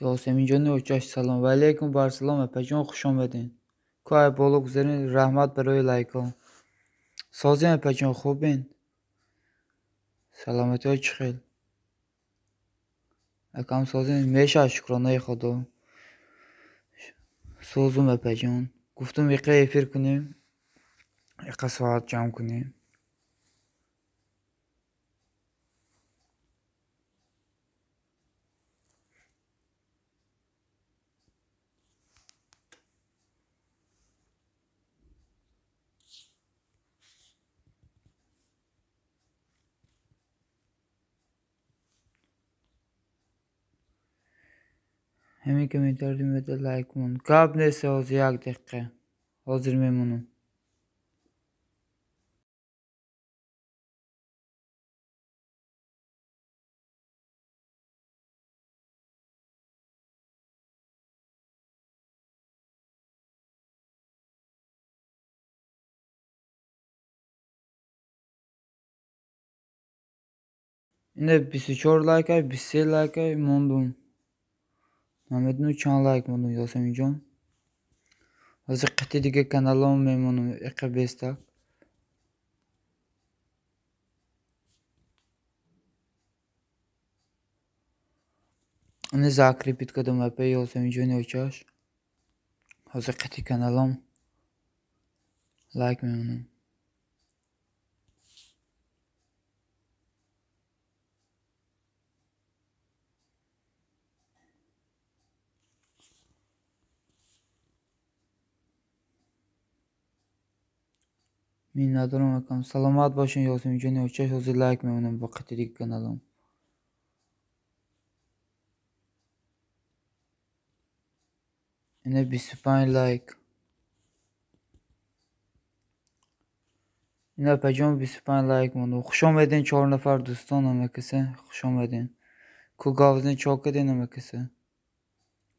یاسمین جان اوچاش سلام و علیکم بر سلام اپجان خوش آمدین. که بالا گذارین رحمت برای لایکا. سازین اپجان خوبین. سلامتی های چخیل. اکم سازین میشه شکرانه خدا. سازم اپجان. گفتم یکی افیر کنیم. یکی ساعت جمع کنیم. همین که میتردیم بده لایک مون. کاب نیست از یک دقیقه. حاضر میمونم. اینه 24 لایک های 23 لایک های موندم. نمیدونم چند لایک موندم یاسمین جان. از قطعی دیگه کانالم میمونم اقا بیسته. Не закрепит, когда мы появился ничего не учаш. Hazır qati kanalım. Like memnun. Minnettarım akam. Salamat başın yolsun. Nичего не учаш. Hazır like memnun. Bu qati kanalım. Yine bir süper like. Yine pejam bir süper like memnun. Xush omedin 4 نفر دوستانم کسی. خوش آمدین. کو گاوزن چاک دینم کسی.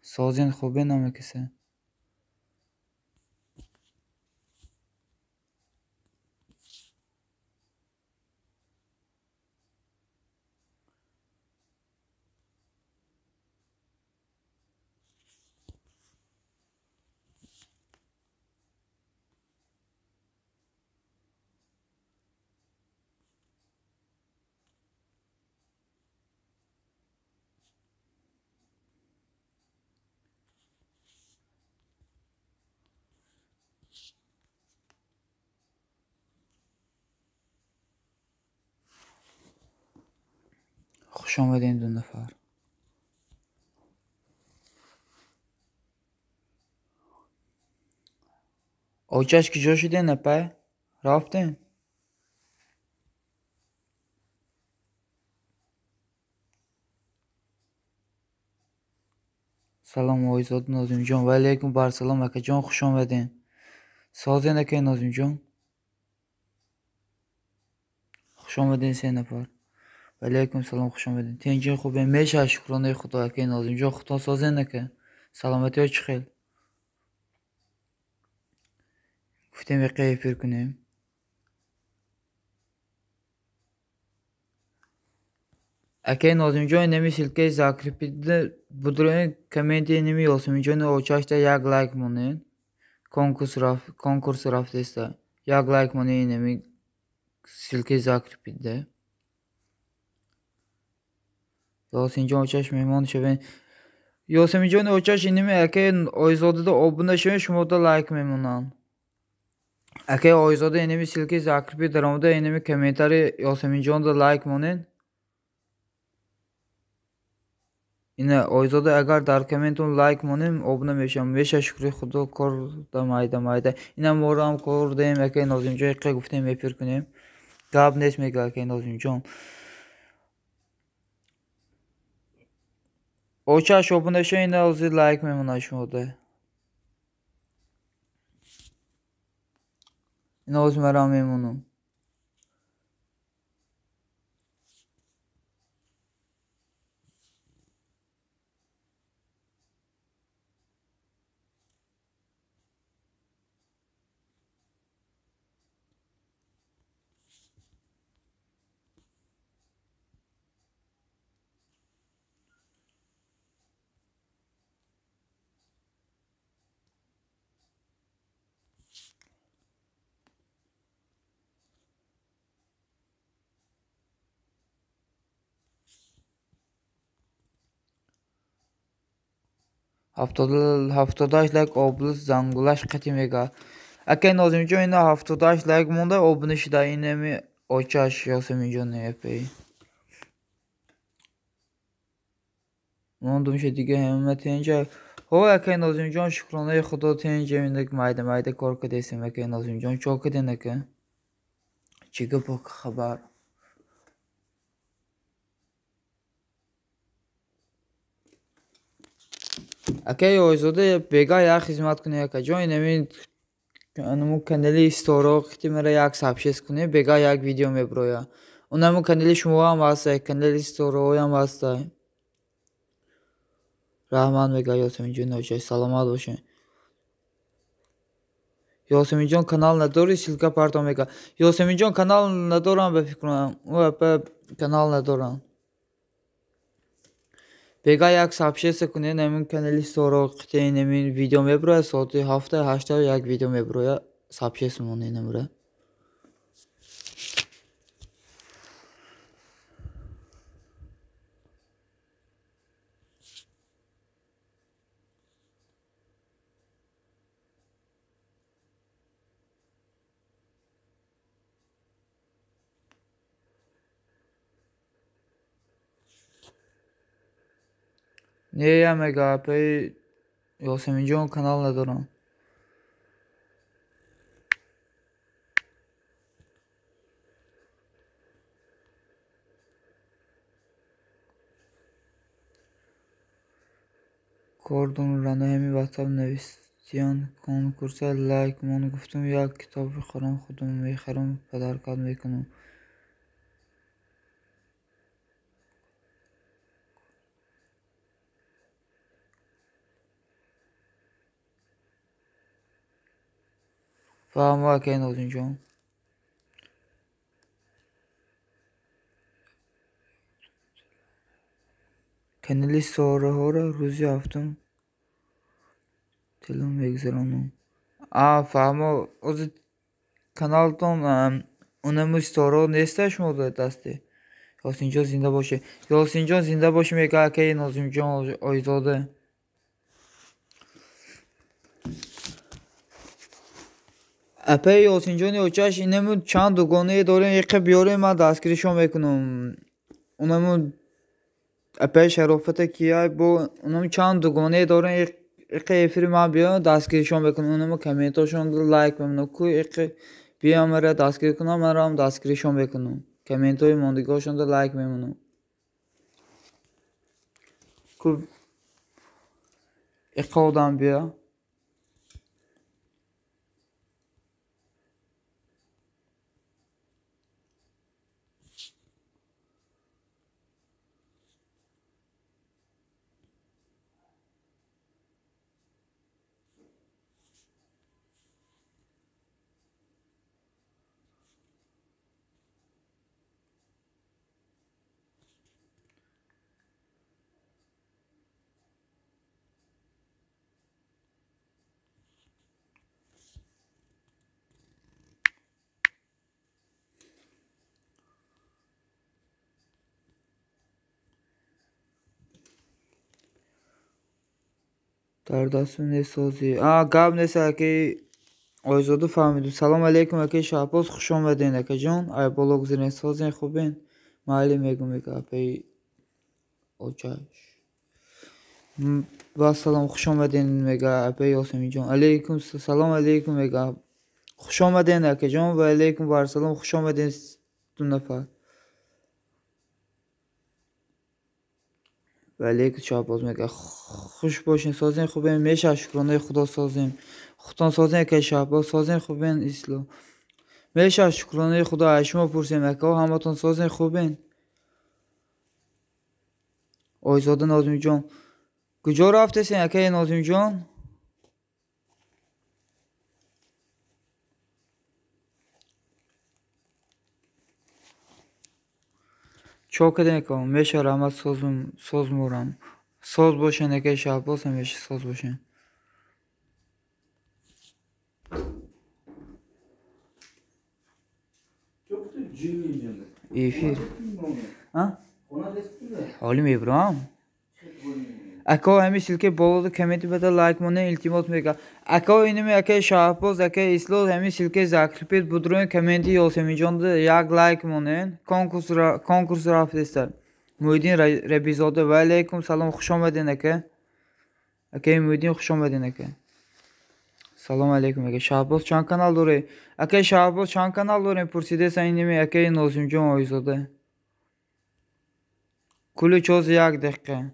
سازین خوبه نام کسی. خوش آمدین 2 نفر. اوچاش کی جا شدین نپای؟ رفتین؟ سلام آیزاد نازم جان و علیکم بر سلام اکا جان خوش آمدین. سازین اکا نازم جان. خوش آمدین 3 نفر. و علیکم سلام خوش آمدین. تنجین خوبه میشه شکرانه خدا اکا نازم جان خدا سازین اکا. سلامتی های چخیل. گفتیم اکا افیر کنیم. اکا نازم جان نمی سلکه زاکریپیده budurun komenti nimi olsun. Jone oçaşta yak like monun. Konkurs raftesta. Yak like monun nimi silke zakripide. Yasin Can oçaş mehman şeven. Yasin Can oçaş nimi eke oyzadı da obunda şeven şumoda like memnunan. Eke oyzadı nimi silke zakripi dramada nimi komentari Yasin Can da like monun. Yine oyzada eğer dar komentun like monim obuna meşam meşa şükür xudo kor da mayda yine moram kor deyim eke nozimco eke guftem epir kunim gab nesmek eke nozimco oça şobuna şey yine ozi like memnaş moda yine oz meram memnunum. 70 like oblis zangulash qati mega. Aka Nozimjon ina 70 like monda obunishida inemi ochash Yoseminjon epey. Mondum şey دیگه همه تنجا هو اکه نازم جان شکرانه خدا تنجا میندک مایده کار که دیسیم اکه نازم جان چاک دینه که چیگه باک خبر اکه آیزاده بگا یک خدمت کنه اکه جان نمید انمو کانالی استورا وقتی مرا یک سابسکرایب کنه بگا یک ویدیو میبرویا اونمو کانالی شما هم هسته کانالی استورا هم هسته رحمان بگا Yoseminjon نوچه سلامت باشه Yoseminjon kanal نداری سیلکا پارتا میگه Yoseminjon kanal ندارم به فکر کنم او اپ kanal ندارم بگا یک سابسکرایب کنه نمون کانالی استورا وقتی نمون ویدیو میبرویا ساعتی 7-8 یک ویدیو میبرویا سابسکرایب مونه نموره niye mega pe Yoseminjon kanal ندارم کردون رانه همی واتساپ نویسیان کنکورس لایک من گفتم یک کتاب بخورم خودم میخرم پدرکارد میکنم فهم که Nozimjon کانالی استورا ها را روزی هفتم تلون میگذرانم فهم از کانالتون اونم استورا نیستش موده دسته Yoseminjon زنده باشه Yoseminjon زنده باشه میگه که Nozimjon آیزاده اپی Yoseminjon اوچاش اینمو چند دوگانه داریم یکی بیاره من دستگیرشون میکنم اونمو اپی شرافت کیای با اونمو چند دوگانه داریم یکی افری من بیام دستگیرشون میکنم اونمو کامنتاشون لایک میمونم کو یکی بیام مرا دستگیر کنم من هم دستگیرشون میکنم کامنتای موندگاشون لایک میمونم کو یک آدم بیا در دستون نسازی گاب نسا که آیزاده فهمیدو سلام علیکم اکی شهباز خوش آمدین اکی جان ای بلوگ زیر سازین خوبین مالی میگم اکی اپی اوچاش با سلام خوش آمدین میگه اپی Yoseminjon علیکم سلام علیکم میگه خوش آمدین اکی جان و علیکم بر سلام خوش آمدین دو نفر ولی که شهباز میگه خوش باشین سازین خوبین میشه شکرانه خدا سازین خودتان سازین که شهباز سازین خوبین اسلام میشه شکرانه خدا اشما پرسیم که همه تان سازین خوبین آیزاده Nozimjon کجا رفتین که Nozimjon چاک نکنم میشه رحمت ساز مورم ساز باشین که شهباز همیشه ساز باشین ایفیر حالی میبرم Ako hemi silke bolodu komenti bada like mone iltimos mega. Ako inimi ake Shahboz ake islo hemi silke zakripet budroin komenti Yoseminjonda yak like monen konkurs rafdestar. Muhyiddin Rebizode ve aleyküm salam xush omadin aka. Aka Muhyiddin xush omadin aka. Salam aleyküm aka. Shahboz chan kanal dore. Aka Shahboz chan kanal dore purside sa inimi aka Nosimjon Oyzode. Kulu çoz yak dakika.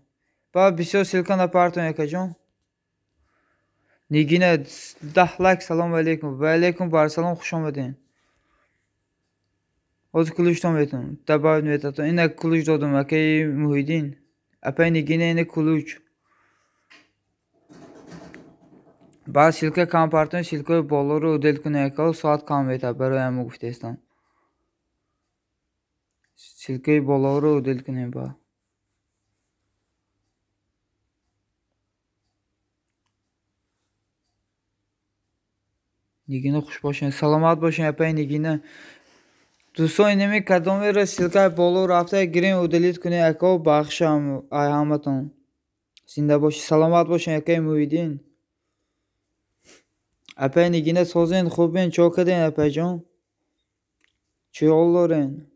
Ba bisyor silkan apartman yakacağım. Nigine 10 like salam aleyküm. Ve aleyküm bar salam xush omadin. Oz kuluçtan vetum. Tabav vetum. İne kuluç dodum akay Muhyiddin. Apay nigine ine kuluç. Ba silka kampartman silka bolları ödel kune yakal saat kam veta baro yamu guftestan. Silka bolları ödel kune ba. Nigine xush boşun. Salamat boşun apay nigine. دوستان اینمی کدام را سیلکه بالا رفته گیریم ودلیت کنی اکا بخشم ای همتون زنده باشی سلامت باشین اکای Muhyiddin اپای نگینه سازین خوبین چو کدین اپای جان چی حال دارین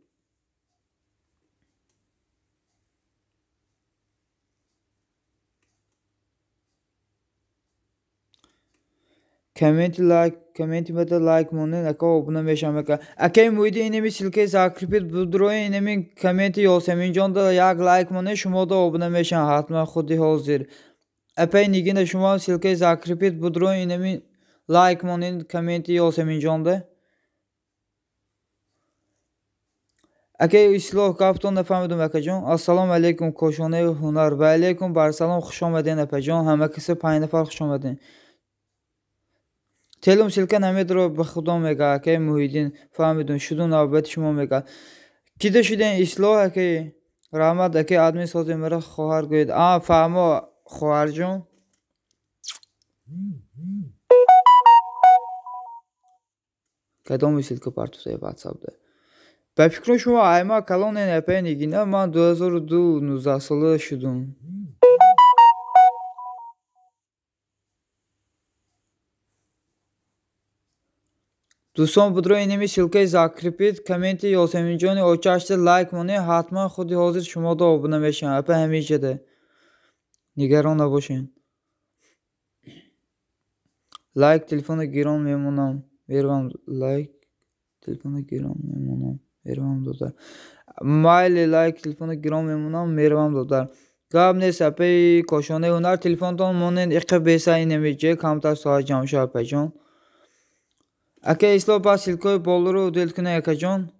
Komenti bada like monen aka abone meşam aka. Akay Muhyiddin inemi silke zakripet budroy inemi komenti Yoseminjonda yak like monen şuma da abone meşam hatma xudi hazır. Apay nigine şuma silke zakripet budroy inemi like monen komenti Yoseminjonda. Akay isloh kapton nefahmedim akajon. Assalamu alaikum koşone hunar ve alaikum bar salam xush omadin apajon. Hamma kisi 5 nafar xush omadin. تلوم سلکن همه رو به خدا میگه که Muhyiddin فهمیدون شدون نوبت شما میگه کیده شدین اصلاح که رحمت که آدمی سازی مرا خواهر گوید فهمو خواهر جون کدام سلک پارتوسه واتساپ ده به فکر شما ایما کلان نپی نگینه من 2002 19 ساله شدم دوستان بود رو اینمی سیلکه زاکریپید کامنتی Yoseminjoni oçaçtı like moni hatman خودی hazır شما da abone بشین اپا همیشه ده نگران نباشین لایک تلفن گیران میمونم vermem like telefonu giram memnunum vermem dodar mail like telefonu giram memnunum vermem dodar gab neyse pe koşone hunar telefondan monen iki besa inemeyecek kamtar sağa camşa pejon Aka islo bas silkoy bolları ödel kune yakajon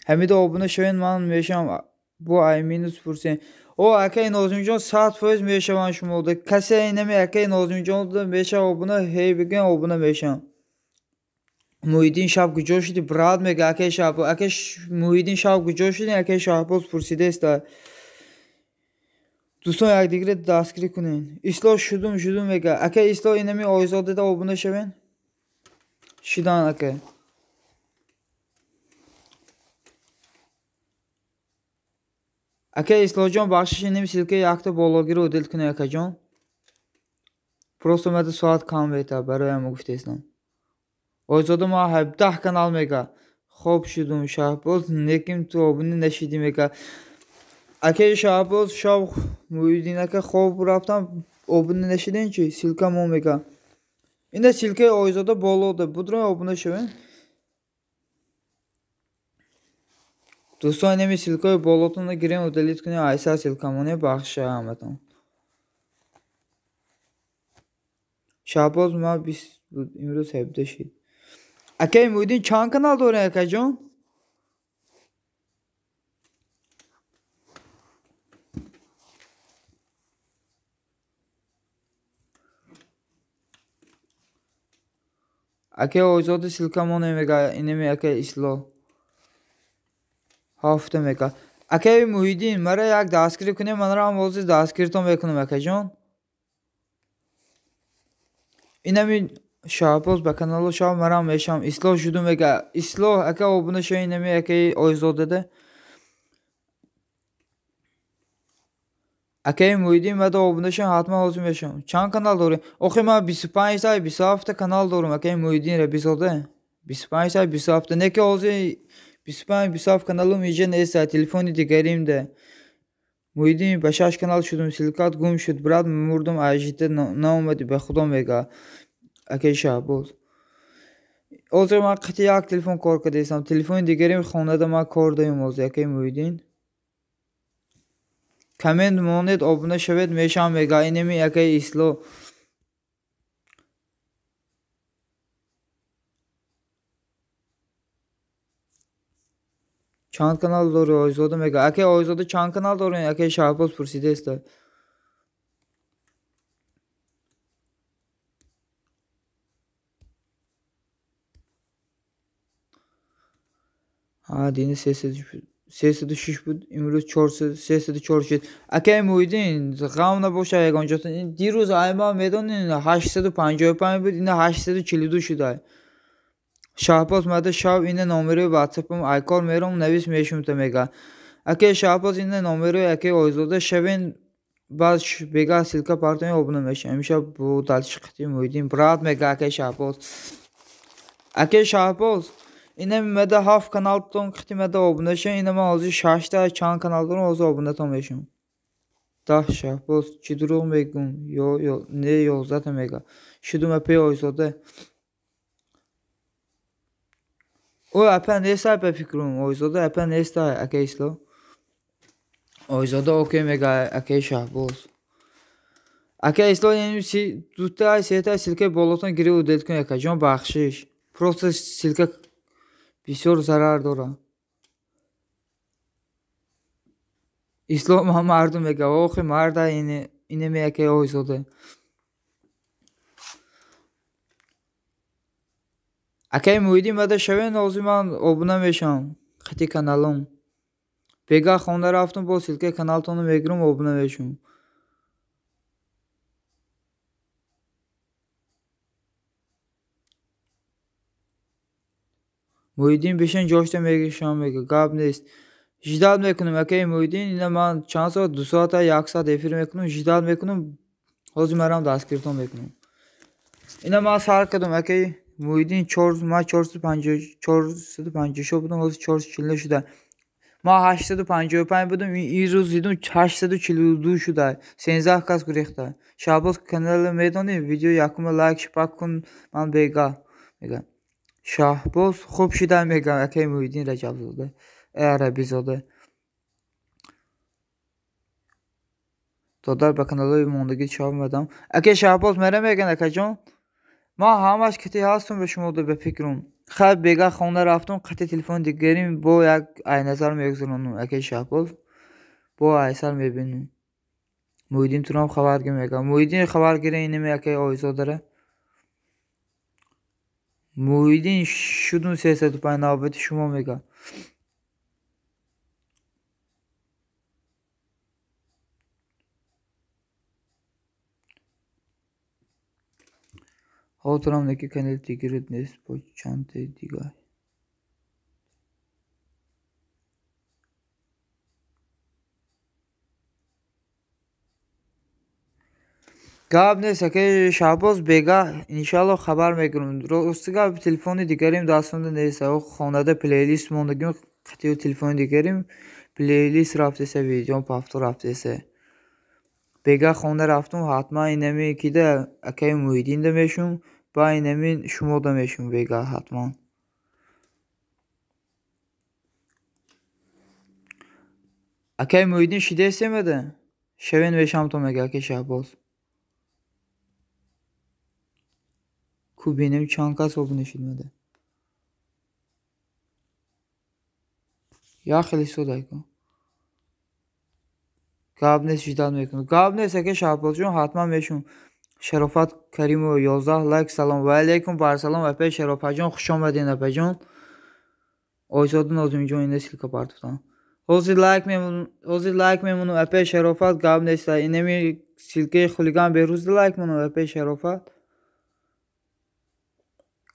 Hamida abone şöyn man meşam bu ay -% o aka Nosimjon 100% meşavan şum oldu kase inemi aka Nosimjon da meşa abone hey begen abone meşam Muhyiddin şab gujoshidi brad mega aka şab aka Muhyiddin şab gujoshidi aka Shahboz purside esta دوستان یک دیگه دستگیری کنین اصلاح شدم میگه اگه اصلاح اینمی آیزاده دا abone شوین شدن اگه اصلاح جان بخشش اینمی سیلکه یک تا بالاگی رو دل کنه اگه جان просто مده ساعت کم بیتا برای هم گفته استم آیزاده ما 17 کانال میگه خوب شدم Shahboz نکیم تو abone نشیدی میگه اگه Shahboz شب Muhyiddin که خوب رفتم abone نشیدین چی سیلکه مو میگه اینه سیلکه آیزاده بالاده بود رو abone شوین دوستان اینمی سیلکه بالاتون رو گیریم و دلیت کنیم ایسا سیلکمونه بخشه همتون Shahboz ما 20 بود امروز 17 شد اگه Muhyiddin چند کانال داره اگه جان اگه آیزاده سیلکمونه میگه اینمی اگه اصلاح هفته میگه اگه Muhyiddin مرا یک دستگیری کنیم من را هم واسه دستگیرتون بکنم اگه جان اینمی Shahboz به کانال شما مرا هم میشم اصلاح شدم میگه اصلاح اگه abone شو اینمی اگه آیزاده ده اکی مویدین و دا آبونشن حتما حاضر میشم. چند کانال داری؟ آخه من 25 سال 27 کانال دارم. اکی مویدین را 25 سال 27 نه که حاضر 25 27 kanalım iyice neyse telefonu digerim de. Muhyiddin به 6 kanal شدم سلکات گم شد برات مردم عجیته ناومدی به خدا میگه اکی شهباز اوزر من قطعی یک تلفن کار کرده ایستم تلفن دیگریم خانه ده من کار داریم اوزر اکی مویدین کامنت مونید abone شوید میشم میگه اینمی اکی اسلو چند کانال داره آیزاده میگه اکی آیزاده چند کانال داره اکی شهباز پرسیده است ها دینی سه düşüş بود امروز 4 شد اکی مویدین غم نباشه یگانجاتون دیروز ایما میدونین 855 بود این 842 شده شهباز مده شب این نمره واتساپم ایکار میرم نویس میشم تو میگه اکی شهباز این نمره اکی آیزاده شوین باز بگه سلکا پارتنی آبونه میشه همیشه با دلش قطعی مویدین برات میگه اکی شهباز اینه مده هاف kanal تون قطعی مده آبونه شه اینه من آزی 6 تا چند kanal دارم آزی آبونه تا میشم ده شهباز چی دروغ میگم یا نه 11 تا میگه شدوم اپی آیزاده او اپا نیسته به فکرم آیزاده اپا نیسته اکی اسلو آیزاده اوکی میگه اکی شهباز اکی اسلو یعنی دو تا سه تا سلکه بالاتون گیری و دل کن اکی جان بخشش просто سلکه بسیار zarar داره اسلام هم مردم میگه آخه مرده اینه میگه که آیزاده اکی مویدین مده شوه نازی من آبونه میشم خطی کانالم بگه خونده رفتم با سلکه کانالتونو میگرم آبونه میشم مویدین بشین جاشته میگه شام میگه گاب نیست جدال میکنم اکی مویدین اینه من چند ساعت 2 ساعت 1 ساعت افیر میکنم جدال میکنم حاضر مرام دستگیرتون میکنم اینه من سر کردم اکی مویدین 450 شو بودم حاضر 440 شده ما 855 بودم این روز دیدم 842 شده 13 کس گریخته شهباز کانال میدانی ویدیو یکم لایک شپک کن من میگه شهباز خوب شده میگم اکی مویدین رجب زاده عربی زاده دادار به کانال موندگی چاپ میدم اکی شهباز میره میگن اکی جان ما همش کتی هستم به شما ده به فکرم خب بگه خونه رفتم قطع تلفن دیگریم با یک ای نظر میگذارم اکی شهباز با ایسر میبینیم مویدین تونم خبرگی میگم مویدین خبرگیره اینه میگه آیزا داره مویدین شدون 305 نوبت شما میگه خاطرم نکی کانال دیگرت نیست با چند دیگه گاب نیست که شهباز بگه انشالله خبر میگیرم راستگاه تلفن دیگریم دستمونده نیست او خانده پلیلیست موندگیم قطعی تلفن دیگریم پلیلیست رفتیسه ویدیو پافتو رفتیسه بگه خانه رفتم حتما اینمی که ده اکی مویدین ده میشم با اینمی شما ده میشم بگه حتما اکی مویدین شیده استیمده شوین میشم تو میگه که شهباز کو benim çan kas olduğunu düşünmedi. Ya خیلی سودای کن. قابلش جدال میکنم. قابلش که شهباز جون حتما میشون. شرافت کریم و 11 لایک سلام و علیکم بر سلام اپی شرافت جون خوش آمدین اپی جون. آیزادون آزمی جون این سیل کپارتفتان. حوزی لایک میمونم اپی شرافت قابلش اینمی سیلکه خلیگان بهروز لایک میمونم اپی شرافت.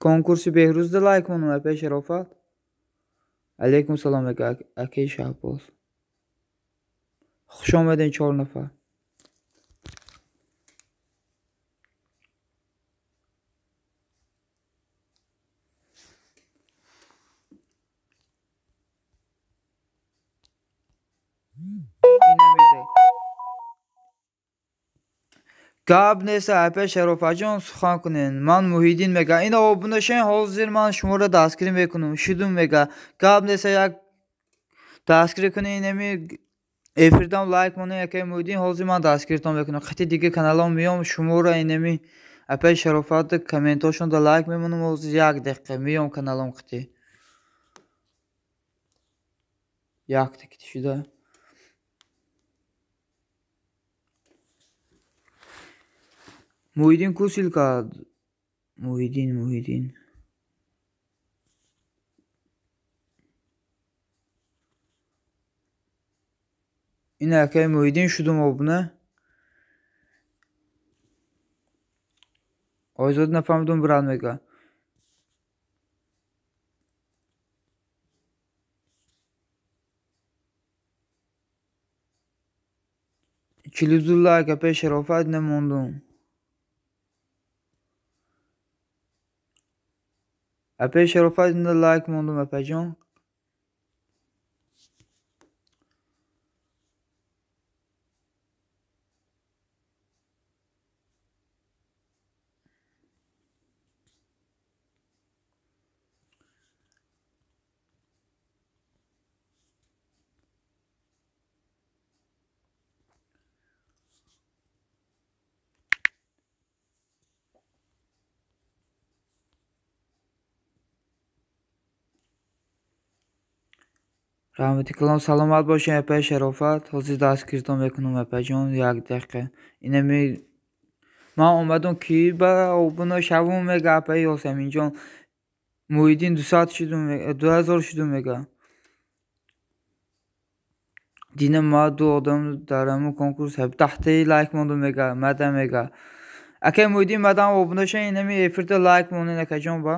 کنکورسی بهروز ده لایک منو اپی شرافت علیکم سلام اکی شهباز خوش آمدین 4 نفر гап нест апа шарофаҷон сухан кунед. Ман Муҳиддин мега ин обунашин ҳозир ман шуморо дастгирӣ мекунам. Шудум мега гап нест як дастгирӣ кунед инами эфирдам лайк монед яке Муҳиддин ҳозир ман дастгиритон мекунам. Қати дига каналам миём шуморо инами апа шарофат комментошонда лайк мемонам ҳозир 1 дақиқа миём каналам қати 1 дақиқа шуда Муҳиддин ку силка Муҳиддин ин акай Муҳиддин шудум обуна Озод нафаҳмидум брат мега 42 лайк апа шарофат намондум апа шарофат инда лайк мондум апаҷон раҳмати калом саломат бошед апа шарофат ҳозир дастгиритон мекунам апаҷон 1 дақиқа инами ман омадам ки ба обуна шавум мега апа Ёсаминҷон Муҳиддин 200 шудум 2000 шудум мега дина ма ду одам дар ҳамун конкурс 17 лайк мондум мега мада мега акай Муҳиддин мадам обунаша инами эфирда лайк монед акаҷон ба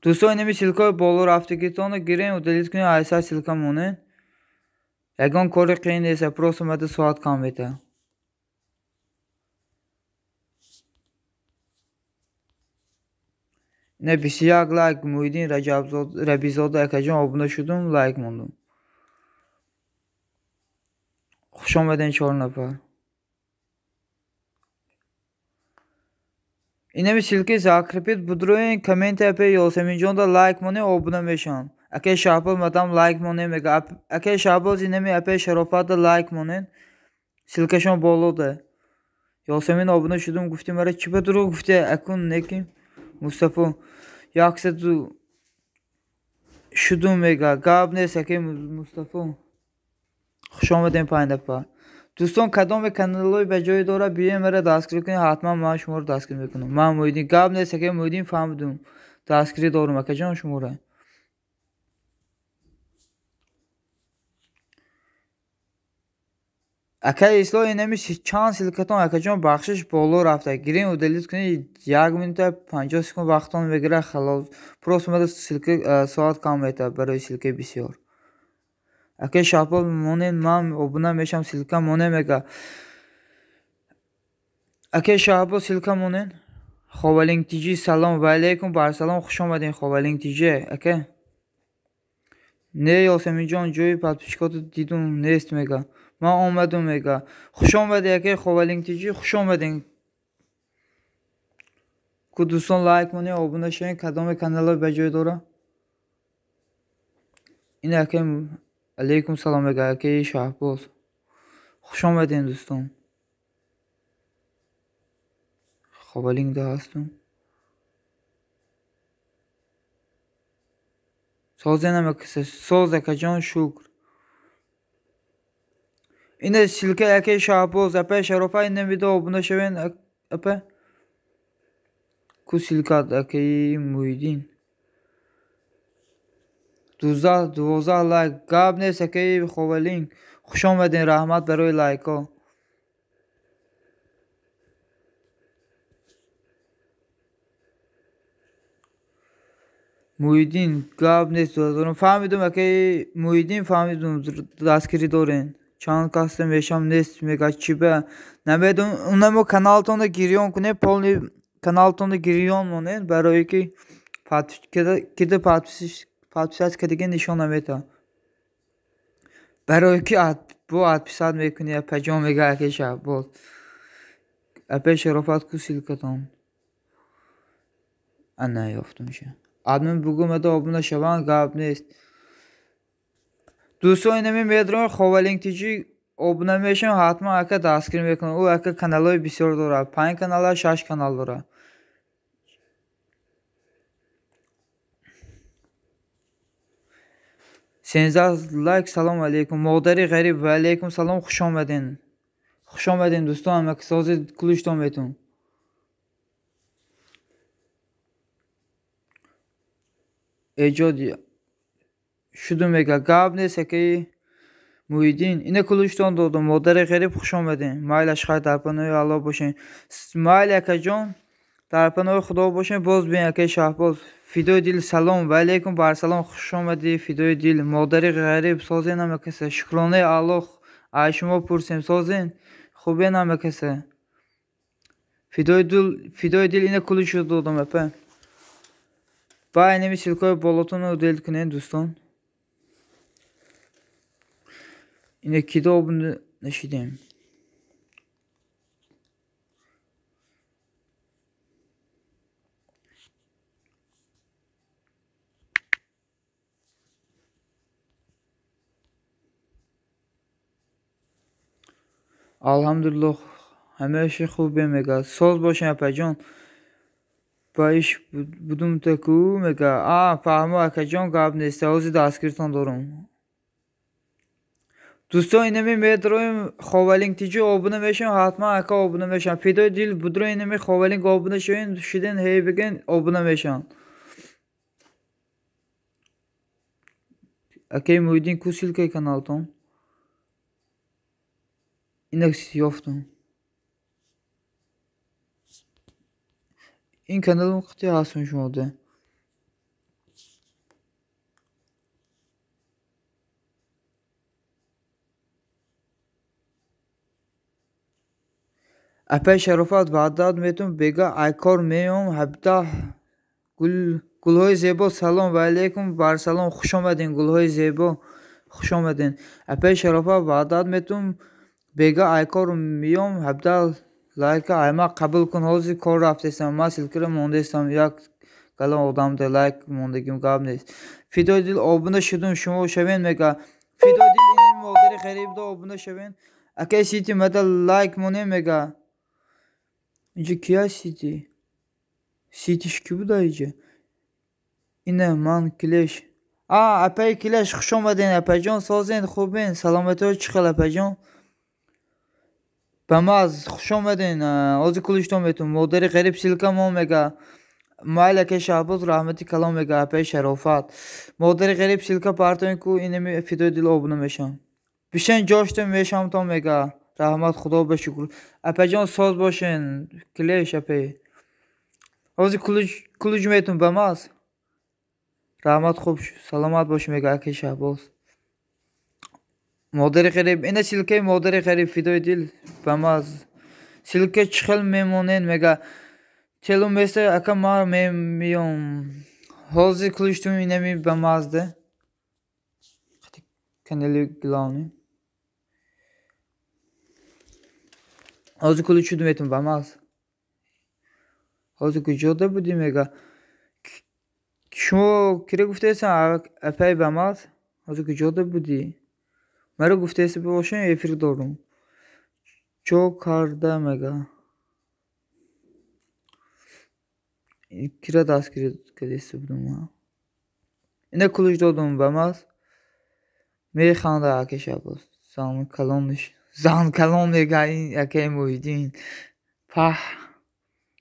дӯстон инами силкаи боло рафтагитонро гирем удалит кунем айса силка монед ягон кори қиин нест просто мада соат кам мета ина 21 лайк Муҳиддин Рабизода акаҷон обуна шудум лайк мондум хуш омаден 4 нафар инами силки закрепит будроин комменти апа Ёсаминҷонда лайк монед обуна мешавам акай Шаҳбоз мадам лайк монед мега акай Шаҳбоз инами апа шарофатда лайк монед силкашон болода Ёсамин обуна шудум гуфти мара чӣ ба дурӯғ гуфти акун неким Мустафо 100 шудум мега гап нест акай Мустафо хуш омадем 5 нафар дӯстон кадоме каналҳои ба ҷое дорад биёед мара дастгирӣ кунед ҳатман ман шуморо дастгирӣ мекунам ман Муҳиддин гап нест акай Муҳиддин фаҳмидум дастгирӣ дорум акаҷон шуморо акай Исло инами чанд силкатон акаҷон бахшиш боло рафта гирем удалит кунед 1 минута 50 секунд вақтон мегира халос просто мада силка соат кам мета барои силкаи бисёр акай Шаҳбоз монед ман обуна мешавам силка монед мега акай Шаҳбоз силка монед Ховалингтиҷи салом ва алейкум барсалом хуш омадин Ховалингтиҷи акай не Ёсаминҷон ҷои подписчикоту дидум нест мега ман омадум мега хуш омадед акай Ховалингтиҷи хуш омадин ку дӯстон лайк монед обуна шавед кадоме каналҳои ба ҷое дорад ин акай алейкум салом мега акай Шаҳбоз хуш омадин дӯстон Ховалингда ҳастум созенам соз акаҷон шукр ина силка акай Шаҳбоз апа шарофат ина видео обуна шавен апа ку силкат акай Муҳиддин 12 лайк гап нест акай Ховалинг хуш омадин раҳмат барои лайкҳо Муҳиддин гап нест фаҳмидум акай Муҳиддин фаҳмидум дастгирӣ дорен чанд каста мешам нест мега чӣ ба намедон унамо каналтонро гирён кунед полни каналтонро гирён монед барое ки кида подписать кардагӣ нишон намета барое ки бо подписат мекунӣ апаҷон мега акай Шаҳбоз اپی شرافت کو سیلکتان نه یافتم میشه admin bugün de abone şavan gab nest. Do'stlar inami medron xovalintici abone meşin hatma aka daskrim bekon. O aka kanalay bisyor dora. 5 kanallar 6 kanal dora. Senzaz like salam aleykum. Modari gharib ve aleykum salam xush omadin. Xush omadin do'stlar ama sozi kulishton betun. Ejodi شدو میگه گاب نیست که مویدین اینه کلوشتون دادم مادر غریب خوش آمدین مایلش خواهد در پناه الله باشین مایل اکا جان در پناه خدا باشین باز بین اکا شهباز فیدوی دیل سلام و علیکم بر سلام خوش آمدی فیدوی دیل مادر غریب سازین همه کسه شکرانه الله ای شما پرسیم سازین خوبین همه کسه فیدوی دیل اینه کلوشتون دادم اپه با اینمی سیلکای بالاتون رو دیل کنین دوستان yine kitabını neşideyim. Elhamdülillah. Her şey خوبه mega. Söz başına yapacağım. Baş budum taku mega. Fahma akacağım gabne sözü de askirtan doğrum. دوستان اینمی میدرویم خوالینگ تیجی آبونه میشن حتما اکا آبونه میشن فیدای دیل بودرو اینمی خوالینگ آبونه شوین شدین هی بگین آبونه میشن اکی مویدین کوسیل که کانالتون اینک یافتم این kanalın kutuya asmış oldu. اپی شرافت وعدت میتون بگا ایکار میام هبتا گلهای زیبا سلام و علیکم بر سلام خوش آمدین گلهای زیبا خوش آمدین اپی شرافت وعدت میتون بگا ایکار میام هبتا لایک ایما قبول کن حوزی کار رفتستم ما سلکره موندستم یک کلام آدم ده لایک موندگیم قبل نیست فیدیو دیل آبونه شدم شما شوین مگا فیدیو دیل اینمی مادری غریب ده آبونه شوین اکی سیتی مده لایک مونه مگا اینجا کیا سیتی سیتیش کی بود اینجا اینه من کلش اپی کلش خوش آمدین اپی جان سازین خوبین سلامتی ها چخل اپی جان بماز خوش آمدین آزی کلشتون بیتون مادری غریب سیلکم هم مگا مایل که شعباز رحمتی کلام مگا اپی شرافت مادری غریب سیلکا پارتون کو اینمی فیدیو دیل آبونه میشم بیشن جاشتم میشم تا مگا رحمت خدا به شکر اپی جان ساز باشین کلیش اپی آزی کلوج میتون بماز رحمت خوب سلامت باش مگا اکی شعباز مادر غریب اینه سیلکه مادر غریب فیدیو دیل بماز سیلکه چخل میمونین مگا تلون بسته اکا ما میام حوزی کلوشتون اینمی بمازده کانالی گلانی حوزی کلوشتون میتون بماز حوزی کجاده بودی مگا شما کره گفته ایسان اپی بماز حوزی کجاده بودی مرا گفته ایسان باشن افیر دارم چو کرده مگا کره دست کردیسته بودم اینه کلوش دادم بماز میری خانده اکی شباز زان کلام نگه این اکی مویدین پاه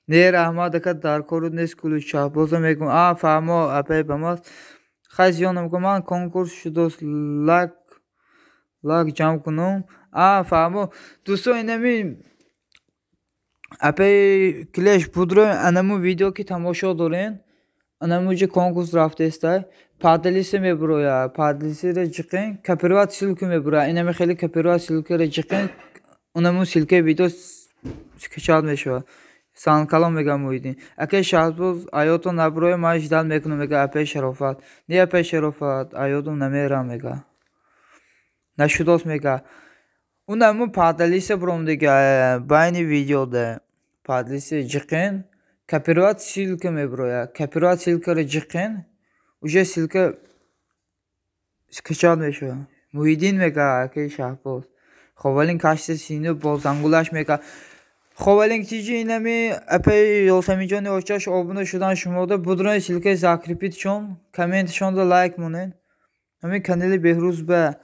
نه رحمت اکا در کارود نیست کلوش شبازه میگم فهما اپی بماز خیز یانم که من کنکورس شدوست لاک جمع کنم فهما دوستو اینمی اپی کلش بودرو انمو ویدیو که تماشا دارین انمو جه کنکورس رفته استای پادلیسی میبرویا پادلیسی را جقین کپیروات سیلکی میبرویا اینمی خیلی کپیروات سیلکی را جقین اونمو سیلکی ویدیو کشاد میشوه سان کلام میگم مویدین اکی شهباز آیاتو نبروی ما جدال میکنم میگه اپی شرافت نی اپی شرافت آیاتو نمیرم میگه نشوداست میگه اونمو پادلیسی بروم دیگه باینی ویدیو ده Padlisi jiqin. Kapirat silka mebroya. Kapirat silka jiqin. Уже silka скачал еще. Muhyiddin mega ki Shahboz. Xovaling kashti sini bozangulash mega. Xovaling tiji inami epey Yosemijoni ochash obuna shudan shumoda budron silka zakripit chon. Comment shon da like munin. Hami kanali Behruz be.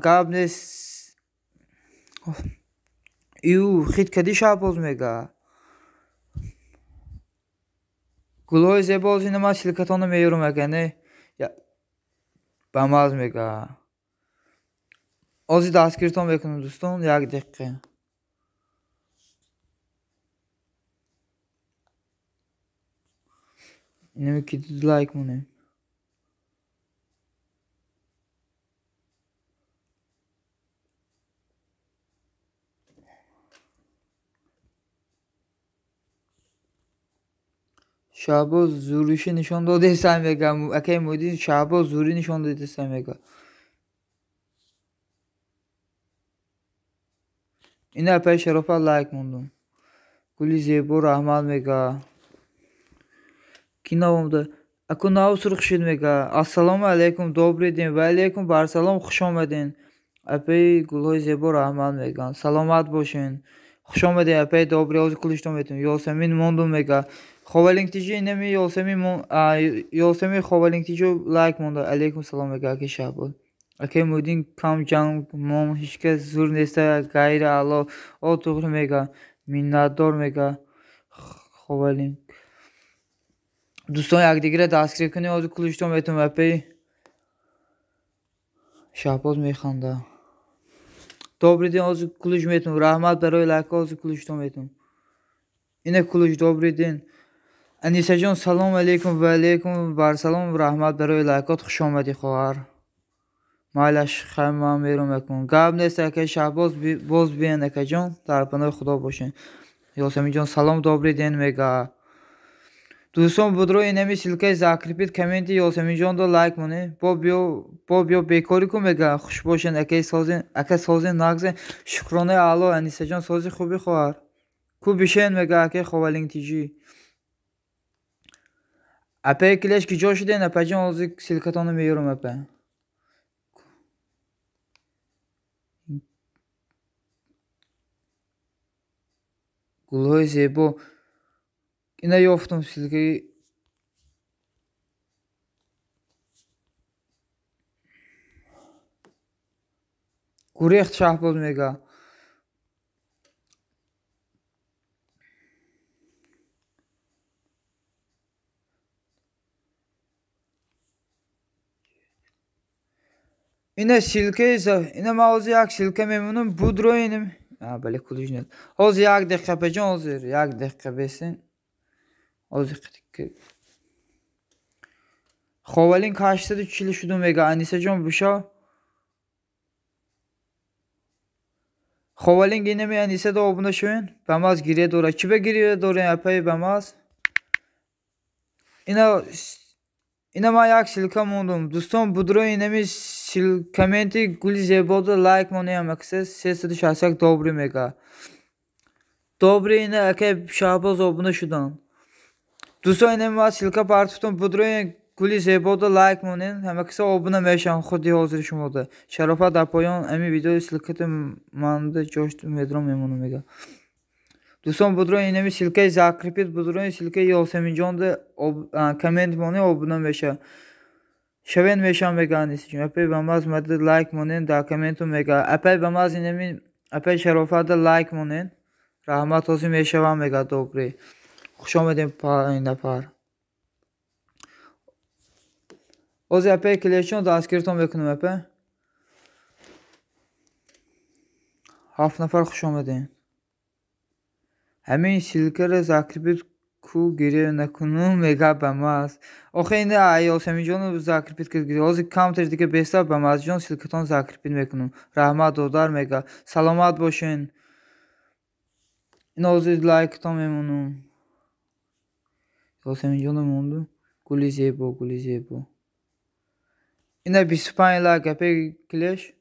Gabnes. Khit kadi Shahboz mega. Guloy zeboz inama silkatonu meyorum egane. Ya bamaz mega. Ozi daskirton bekunum dostum. Yak dakika. İnami kidi like munin. Shahboz zurishi nishon dode desam mega. Akay Muhyiddin Shahboz zuri nishon dode desam mega. Ina epey şerofa like mundum. Guli zebo rahmal mega. Kinavumda. Aku nav surxshid mega. Assalomu alaykum, добрый день. Va alaykum barsalom, xush omadin. Epey Gulhoy zebo rahmal mega. Salomat boshin. Xush omadin epey добрый oz qilishdim etim. Yosemin mondum mega. Xovaling tiji inami Yosemin xovaling tiji like munda. Alaykum salom mega ki Shahboz. Akay Muhyiddin kam can mom hechkes zur nesta gayri alo o to'g'ri mega. Minnatdor mega. Xovaling. دوستان یکدیگر دستگیر کنی از کلوشتم بهتون اپی Shahboz میخنده. Добрый день از کلوش میتون. رحمت برای لایک از کلوشتم بهتون. اینه کلوش добрый день. انیسه جان سلام علیکم و علیکم بر سلام رحمت برای لایکات خوش آمدی خواهر. مالش خیلی میرم میکنم. گاب نیست که Shahboz باز بیان که جان در پناه خدا باشین. یاسمین جان سلام добрый день میگه. دوستان بدرو اینمی سیلکای زاکریپید کامنتی Yosemin جان دا لایک منه. با بیا بیکاری کن مگه خوش باشین. اکه سازین نگزین شکرانه آلو انیسه جان سازی خوبی خواهر. کو بیشین مگه اکه خوالینگ تیجی. اپه کلیش کی جا شدین اپه جان آزی سیلکتانو میارم اپه. گلهای زیبا. اینه یافتم silkeyi. Guriyeht Shahboz mega. اینه silkeyi اینه ما از یک silke memnunum. Budro inim. بله کلوش نیست. از یک دقیقه بجان آزیر. یک دقیقه بسین. از یک Xovaling karşıda çili şudum mega. Anise John Busha. Xovaling yine mi Anise de obuna şöyn. Bamaz giriye doğru. Kibe giriye doğru yapayı bamaz. İna ma yak silka mondum. Dostum budro yine mi komenti guli zeboda like monu yamakse. Sesi dışarısak dobri mega. Dobri yine ake Shahboz obuna şudan. Dostum yine mi silka partuftum budro yine گلی زیبا لایک مونین همه کسا آبونه میشن خودی حاضر شما ده شرافت در پایان امی ویدیو سلکت مانده جاشت میدرم میمونم میگه دوستان بدرو اینمی سلکه زاکریپید بدرو سلکه Yosemin جان ده کامنت مونی آبونه میشه شوین میشن میگه نیستیم اپی بماز مده لایک مونین در کامنتو میگه اپی بماز اینمی اپی شرافت لایک مونین رحمت هازی میشوم میگه دوبری خوش آمدیم پا این نفر Ozi epey kleşon da askeriton bekunum epey. Haf nafar xush omadin. Hemin silkere zakribit ku giriye nekunum mega bamaz. Oxe indi Yosemin jonu zakribit giriye. Ozi counter dike besta bamaz jon silketon zakribit bekunum. Rahmat odar mega. Salamat boşin. İna ozi like tam memnunum. Yosemin jonu mondu. Guli zebo. Yine bir Spanya'la gapey kileş.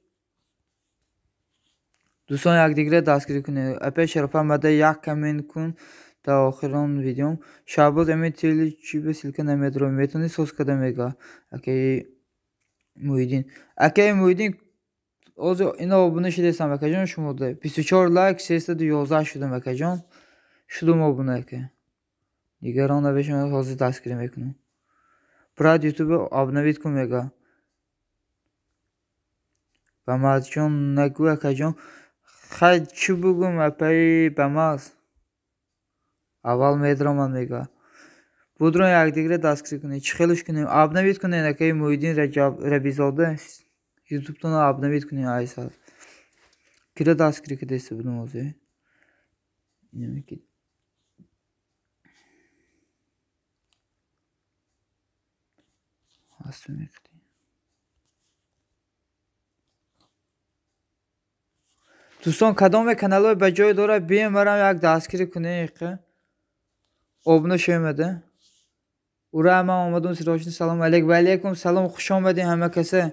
دوستان یکدیگر دستگیری کنید. اپی شرف آمده یک کامنت کن تا آخر آن ویدیوم. شابوز امید تیلی چی به سیلک نمیدارم میتونی سوس کده میگه. اکی مویدین از اینا abone شدیدم اکجان شما ده 24 لایک 311 شدم اکجان شدم abone که دیگران نباشم حاضر دستگیری میکنم. برای یوتیوب abone بید کن میگه. و مازجان نگو اکجان خیلی چی بگم اپی بماز اول میدرم من میگه. بودران یک دیگر دستگیری کنید. چی خیلیش کنیم abone بید کنید اکی مویدین ربیزاده یوتیوب تون abone بید کنید ایسا. Kira دستگیری که دسته بدم اوزه اینه که هست میکنی. دوستان کدام کانال های بجای داره بیایم برام یک دستگیری کنه که abone شومده. اورا من اومدم سراشن سلام علیکم سلام خوش آمدین همه کسی.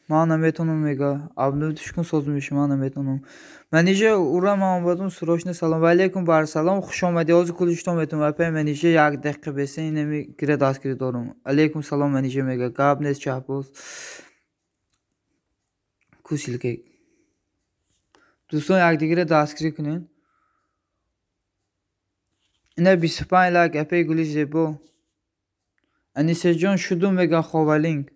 من نمیتونم میگه abone düşkün sözmüşüm من نمیتونم. من اینجا اورا من اومدم سراشن سلام علیکم بر سلام خوش آمدی از کلشتم میتونم اپی من اینجا یک دقیقه بس اینمی گره دستگیری دارم. علیکم سلام من اینجا میگه قاب نیست چاپوس کوسیل که دوستان یک دیگه دستگیری کنین. اینه 25 لایک اپی گلی زیبا انیسه جان شدم میگه خوالینگ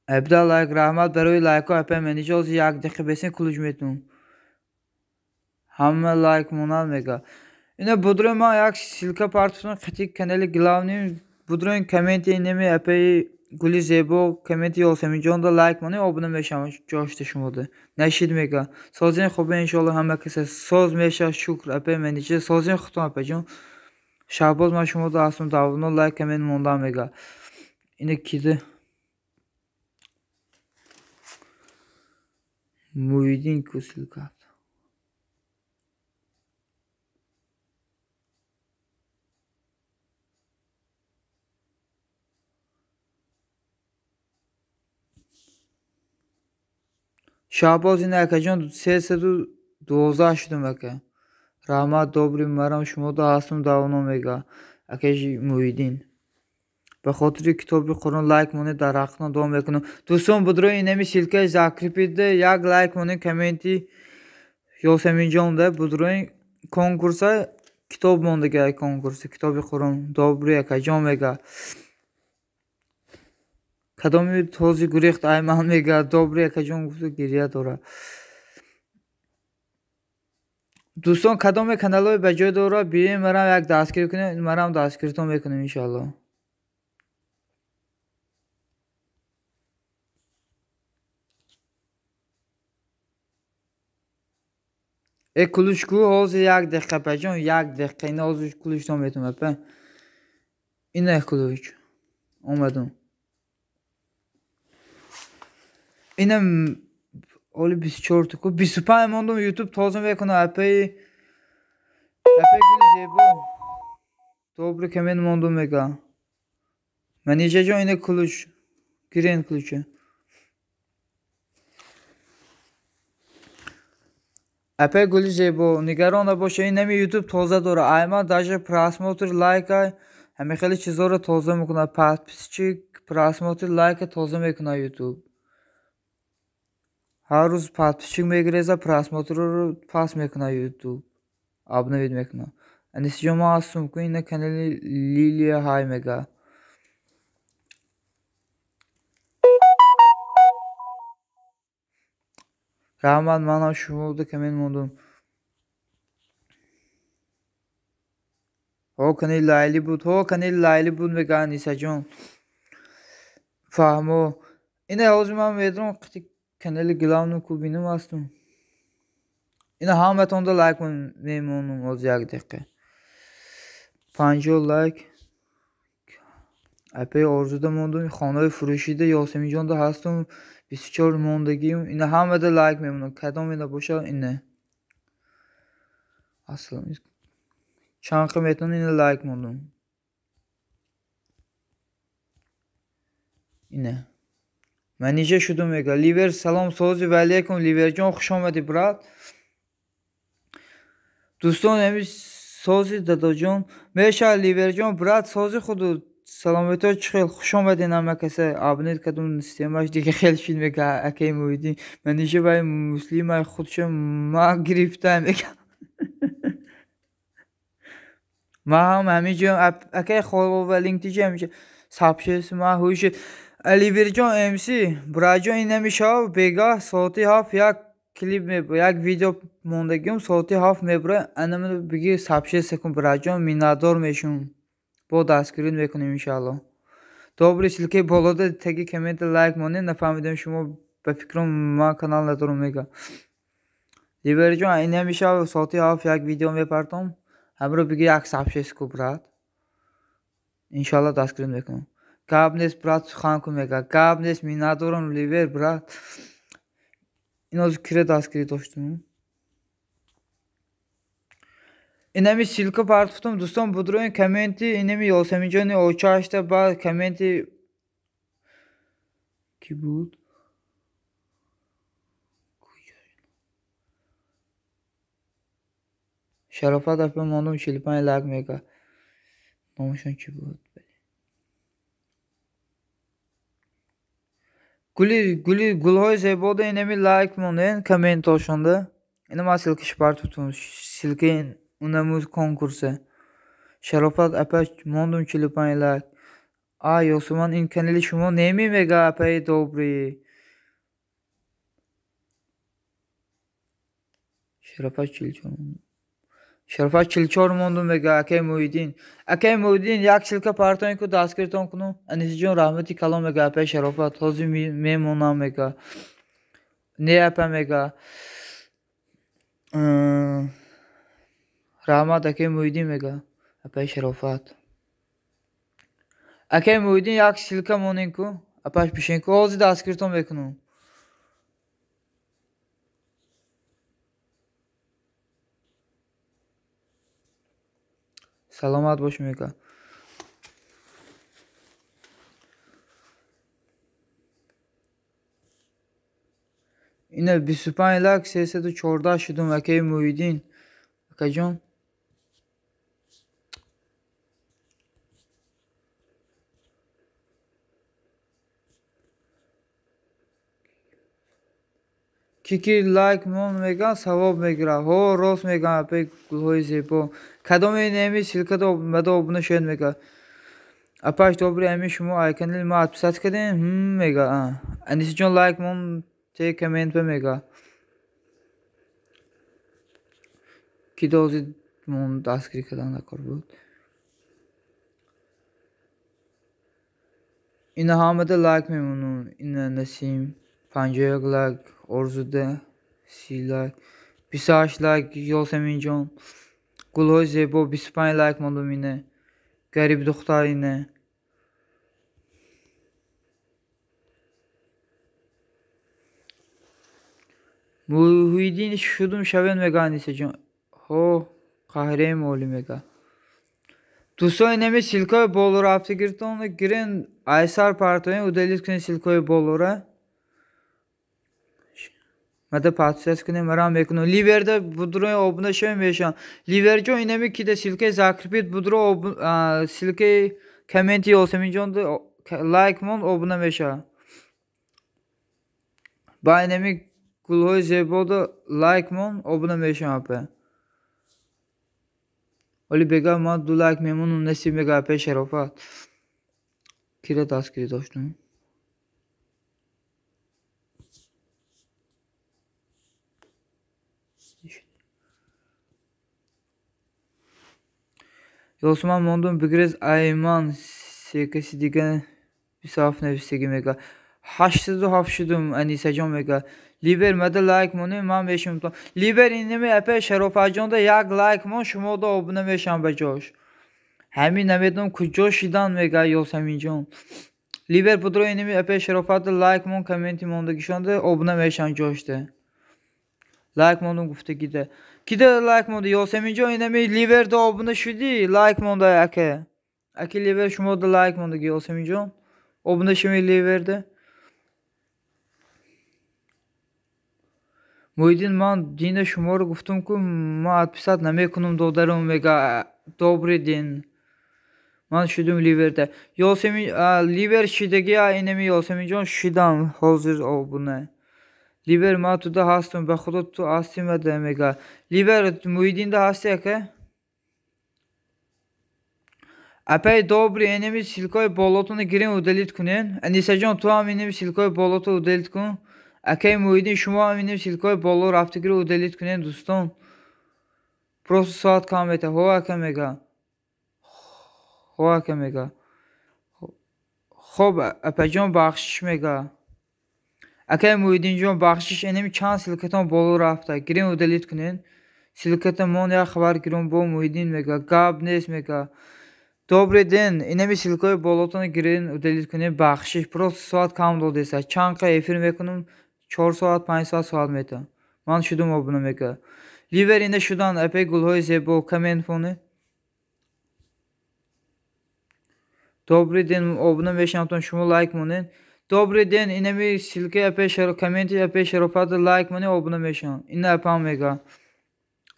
ابدا لایک رحمت برای لایک ها اپی من اینجا از یک دقیقه بسین کلوش میتونم همه لایک مونال میگه. اینه بودرو ما یک سیلکا پارتون خطی کانال گلاونیم بودرو کامنت اینمی اپی گلی زیبا کامنت یاسمین جان دا لایک منی abone میشم جاشته شما ده نشید میگه سازین خوبه انشالله همه کسی ساز میشه شکر اپی من اینجا سازین خودتون اپی جان شاباز من شما دا هستم داونو لایک کامنت مونده میگه. اینه کیده مویدین کوسیل کرد. شاباز این اکجان 312 شدم اکه رحمت دوبری مرم شما دا هستم داونو میگه اکجی مویدین به خاطر کتاب قرآن لایک مونه در حقنا دوام میکنم. دوستان بدرو اینمی سیلکه زاکریپیده یک لایک مونه کامنتی یاسمین جان ده بدرو کنکورسا کتاب مونده که کنکورس کتاب قرآن دوبری اکجان میگه کدامی توزی گریخت ایمان میگه دوبری اکجان گفت گریه داره. دوستان کدام کانال های بجای داره بیایم مرام یک دستگیری کنیم مرام دستگیریتون میکنیم انشالله. کلوشکو از یک دقیقه بجان یک دقیقه این از کلوشتون میتونم اپه اینه کلوش اومدم اینم اولی 24 تکو 25 موندم یوتیوب تازه میکنم اپی گلی زیبا دوباره کمین موندم میگه من اینجا جا اینه کلوش گرین کلوشه اپی گلی زیبا نگران نباشه این نمی یوتیوب تازه داره ایمان داشه پراسموتر لایک های همه خیلی چیزا رو تازه میکنه پسچیک پراسموتر لایک تازه میکنه یوتیوب هر روز پسچیک میگریزه پراسموتر رو پاس میکنه یوتیوب abone بید میکنه. انیسی جا ما هستم که اینه کانال لیلیا های میگه رحمت من شما بوده کمین موندم ها کانال لایلی بود میگه انیسا جان فهمو اینه حوض من میدرم قطی کانال گلاونو کو بینم هستم اینه همه تون دا لایک میمونم از یک دقیقه 50 لایک اپی آرزوده موندم خانه فروشیده یاسمین جان دا هستم 24 موندگیم اینه همه دا لایک میمونم کدام اینه باشه اینه اصلا Çankı metnunu yine like moldum. Yine. من نیچه شدم میگه لیور سلام سازی ولی کن لیور جان خوش آمدی برات دوستان امی سازی دادا جان میشه لیور جان برات سازی خود سلامتی خیلی خوش آمدی نمکسه abone کدوم استیماش دیگه خیلی شین میگه اکی مویدین من نیچه بای مسلم خودشم ما گرفتم میگه ما هم همینجا اکی خواب و لینک دیگه همیشه سابشس ما هوش لیور جان امسی برای جان این نمیشه بگاه ساعتی هفت یک کلیپ یک ویدیو موندگیم ساعتی هفت میبره انم بگی سابشس کن برای جان مینادار میشم با دستگیری میکنیم انشالله добре силкаи болода теги коммент лайк монед нафаҳмидам шумо ба фикрам ман канал надорам мега ливер ҷон ин ҳамеша соати 7 як видео мепартом ҳамро биги як сабшес ку брат иншалла дастгирӣ мекунам гап нест брат сухан кун мега гап нест мин надорам ливер брат ин ҳозир кира дастгирӣ доштум инами силка партуфтум дӯстон будроин комменти инами ёсаминҷони очашта ба комменти ки буд шарофат апа мондум 45 лайк мега номашон ки буд гулҳои зебода инами лайк монден комментошонда ина ман силкаш партуфтум силкаи унамуз конкурсе шарофат апа мондум 45 лайк ёсуман ин канали шумо неми мега апаи добрӣ шарофат 44 мондум мега акаи муҳиддин як силка партоин ку дастгиртон куну анисиҷон раҳмати калом мега апаи шарофат ҳозир мемонам мега не апа мега раҳмат акаи муҳиддин мега апаи шарофат акаи муҳиддин як силка монин ку апаш бишин ку ҳозир дастгиртон мекунам саломат бош мега ина 25 лайк 314 шудум акаи муҳиддин акаҷон кики лайк мон меган савоб мегирад ҳо рост меган апаи гулҳои зебо кадоме неми силкада мада обуна шуед мега апаш добри ами шумо ай канали ма подписат кардем мега анисиҷон лайк мон те коммент ба мега ки дози мон дастгирӣ кардан накор буд ина ҳамада лайк мемонам ина насим 51 лайк орзуда 30 лайк 28 лайк ёсаминҷон гулҳои зебо 25 лайк мондум ина гариб духтар ина муҳиддин шудум шавен мега анисаҷон ҳо қаҳраи молӣ мега дӯстон инами силкаи болора афтагиртон гирен айсар партоин удалит кунед силкаи болора мада подписат кунем марам мекунам ливерда будрои обуна шавем мешам ливерҷон инами кида силкаи закрепит будро силкаи комменти ёсаминҷонда лайк мон обуна меша ба инами гулҳои зебода лайк мон обуна мешам апа ولی بگم ما 2 لایک میمونم نصیب میگه اپای شرافت کیره دستگیری داشتم یاسمان موندم بگریز ایمان کسی دیگه بیصاف نویستگی میگه 87 شدم انیسه جان میگه لیبر مده لایک مونه من میشم تو لیبر اینمی اپای شرافت جان ده یک لایک من شما دا آبونه میشم به جاش همین نمیدونم کجا شیدن میگه یاسمین جان لیبر بدرو اینمی اپای شرافت لایک من کامنتی موندگیشان ده آبونه میشم جاش ده لایک موندم گفته گیده Ki de like monda Yasemin Can inemi liver de obuna şudi like monda ake. Ake liver şuma da like monda Yasemin Can. Obuna şimdi liverde. Muhyiddin man dine şuma رو گفتم که ما ادپیسات نمیکنم دادرم میگه добрый день. من شدم لیورده. Yasemin liver şidegi ya inemi Yasemin Can şidan hazır obuna. Liver ma tu da hastım be خدا تو هستی مده میگه. Liver Muhyiddin de hasti که. Apey добрый enemi silkoy bolotunu girin udelit kunin. Anise Can tu ham enemi silkoy bolotu udelit kun. Akey Muhyiddin şuma ham enemi silkoy bolo rafti giri udelit kunin dostum. Просто saat kamete hova kemega. Hova kemega. خب اپجان بخشش میگه اکه Muhyiddin جان بخشش انمی چند سلکتان بالو رفته گیرین و دلیت کنین سلکتان من یا خبر گیرون با Muhyiddin میگه گاب نیست میگه добрый день انمی سلکای بالوتان گیرین و دلیت کنین بخشش просто saat کم دادیسه چند که افیر میکنم 4 saat 5 saat میته من شدم abone میگه لیور اینه şudan epey gulhoy zebo comment fonu Добрый день, обна вешамтон шумо лайк монен. Добрый день, инами силке апе шаро комменти апе шарофат лайк моне обна вешам. Ина апам мега.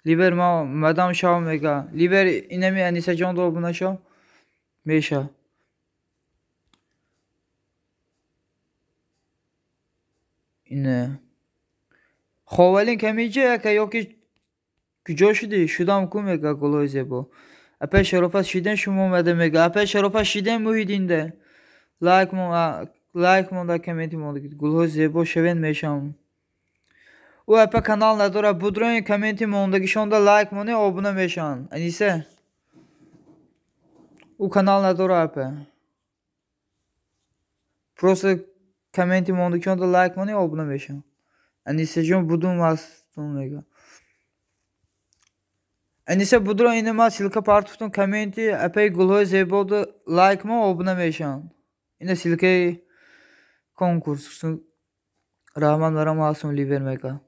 Ливер ма мадам шау мега. Ливер инами Аниса Can da obna шау. Meşa. İne. Xovalin kemice ka yoki gücoşidi şudam ku mega goloyze bu. Apel şarofat şiden şumo mede mega. Apel şarofat şiden Muhyiddin de. Like mon da kementi mon da gulho zebo şeven meşam. O apel kanal nadora budroin kementi mon da şonda like mone obuna meşan. Anise. O kanal nadora apel. Просто kementi mon da şonda like mone obuna meşan. Anise Can budum astun mega. Anise budro inema silka partutun komenti epey gulhoy zeboda like mo obuna meşan. Yine silke konkursun Rahman varam asum liver meka.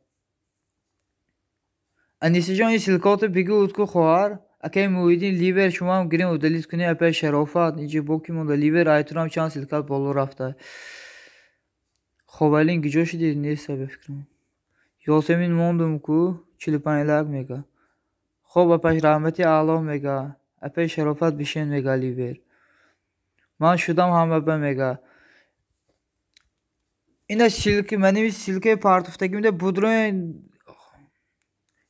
Anise Can silkota bigi utku khoar akay Muhyiddin liver şumam girin udalit kuni epey şerofat nice bokim onda liver ayturam çan silkat bolu rafta. Xovalin gijoshi dedi neyse be fikrim. Yasemin mondum ku çilipanelak meka. خب اپش رحمتی اعلی میگه اپش شرافت بشین میگه لیور من شدم همه به میگه اینا silke benim silke partıftagimde budroin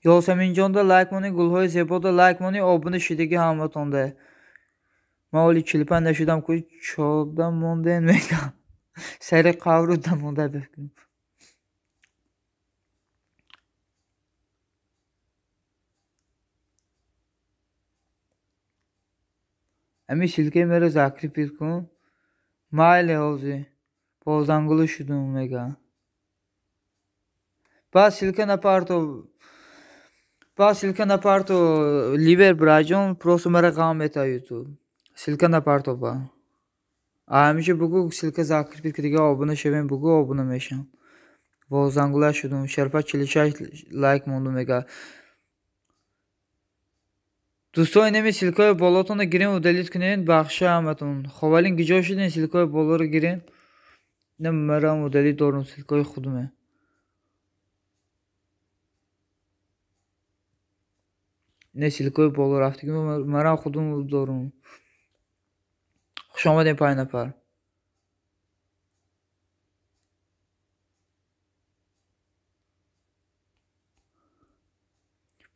Yasemin Can da like money gulhoy zebo da like money obunu şidegi hamatonda mali çilipan da şudam ku çodam monden mega seri kavru da monda bekliyorum. امی سلکه میره زکری پید کن مایل هوزی بازنگلو شدم میگه با سلکه نپارتو لیور براجون پروسو مرا قام اتا یوتیوب سلکه نپارتو با همیشه بگو سلکه زکری پید که دیگه آبونه شویم بگو آبونه میشم بازنگلو شدم شرپا چلیشای لایک موندم میگه دوستان اینمی سلکای بالاتون رو گیرین و دلیت کنین بخشه همتون خوالین گیجا شدین سلکای بالا رو گیرین نه مرام و دلیت دارم سلکای خودمه نه سلکای بالا رفتی که مرام خودم دارم خوش آمدین پای نفر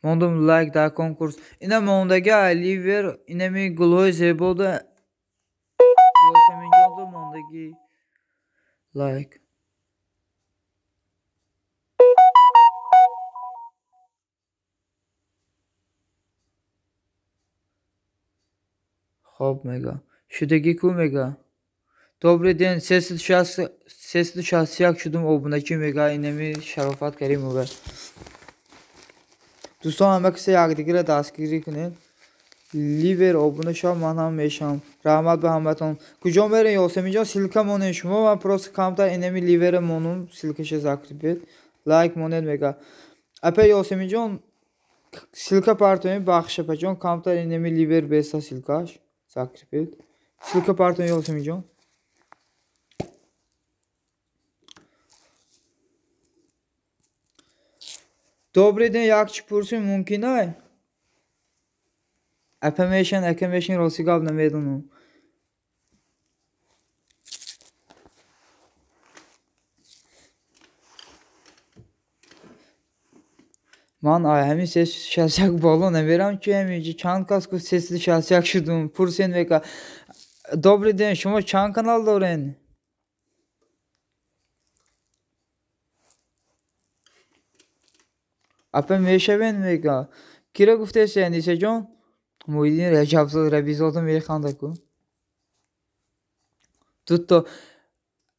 Mondum like da konkurs. İne mondagi Oliver inemi gulhoy zeboda Yasemin Can da mondagi like. Xo'p mega. Shudagi ku mega. Добрый день, sesli şahsiyak şudum obunaki mega inemi Şarafat Kerimova. دوستان همه کسی یکدیگر را دستگیری کنید لیور آبونه شام من هم میشم رحمت به همتون کجا میرین یاسمین جان سیلکه مونین شما من پروس کمتر اینمی لیور مونم سیلکش زکری بید لایک مونید میگه اپه یاسمین جان Silka partiyonu baxış yapacağım. Kampta enemi liver besa silkaş. Sakripet. Silka partiyonu Yosemijón. Добрый день, як чи пурсим мумкинай? Акемешин росигав намедуну. Man ay həmin ses şəsək balon verəm ki, həmin çan kasko sesli şəsək şudum. Pursen veka. Добрый день, şuma çan kanal doren. Apem meşeven veka. Kira gufte seni sejon. Muhyiddin Recap'lı revizodun veri kandaku. Tutto.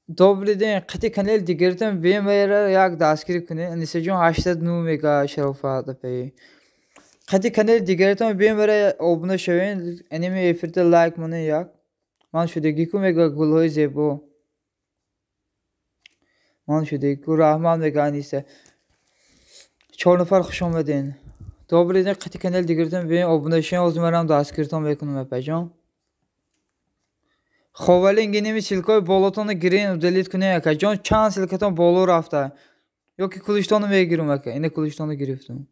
Добрый день, қати канал дигертем бемера як дастгирӣ кунед. Нисаҷон 89 мега шарофат апи. Қати канал дигертем бемера обуна шавен. Аними эфирда лайк монед як. Ман шудагику мега гулҳои зебо. Ман шудагику раҳман мега аниса. 4 нафар хуш омадин. Добрый день, қати канал дигертем бем обуна шавен озмарам дастгиртон мекунам апаҷон. Ховалин гинеми силкаи болотону гирин удалит кунем ака. Ҷон чанд силкатон боло рафта. Ёки кулиштону мегирам ака. Ина кулиштону гирифтам.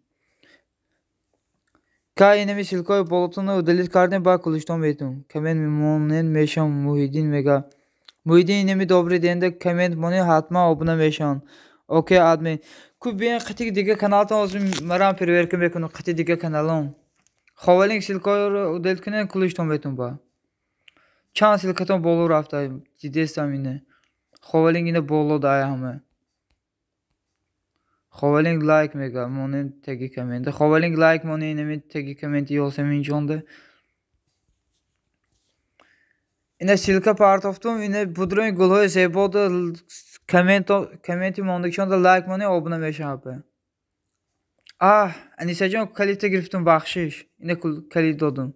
Ка инеми силкаи болотону удалит кардем ба кулиштон метум. Комент мемонен мешам Муҳиддин мега. Муҳиддин инеми добрый денда комент монен ҳатман обуна мешан. Окей админ. Ку биен қати дига каналтон озим марам переверка мекунам қати дига каналон. Ховалин силкаиро удалит кунем кулиштон метум ба. Çan silkaton bolu rafta ciddiysam yine. Xovaling yine bolu da ayağımı. Xovaling like mega monin tagi komenti. Xovaling like monin inemi tagi komenti Yosemijón. Yine silka part oftum yine budroin gulhoy zeboda komenti mondikşon da like monin obuna meşabe. Ah, Anisajon kalite giriftum baxşiş. Yine kalit dodum.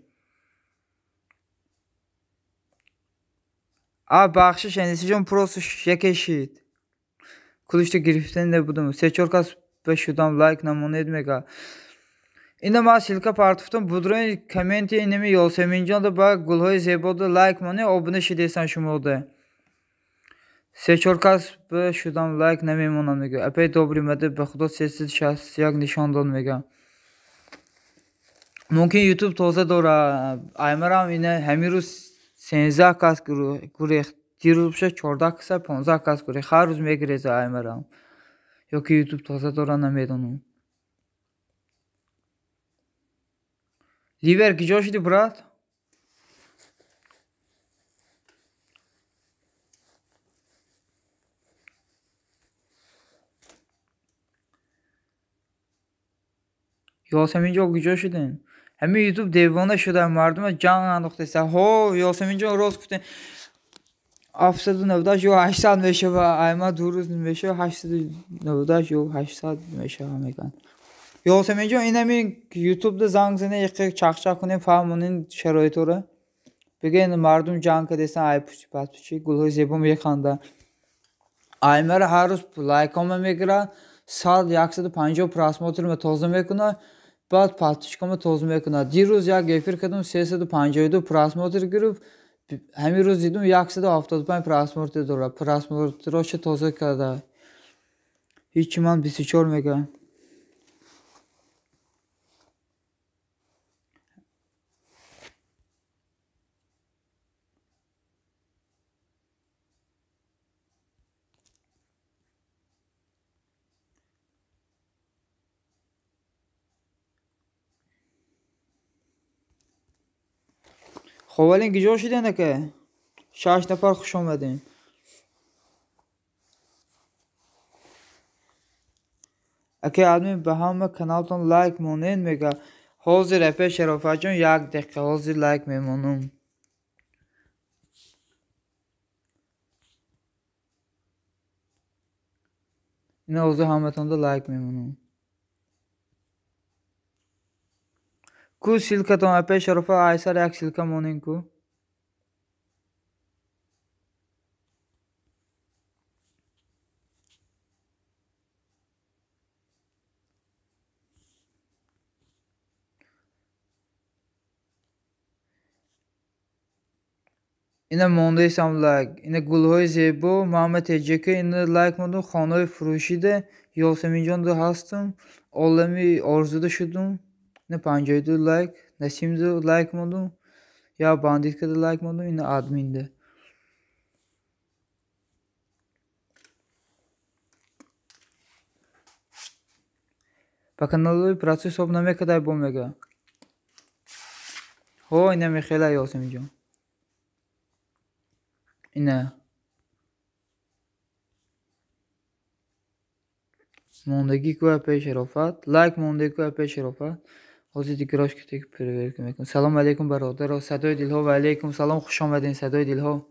Abi baxşiş Anisajon prosu şekeşit. Kuluşta giriften de budum. Seçorkas beşudam like namoned mega. İnde ma silka partuftum budroin komenti inemi Yosemijón da ba gulhoy zeboda like mone obuna şidesan şumoda. Seçorkas beşudam like nemimonam mega. Epey dobri mede be xudo sessiz şahsiyak nişan dod mega. Mümkün YouTube toza dora aymaram ine hemirus 13 kas gure дирубша 14 каса 15 кас гуре har rӯз мегиреза аймарам. Ёки YouTube тоза дора намедонам. Ливер киҷо шуди брат? Yosemijón киҷо шудем? Ҳамин YouTube девона шуда мардума ҷанг андохтеса. Ҳо Yosemijón рост гуфтем. 790 yo 800 мешава. Айма 2 рӯз мешава 890 yo 800 мешава меган. Yosemijón инами YouTube-да занг зане иқи чақчақ кунем фаҳмонин шароитора. Бигин мардум ҷанг кадесан айпучи патпучи гулҳои зебо механда. Аймара ҳар рӯз лайкома мегира. 150 просмотрма тоза мекуна. Баъд патпучкама тоза мекуна. Дирӯз як эфир кардам 352 просмотр гирифт. Ҳамин рӯз дидум 175 просмотр дора. Просмотроша тоза карда. Ҳичи ман 24 мега. Xovaling киҷо шуден ака? 6 нафар хуш омадин. Ака админ ба ҳама каналтон лайк монен мега. Ҳозир апе Шарофатҷон 1 дақиқа ҳозир лайк мемонам. Ина ҳозир ҳаматонда лайк мемонам. Ку силкатон апе Шарофат айсар як силка монен ку. اینا مونده ایسم لایک. اینا گلهای زیبا محمد تجکه اینا لایک مودم. خانه فروشیده یاسمین جان da هستم. عالمی آرزوده شدم. اینا 52 لایک. نسیم da لایک مودم. یا باندیت که da لایک مودم. اینا ادمین ده. По каналу процесс обнаме кадай бомега. Хо اینا میخیلا یاسمین جان. اینا موندگی کو اپ شرافت لایک موندگی کو اپ شرافت حاضر دیگراش که تک پرور میکنم. سلام علیکم برادر. صدای دلها و علیکم سلام. خوش آمدین صدای دلها.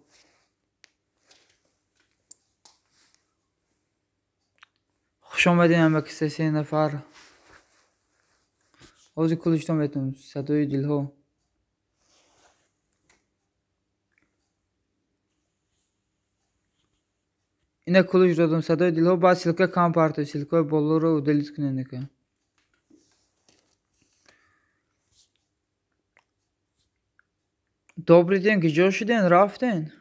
خوش آمدین همه کسی 3 نفر. حاضر کلشتم بهتون صدای دلها. اینا کلش دادم صدای دلها. بعد سلکه کام پارت سلکه بالا رو دلیت کنه نکه. Добрый день, где шиден, рафтен?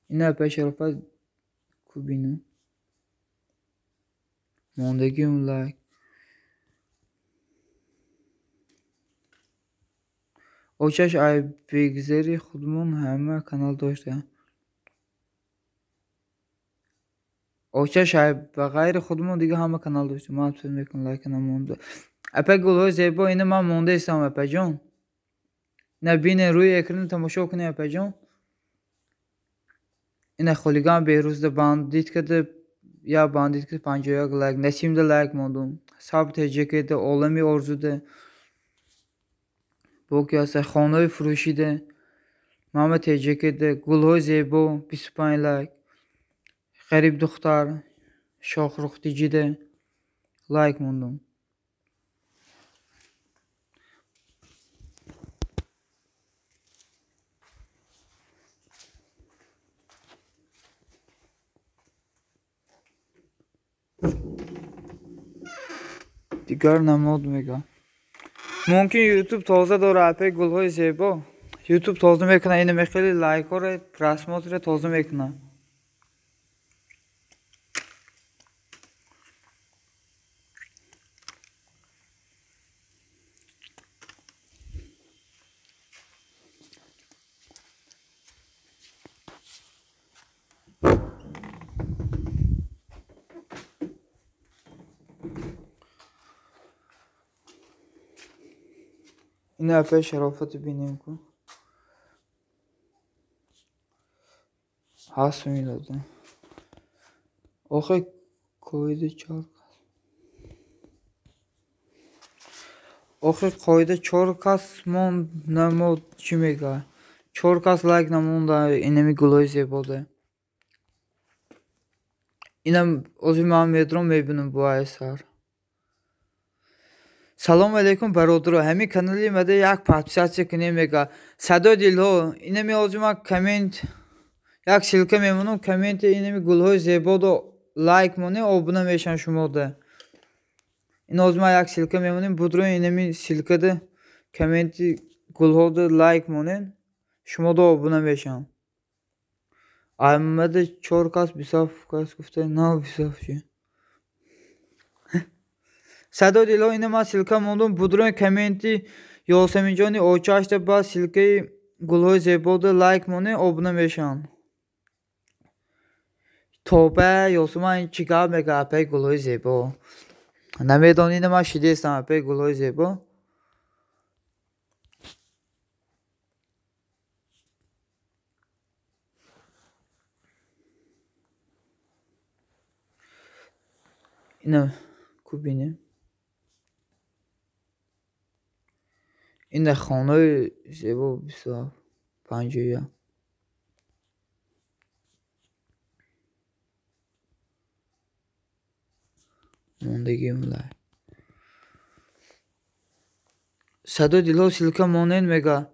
اینا اپ شرافت کوبینو. موندگی اون لایک. اوچش ای بگذری خودمون همه کانال داشته. اوچش ای بغیر خودمون دیگه همه کانال داشته. ما اپ میکنم لایک نمونده. اپ گلهای زیبا اینا من مونده ایستم اپ جان. نبینه روی اکران تماشا کنه اپ جان. اینا خلیگان بهروز ده باندیت که ده یا باندیت که 51 لایک. نسیم ده لایک موندم. ثابت هجکه ده عالمی آرزو ده. بوکیاسه خانه فروشیده محمد تجکه ده گلهای زیبا 25 لایک. غریب دختر شاخرخ دیجیده لایک موندم. دیگر نمود میگم. ممکن یوتیوب تازه داره اپای گلهای زیبا. یوتیوب تازه میکنه. اینو خیلی لایک ها رو پرسمات رو تازه میکنه. اینا اپای شرافت بینیم کن. هست میدادم. آخه کویده 4 آخه قاعده 4 کس من نمود چی میگه 4 کس لایک نمونده. اینمی گلای زیبا ده. اینم اوزی من میدرم میبینم با ایسر. سلام علیکم برادر. همین کانالی مده یک پادپیساtsiya کنیم میگه صدای دلها. اینمی اوزی من کامنت یک سیلکه میمونم. کامنت اینمی گلهای زیبا دو لایک مونه آبونه میشن شما ده. این اوزی من یک سیلکه میمونیم. بودرو اینمی سیلکه ده کامنت گلها دو لایک مونه شما دو آبونه میشن. احمد 4 کس بیصاف کس گفته نه بیصاف چی. صدای دلها اینه من سیلکه موندم. بودرو کامنتی یاسمین جانی اوچاش ده با سیلکه گلهای زیبا دو لایک مونه آبونه میشن. توبه یاسمین چیکار میگه اپای گلهای زیبا. نمیدونی اینه من شیده استم اپای گلهای زیبا. اینه کوبینه. این خانه زیبا 25 موندگی مولای. صدای دلها سیلکه مونین میگه.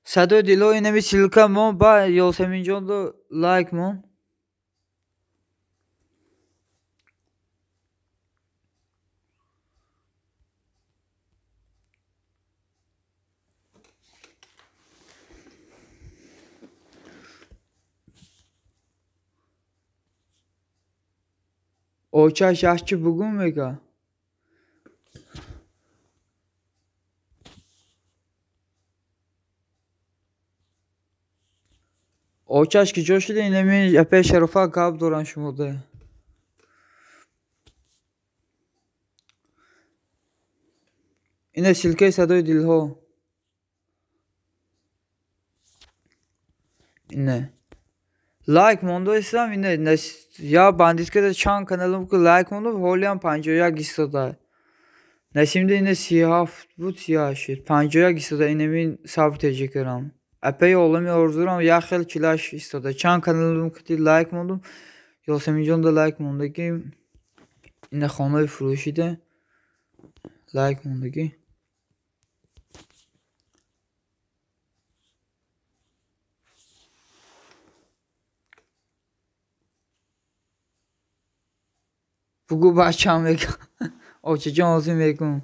صدای دلها اینمی سیلکه مون با یاسمین جان دو لایک مون. Очаш яшчи бугун мега. Очаш ки ҷошида инами епе шарофа гап дорам шумода. Ина силкаи садои дилҳо. Ина. Лайк мондо истам ина я бандиткада чанд каналам ки лайк мондо ҳолиам 51 истода. Насимда ина 37 буд 38 51 истода инами сабт эҷа кардам. Апай олами орзурам як хел чилаш истода. Чанд каналам ки лайк мондум. Ёсеминҷонда лайк мондагӣ. Ина хонаи фурӯшида лайк мондагӣ. Бугу бачам мега. Очаҷон озӣ мекун.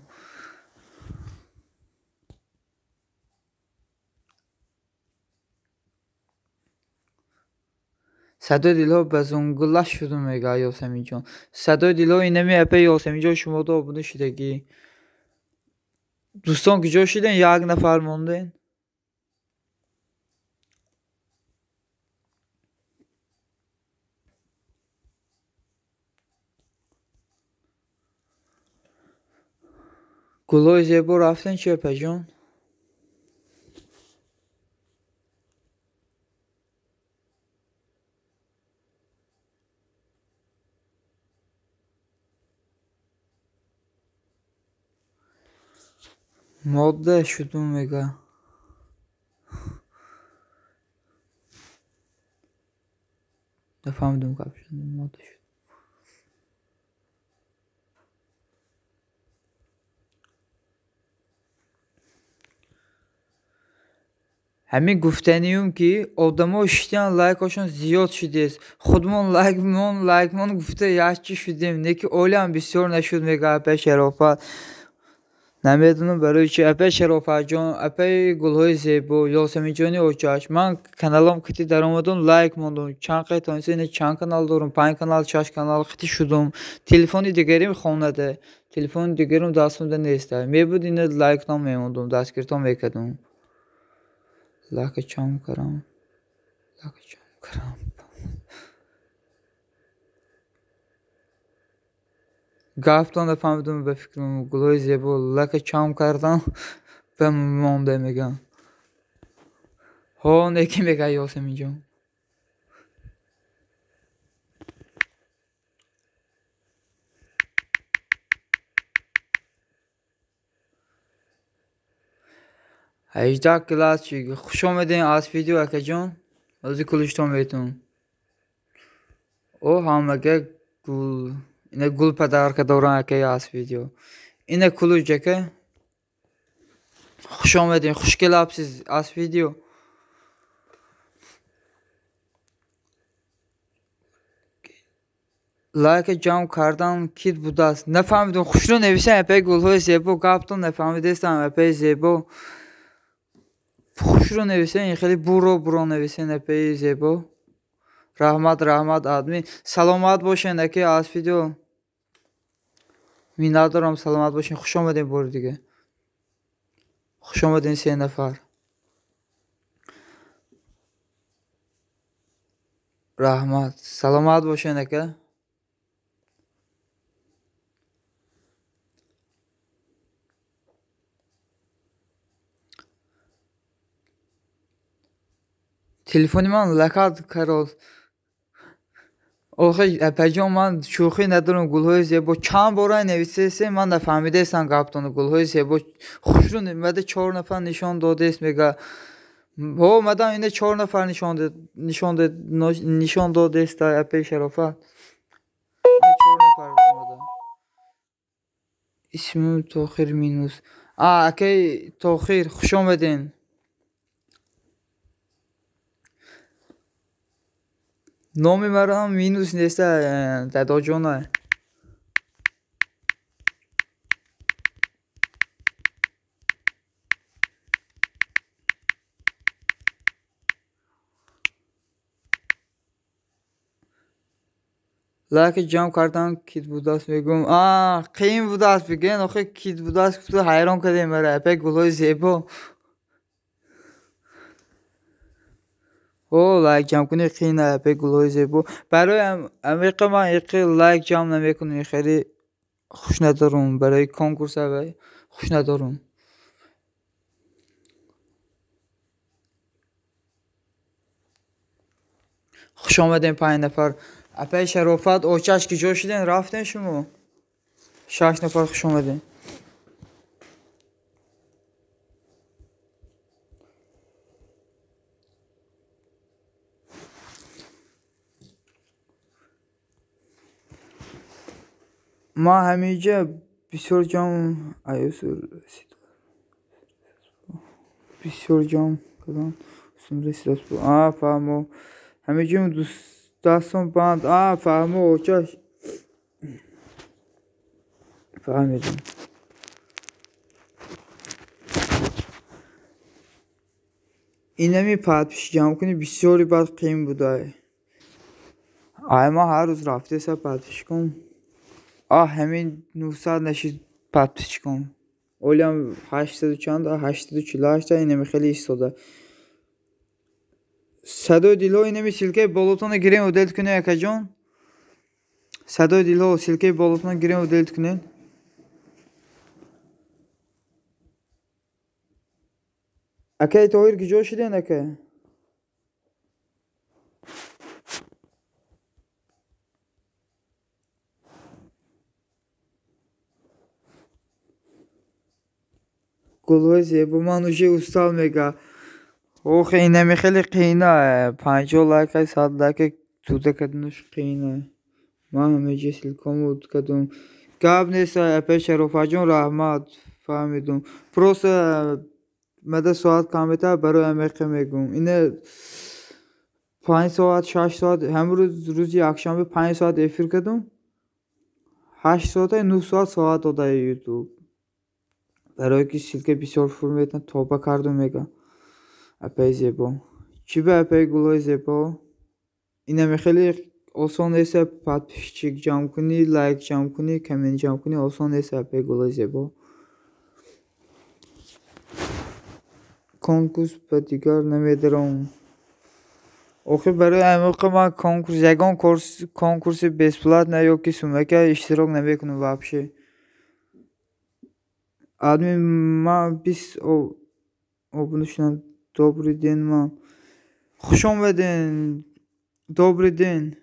садои дилҳо ба зунгула шудум мега Ёсеминҷон. Садои дилҳо инами апаи Ёсеминҷон шумода обуна шудагӣ. Дӯстон куҷо шуден? Як нафар монден. Гулҳои зебо рафтен чи апаҷон? Модда шудум мега. Нафаҳмидам гап шуд. Модда шуд. ҳамин гуфтаниюм ки одамо шитян лайкашон зиёд шудест. Худмон лайкмон гуфта яшчи шудем. Неки олиам бисёр нашуд мега апай шарофат. Намедонам барои чи апай шарофатҷон, апай гулҳои зебо, Ёсеминҷони Очаш. Ман каналам қити даромадам лайк мондум. Чанд қайта инса чанд канал дорум? 5 канал, 6 канал қити шудум. Телефони дигарим хонада. Телефони дигарим дастумда неста. Мебуд ина лайкнам мемондум, дастгиртон мекардам. Лакачам карам. Гафтон нафаҳмидам ба фикрам гулҳои зебо лакачам кардам ба монда мегам. Ҳо неки мега Ёсеминҷон. ҳаждаҳ класс чиги. Хуш омадем аз видео акаҷон. Ози кулиштон метун. О ҳамага гул. Ина гул падарка доран акай аз видео. Ина кулуҷ ака. Хуш омадем. Хушкелабсиз аз видео. Лайка ҷамъ кардан кит будааст. Нафаҳмидам. Хушро нависам апай гулҳои зебо. Гаптон нафаҳмидестам апай зебо. Хушро нависен хеле буро нависен апай зебо. Раҳмат админ. Саломат бошен ака аз видео. Миннат дорам саломат бошен. Хуш омадем бори дига. Хуш омадем 3 нафар. Раҳмат. Саломат бошен ака. Телефони ман лакад кард. Охи апаҷон ман шӯхӣ надорам гулҳои зебо. Чанд бора нависесе ман нафаҳмидестам гаптон гулҳои зебо. Хушро мада 4 нафар нишон додест мега. Ҳо мадам ина 4 нафар нишон додест апай шарофат. Ина 4 нафар мада. Исмим Тохир минус. Акай Тохир хуш омаден. Номи марам минус неста дадоҷона. لایک جمع کردن کیت بوداست میگم قیم بوداست بگن آخه کیت بوداست تو حیران کردیم مرا اپک گلای زیبا او لایک جمع کنی خیلی اپک گلای زیبا برای امریکا من یکی لایک جمع نمیکنم خیلی خوش ندارم برای کنکورس اوی خوش ندارم خوش آمدین 5 نفر اپک شرافت اوچش که جا شدین رفتین شما 6 نفر خوش آمدین ما همینجا بسیار جام بسیار جام کدام رسیداست بود فهمو همینجا دستم بند فهمو اوچش فهمیدم اینمی پد پیش جمع کنی بسیاری بعد قیم بوده ما هر روز رفته سر پد پیش کن همین 900 نشید پد پیش کن اولی هم 800 چند 848 اینمی خیلی ایستاده صدای دیلو اینمی سیلکه بالاتون گیریم و دلت کنه اکا جان صدای دیلو سیلکه بالاتون گیریم و دلت کنین اکا تویر کی جا شدین اکا گلوی زیبا من اوشه استال میگه اوه اینمی خیلی قینه 50 لایک 100 لایک توده کدنش قینه من همه جه سیلکام بود کدوم گاب نیست اپه شرافت جان رحمت فهمیدم پروس مده ساعت کامتا برای امریکا میگم اینه 5 ساعت 6 ساعت همروز روزی اکشام 5 ساعت افیر کردم 8 ساعت 9 ساعت داده یوتیوب برای که سیلکه بسیار فرمیتن توبه کردم میگم اپه زیبا چی به اپه گلای زیبا اینم خیلی آسان است پد پیشچیک جمع کنی لایک جمع کنی کامنت جمع کنی آسان است اپه گلای زیبا کنکورس به دیگر نمیدارم آخه برای امریکا من کنکورس یگان کنکورس بسپلات نه یا که سومکه اشتراک نمیکنم واپشه آدمی من 20 abonuşdan добрый день man خوش آمدین добрый день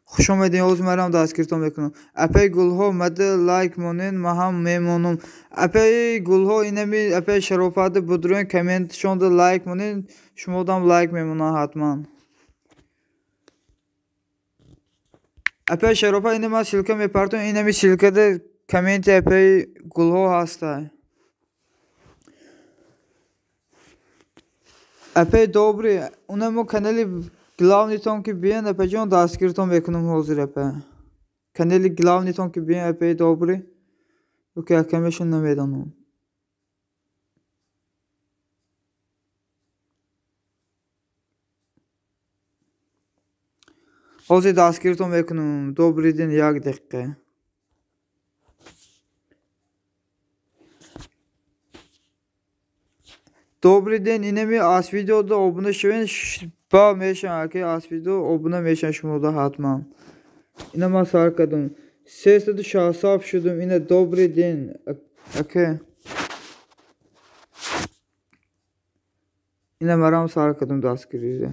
خوش آمدین اوز مرام دستگیرتون میکنم اپی گلها مده لایک مونین ما هم میمونم اپی گلها اینمی اپی شرافت بدرون کامنت شونده لایک مونین شما دام لایک میمونم حتما اپی شرافت اینما سیلکه میپرتون اینمی سیلکه ده کامنت اپی گلها هسته اپی добрый اونم کانالی главнитон ки биен эпе ҷон дастгиртон мекунам ҳозир эпе канали главнитон ки биен эпе добрый оке акамешон намедонам ҳозир дастгиртон мекунам добрый ден як дақиқа добрый ден инами аз видеода обуна шавен با میشن که از ویدیو abone میشن شما دا حتما اینا من سر کردم 360 شدم اینه добрый день اوکی اینا مرام سر کردم دستگیری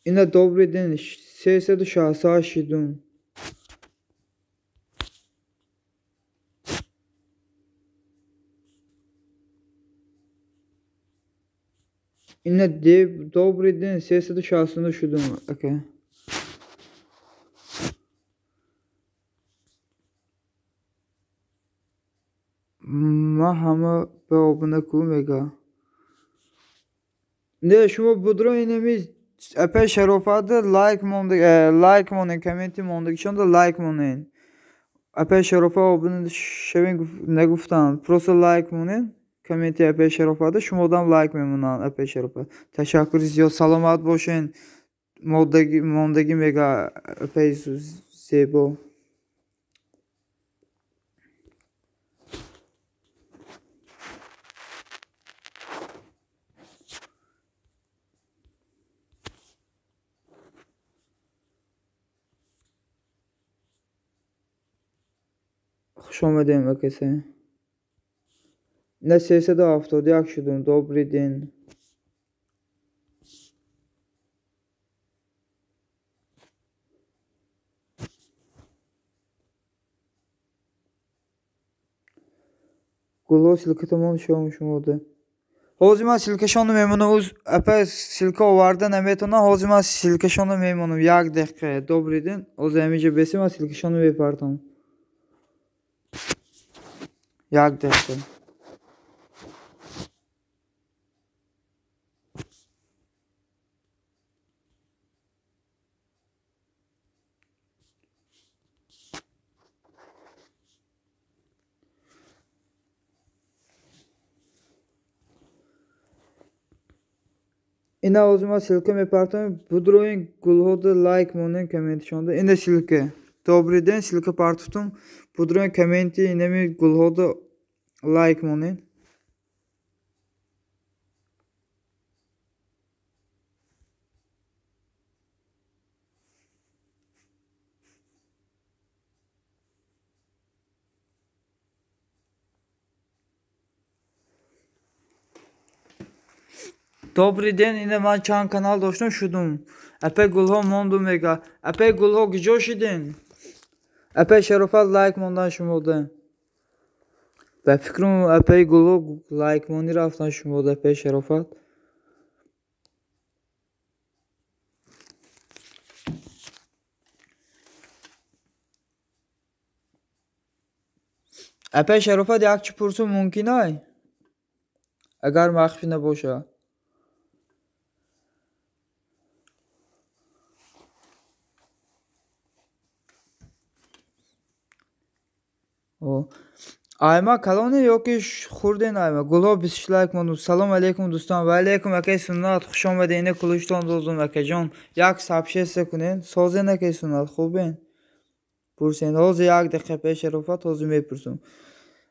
اینا добрый день 360 شدم اینه добрый день 360 شدم اوکی ما همه به abone کو میگه نه شما بدرو اینمی اپه شرافت لایک مونده لایک مونده کامنتی مونده چون دا لایک مونده اپه شرافت abone شوین نگفتن پروس لایک مونده komenti epey şərəfətdir. Şumodan like məmnunam, epey şərəfət. Təşəkkür ediyorum. Salamat boşun. Mondagi mega epey zebo. Xoş omadın vakası. Ne sesi de haftada yakşıdım. Dobri din. Gulu silke tamam şey olmuşum orada. Hozima silke şonu memnunum. Epey silke vardı nemetona. Hozima silke şonu memnunum. Yak dakika. Dobri din. O zemice besima silke şonu yapardım. Yak dakika. Ina hozima silke yapardım. Budroin gulhoda like monun komenti şonda. Ina silke. Dobri din silke partutum. Budroin komenti inemi gulhoda like monun. Добрый день, ина ман чанд канал доштам шудум. Апе гулҳо мондум мега. Апе гулҳо киҷо шидин? Апе шарофат лайк мондан шумода. Ба фикрам апе гулҳо лайк монӣ рафтан шумода. Апе шарофат. апе шарофат якчи пурсум мумкин ай? Агар махфӣ набоша. Ayma kaloni yoki xurdin ayma. Gulho 23 like mondu. Salom aleykum do'ston. Va alaykum akay sunnat. Xush omadin. Kulishton do'stim akajon. Yak sabshesa kunin. Sozen akay sunnat. Xubin. Pursin. Hozir yak daqiqa pesh sharofat hozir mepursun.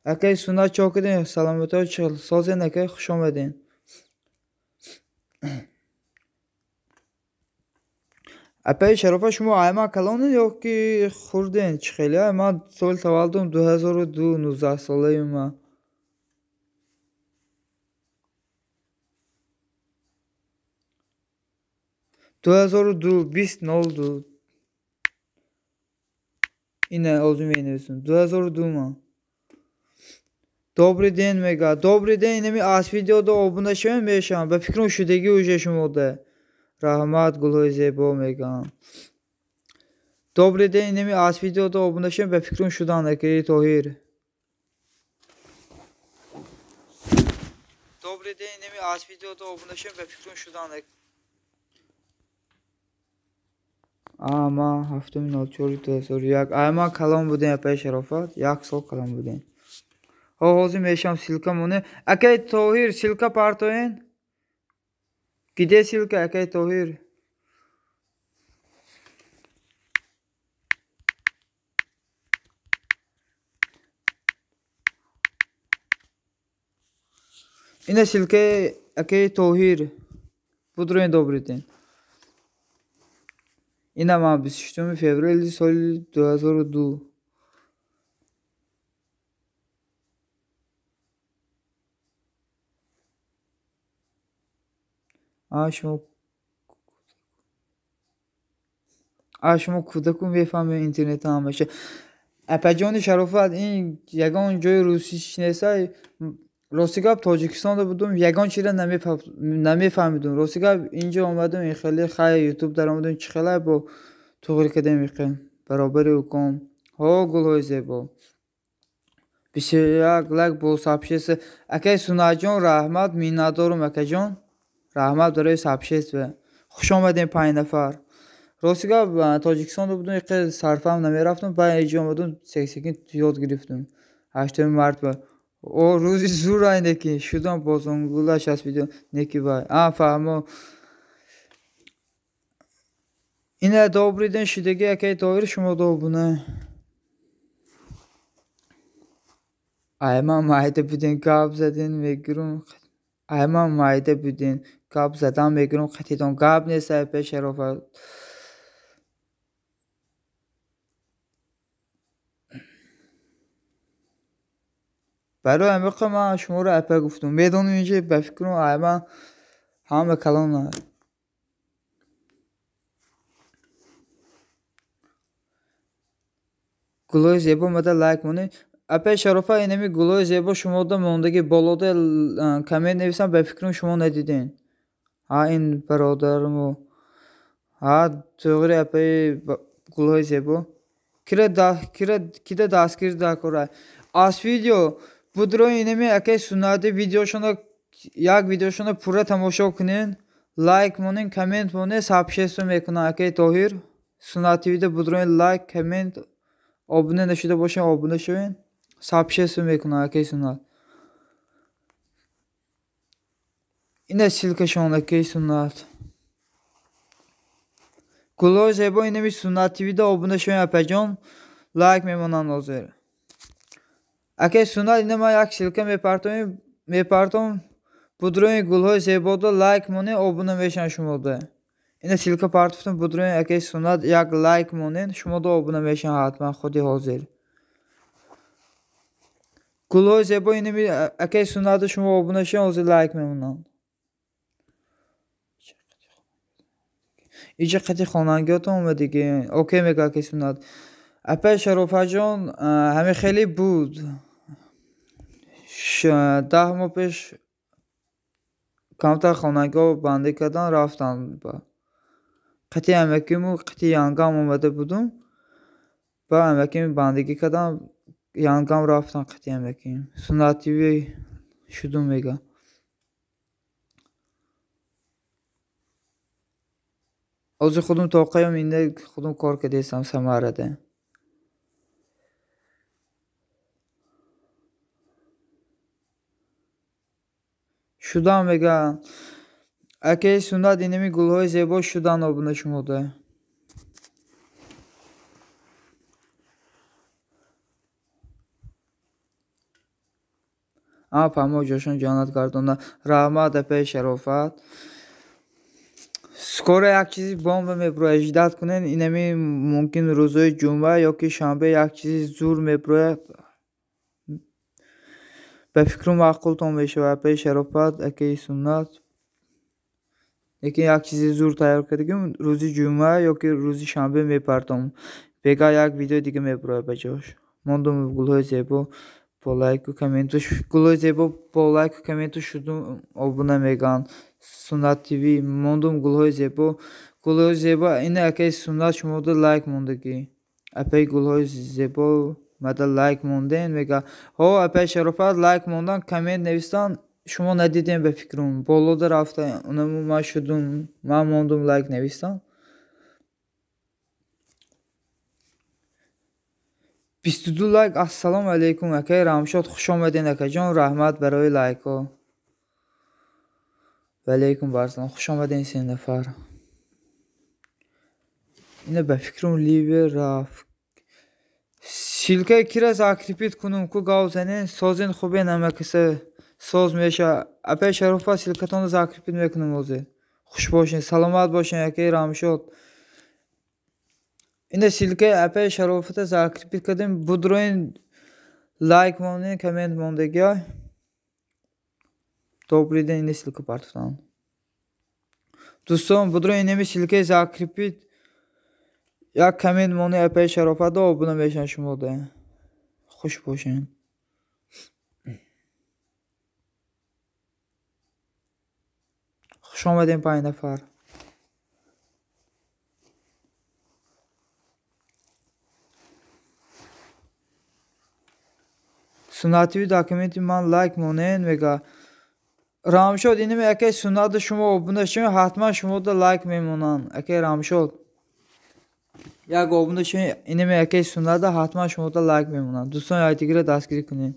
Akay sunnat chokidin. Salomat chiqil. Sozen akay xush omadin. Apey şarafa şuma ayma kaloni yoki xurdin chiqili. Man sol tavaldum 2002 19 solayım man. 2002 20 ne oldu? Yine oldum yeniyorsun. 2002 man. Добрый день mega. Добрый день. Nemi as videoda obunlaşıyorum beşam. Ben fikrim şudagi ujashim oldu. Rahmat Gulhoy Zebo mega. Добрый день. Nemi as videoda obunlaşıyorum. Ben fikrim şudan akeri Tohir. Добрый день. Nemi as videoda obunlaşıyorum. Ben fikrim şudan akeri. Ama haftamın alçoru da soruyak. Ayma kalan budin yapay şarafat. Yak sol kalan budin. Hozim eşam silkam onu. Akay Tohir silka partoyen. Gide silka akay Tohir. Ina silka akay Tohir. Budroin добрый день. Ina ma 27 fevral sol 2002. شما کودکون بفهمه اینترنت هم باشه. اپجان شرافت این یگان جای روسی شناسای روسیگاب تاجیکستان بودم یگان چیره نمیفهمیدم. روسیگاب اینجا اومدم این خیلی خیلی یوتیوب در اومدم چی خیلی با توغری کدم میخوام برابر اوکم ها گلهای زیبا بسیار لک با سابشیس اکی سوناجان رحمت مینادارم اکجان رحمت برای سابشیس و خوش آمدین 5 نفر. روسیگاب تاجیکستان بودم یک صرفم نمیرفتم بعد اینجا اومدم سکسکین یاد گرفتم 8 مارت و او روزی زور ای نکی شدم بازم گلاش از ویدیو نکی بای فهمو اینه добрый день шидеги якай доир шумо добуна айма майда будин гап задин мегирум айма майда будин гап задан мегирум хатидон гап неса пе шарофа برای امروز من شما رو اپا گفتم میدونم اینجا به فکرم ایما همه کلام نه گلوی زیبا مده لایک مونه اپا شرافه اینمی گلوی زیبا شما دا موندگی بالاده کامنت نویسم به فکرم شما ندیدین ها این برادرمو ها توغری اپا گلوی زیبا کره دستگیر دکره از ویدیو будро инами якай суннади видеошона як видеошона пурра тамошо кунин лайк монин коммент монин сабшесу мекунам якай тоҳир суннати видео будро лайк коммент обуна нашуда бошен обуна шавин сабшесу мекунам якай суннат ина силкашон якай суннат гулои зебо инами суннати видео обуна шавин апаҷон лайк мемонам нозир اگه سونال اینه ما یک شلکه میپرتم بودروی گلهای زیبادا لایک مونین آبونه میشن شما ده اینه شلکه پرتفتم بودروی اگه سونال یک لایک مونین شما ده آبونه میشن حتما خودی حاضر گلهای زیبا اینه اگه سونال شما آبونه شن حاضر لایک میمونن اینجا قطعی خاننگیات اومد دیگه اوکی میگه اگه سونال اپا شرافه جان همه خیلی بود 10 ماه پیش کمتر خانگاه بنده کردن رفتن با قطعی امکیمو قطعی یانگام اومده بودم با امکیم بندگی کردن یانگام رفتن قطعی امکیم سنتیوی شدم میگه از خودم توقعیم اینه خودم کار کردیستم سماره ده شدن میگن اگه سنت اینمی گلهای زیبا شدن آبونه شما ده پما جاشون جانت گردانه رحمت اپه شرافت скоро یک چیزی بامب میبروه اجداد کنین اینمی ممکن روزای جمعه یا که شنبه یک چیزی زور میبروه به فکرم معقولتون میشه و اپه شرافت اکه سنت یکی یک چیزی زور تیار کردیم روزی جمعه یا که روزی شنبه میپرتم بگا یک ویدیو دیگه میبروه بجاش موندم گلهای زیبا با لایک و کامنتش گلهای زیبا با لایک و کامنتش شدم آبونه میگن سنت تیوی موندم گلهای زیبا اینه اکه سنت شما ده لایک موندگی اپه گلهای زیبا مده لایک موندن میگه ها اپه شرافت لایک موندن کامنت نویستن شما ندیدین به فکرم بالا رفته اونمو من شدم من موندم لایک نویستم 22 لایک السلام علیکم اکه رامشاد خوش آمدین اکه جان رحمت برای لایک ها و علیکم برسلام خوش آمدین 3 نفر اینه به فکرم لیوه رفت سیلکه کیره زاکریپیت کنم که گاوزنین سازین خوبه نمکسه ساز میشه اپه شرافه سیلکتان زاکریپیت میکنم اوزه خوش باشین سلامت باشین یکی رامشاد اینه سیلکه اپه شرافت زاکریپیت کردیم بودروین لایک مونین کامنت موندگی های добрый день اینه سیلکه پرتفتان دوستان بودروین اینمی سیلکه زاکریپیت یک کامنت مونی اپه شرافت دا آبونه میشن شما ده خوش باشین خوش آمدین 5 نفر سنتیوی داکیومنتی من لایک مونین میگه رامشاد اینمی اگه سنت شما آبونه شوین حتما شما ده لایک میمونن اگه رامشاد یک آبونه شوین اینمی اگه سنت حتما شما ده لایک میمونن دوستان یایتیگیره دستگیری کنین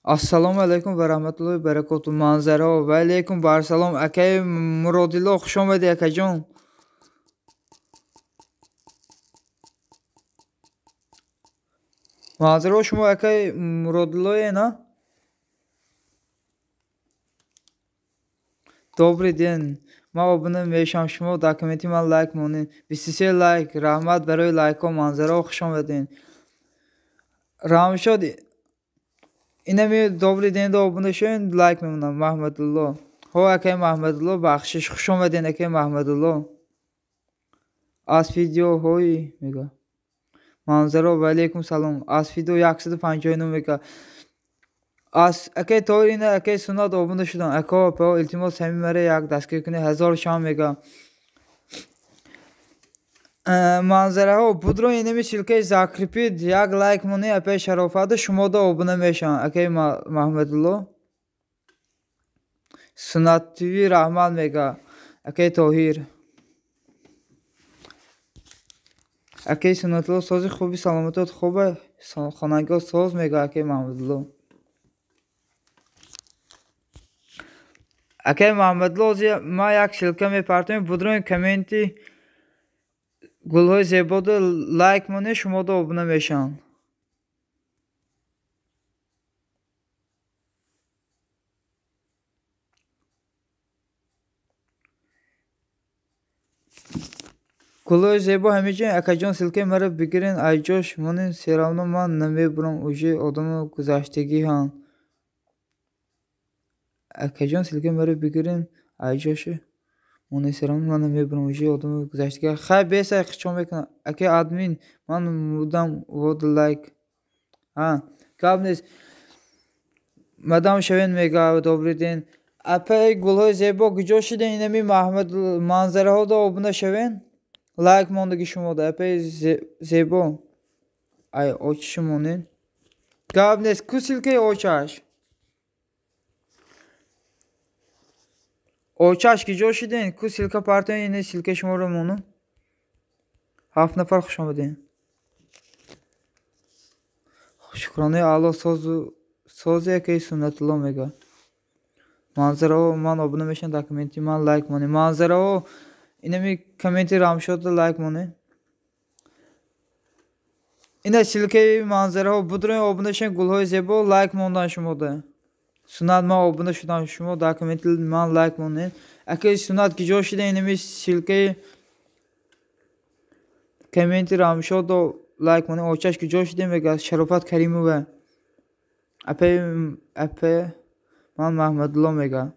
Assalomu alaykum va rahmatullohi barakatuh. Manzara va alaykum barsalom. Akay Murodillo xush omadi akajon. Manzara shuma akay Murodillo na? Добрый день. Ма обуна мешам шумо документи ман лайк монин. 23 лайк. Раҳмат барои лайкҳо. Манзаро хуш омадин. Рамшод инами добрый день да обуна шуин лайк мемонам. Маҳмадулло. Ҳо акай Маҳмадулло бахшиш хуш омадин акай Маҳмадулло. Аз видеоҳои мега. Манзаро ва алейкум салом. Аз видео 159 мега. Аз акай тоирина акай сунат обуна шудам. Ако по илтимос самимара як дастгирӣ кунӣ 1000 шам мега. Манзараҳо будро инами силкаи закрепид як лайк монӣ апай шарофату шумо да обуна мешаванд. Акай Маҳмадулло. Сунат ТВ раҳмат мега. Акай Тоҳир. Акай Сунатулло сози хуби саломатот хуба хонанго соз мега акай Маҳмадулло. Акай Маҳмадулло ма як силка мепартоем будрои комменти гулҳои зебоду лайк монӣ шумо да обуна мешаванд. гулҳои зебо ҳамиҷо акаҷон силкаи мара бигирин айҷош монин серавно ман намебурам уже одами гузаштагиҳам. Акаҷон силкаи мара бигирин айҷоше монин серавно ман намебурам уже одами гузаштагиҳам. Хай бесай хичо мекунам. Акай админ ман мудам вод лайк. Гап нест. Мадам шавен мега добрый день. Апай гулҳои зебо куҷо шуда инами манзараҳо да обуна шавен? Лайк мондаги шумо да апай зебо. Ай очиши монин. Гап нест. Ку силкаи очаш? Очаш куҷо шудин? Ку силка партои ини силкаи шуморо монум. 7 нафар хуш омадин. Шукрони Алло сози акай Сунатулло мега. Манзараҳо ман обуна мешавам документи ман лайк монӣ. Манзараҳо инами комменти Рамшода лайк монӣ. Ина силкаи манзараҳо будрои обуна шавен гулҳои зебо лайк мондан шумо да. Сунат ман обуна шудам шумо документи ман лайк монин. Акай Сунат куҷо шуда инами силкаи комменти Рамшода лайк монӣ. Очаш куҷо шуда мега Шарофат Каримова. Апай ман Маҳмадулло мега.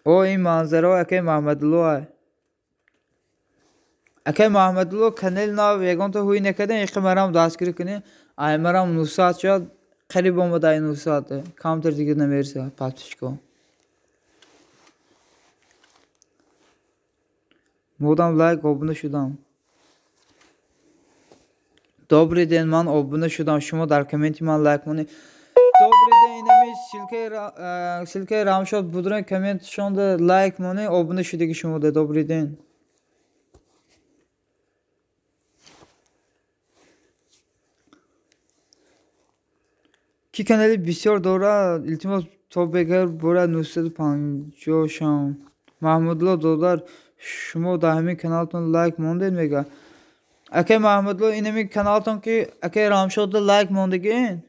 О ин манзараҳо акай Маҳмадулло ай. Акай Маҳмадулло канали нав ягонта ҳуй накардем иқи марам дастгирӣ кунӣ. Ай марам 900 шуд. Қариб омада ай 900. Камтар дигар намериса подписчико. Модам лайк обуна шудам. Добрый день ман обуна шудам шумо дар комменти ман лайк монӣ. Добрый день инами силкаи Рамшод будрои комментшонда лайк монӣ обуна шудаги шумо да. Добрый день. Ки канали бисёр дорад. Илтимос то бегар бора 950 шам. Маҳмудулло додар шумо дар ҳамин каналтон лайк мондед мега. Акай Маҳмудулло инами каналтон ки акай Рамшода лайк мондагин.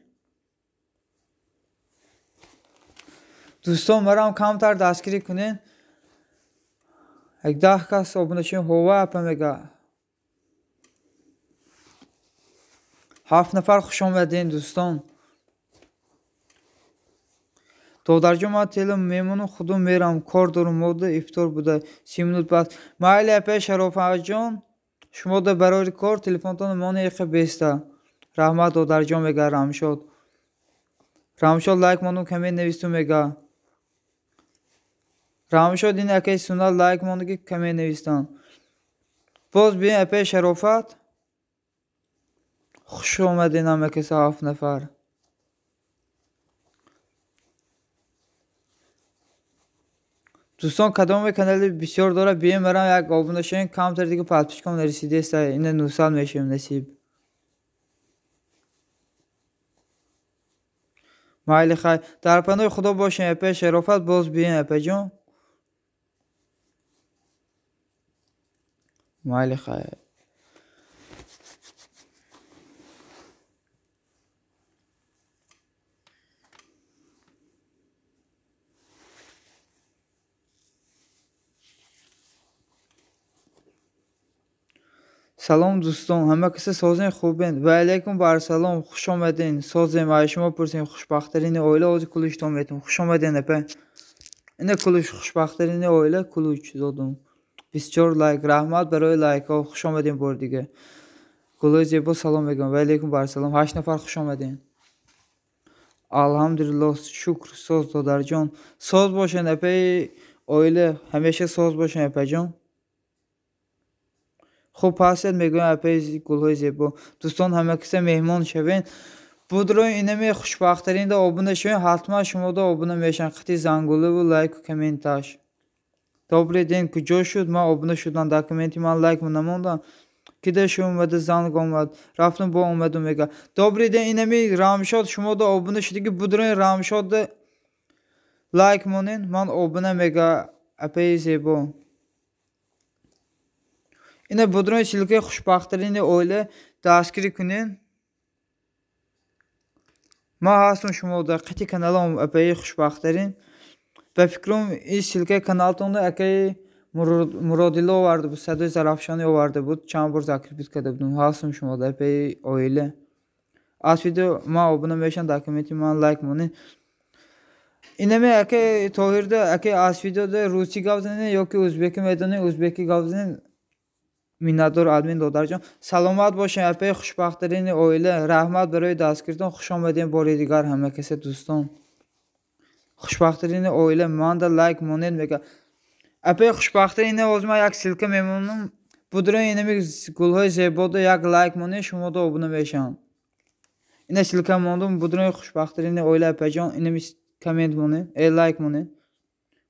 Дӯстон марам камтар дастгирӣ кунен. 10 кас обуна шавен ҳова апа мега. 7 нафар хуш омадин дӯстон. Додарҷон ман тело мемонам худум мерам кор дорам мода ифтор буда 30 минут баъд. Майли апай Шарофатҷон шумо да барои кор телефонтон мони иқа беста. Раҳмат додарҷон мега Рамшод. Рамшод лайк монум коммент нависту мега. Рамшод ин акай Сунат лайк мондаги коммент навистан. Боз биен апай Шарофат. Хуш омадин ҳамакаса 7 нафар. دوستان کدام کانال بسیار داره بیایم برام یک آبونه شین کم تر دیگه پالپیش کنم رسیده است این 9 سال میشیم نصیب مایل خیر در پناه خدا باشین اپه شرافت باز بیاین اپه جون مایل خیر سلام دوستان همه کسی سازین خوبین و علیکم بر سلام خوش آمدین سازین و شما پرسین خوشبخترین اویله اوزی کلوش تومیتون خوش آمدین اپه اینه کلوش خوشبخترین اویله کلوش دادم بسیار لایک رحمت برای لایک ها خوش آمدین بار دیگه کلوش زیبا سلام بگم و علیکم بر سلام 8 نفر خوش آمدین الحمدلله شکر ساز دادر جان ساز باشین اپه اویله همیشه ساز باشین اپه جان خب پس میگویم اپه گلهای زیبا دوستان همه کسی مهمان شوین بودروی اینمی خوشبخترین دا آبونه شوین حتما شما دا آبونه میشن خطی زنگوله و لایک و کمنتاش добрый день کجا شد من آبونه شدم در کمنتی من لایک من نموندم کده شو اومده زنگ آمد رفتم با اومد و میگه добрый день اینمی رامشاد شما دا آبونه شدی که بودروی رامشاد دا لایک مونین من آبونه میگه اپه زیبا اینه بودروی سیلکه خوشبخترین اویله دستگیری کنین ما هستم شما در قطعی کانالم اپه خوشبخترین به فکرم این سیلکه کانالتون اکی مرادیلا آورده بود صدای زرافشانی آورده بود چند بار ذکر کرده بودم هستم شما در اپه اویله از ویدیو ما آبونه میشن در کمنتی من لایک مونین اینمی اکی توهیر ده اکی از ویدیو ده روسی گاوزنین یا که ازبکی میدانی ازبکی گاوزنین minnatdor admin دادر جان سلامت باشین اپه خوشبخترین اویله رحمت برای دستگیرتون خوش آمدین بار دیگر همه کسی دوستان خوشبخترین اویله من دا لایک مونید میگه اپه خوشبخترین اوزما یک سیلکه میمونم بودره اینمی گلهای زیبا دا یک لایک مونید شما دا آبونه میشن اینه سیلکه موندم بودره خوشبخترین اویله اپه جان اینمی کامنت مونید ای لایک مونید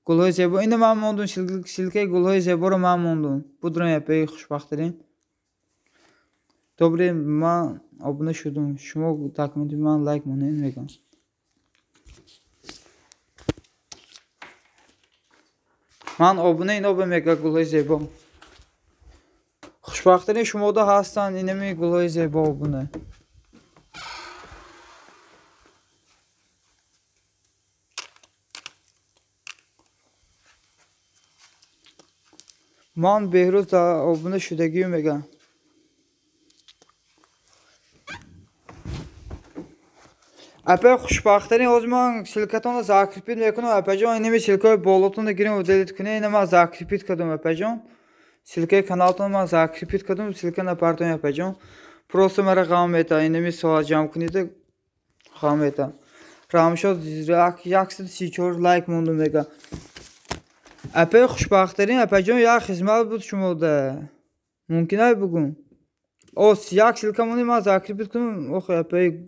گلهای زیبا اینه من موندم سیلکه گلهای زیبا رو من موندم بودرم اپه خوشبخترین добре من آبونه شدم شما در کامنت من لایک مونید میگم من آبونه اینا به میگه گلهای زیبا خوشبخترین شما دا هستن اینمی گلهای زیبا آبونه من بهروز در آبونه شدگی میگم اپه خوشبخترین از من سیلکتون رو زاکریپید میکنم اپه جان اینمی سیلکای بالاتون رو گیریم و دلیت کنه اینه من زاکریپید کردم اپه جان سیلکای کانالتون من زاکریپید کردم سیلکای نپردم اپه جان پروست مرا غام میتا اینمی سوال جمع کنید غام میتا رامشاد 134 لایک موندم میگم اپه خوشبخترین اپه جان یک خدمت بود شما ده ممکنه بگم اوس یک سیلکمونی ما زاکریپید کنم اوخ اپه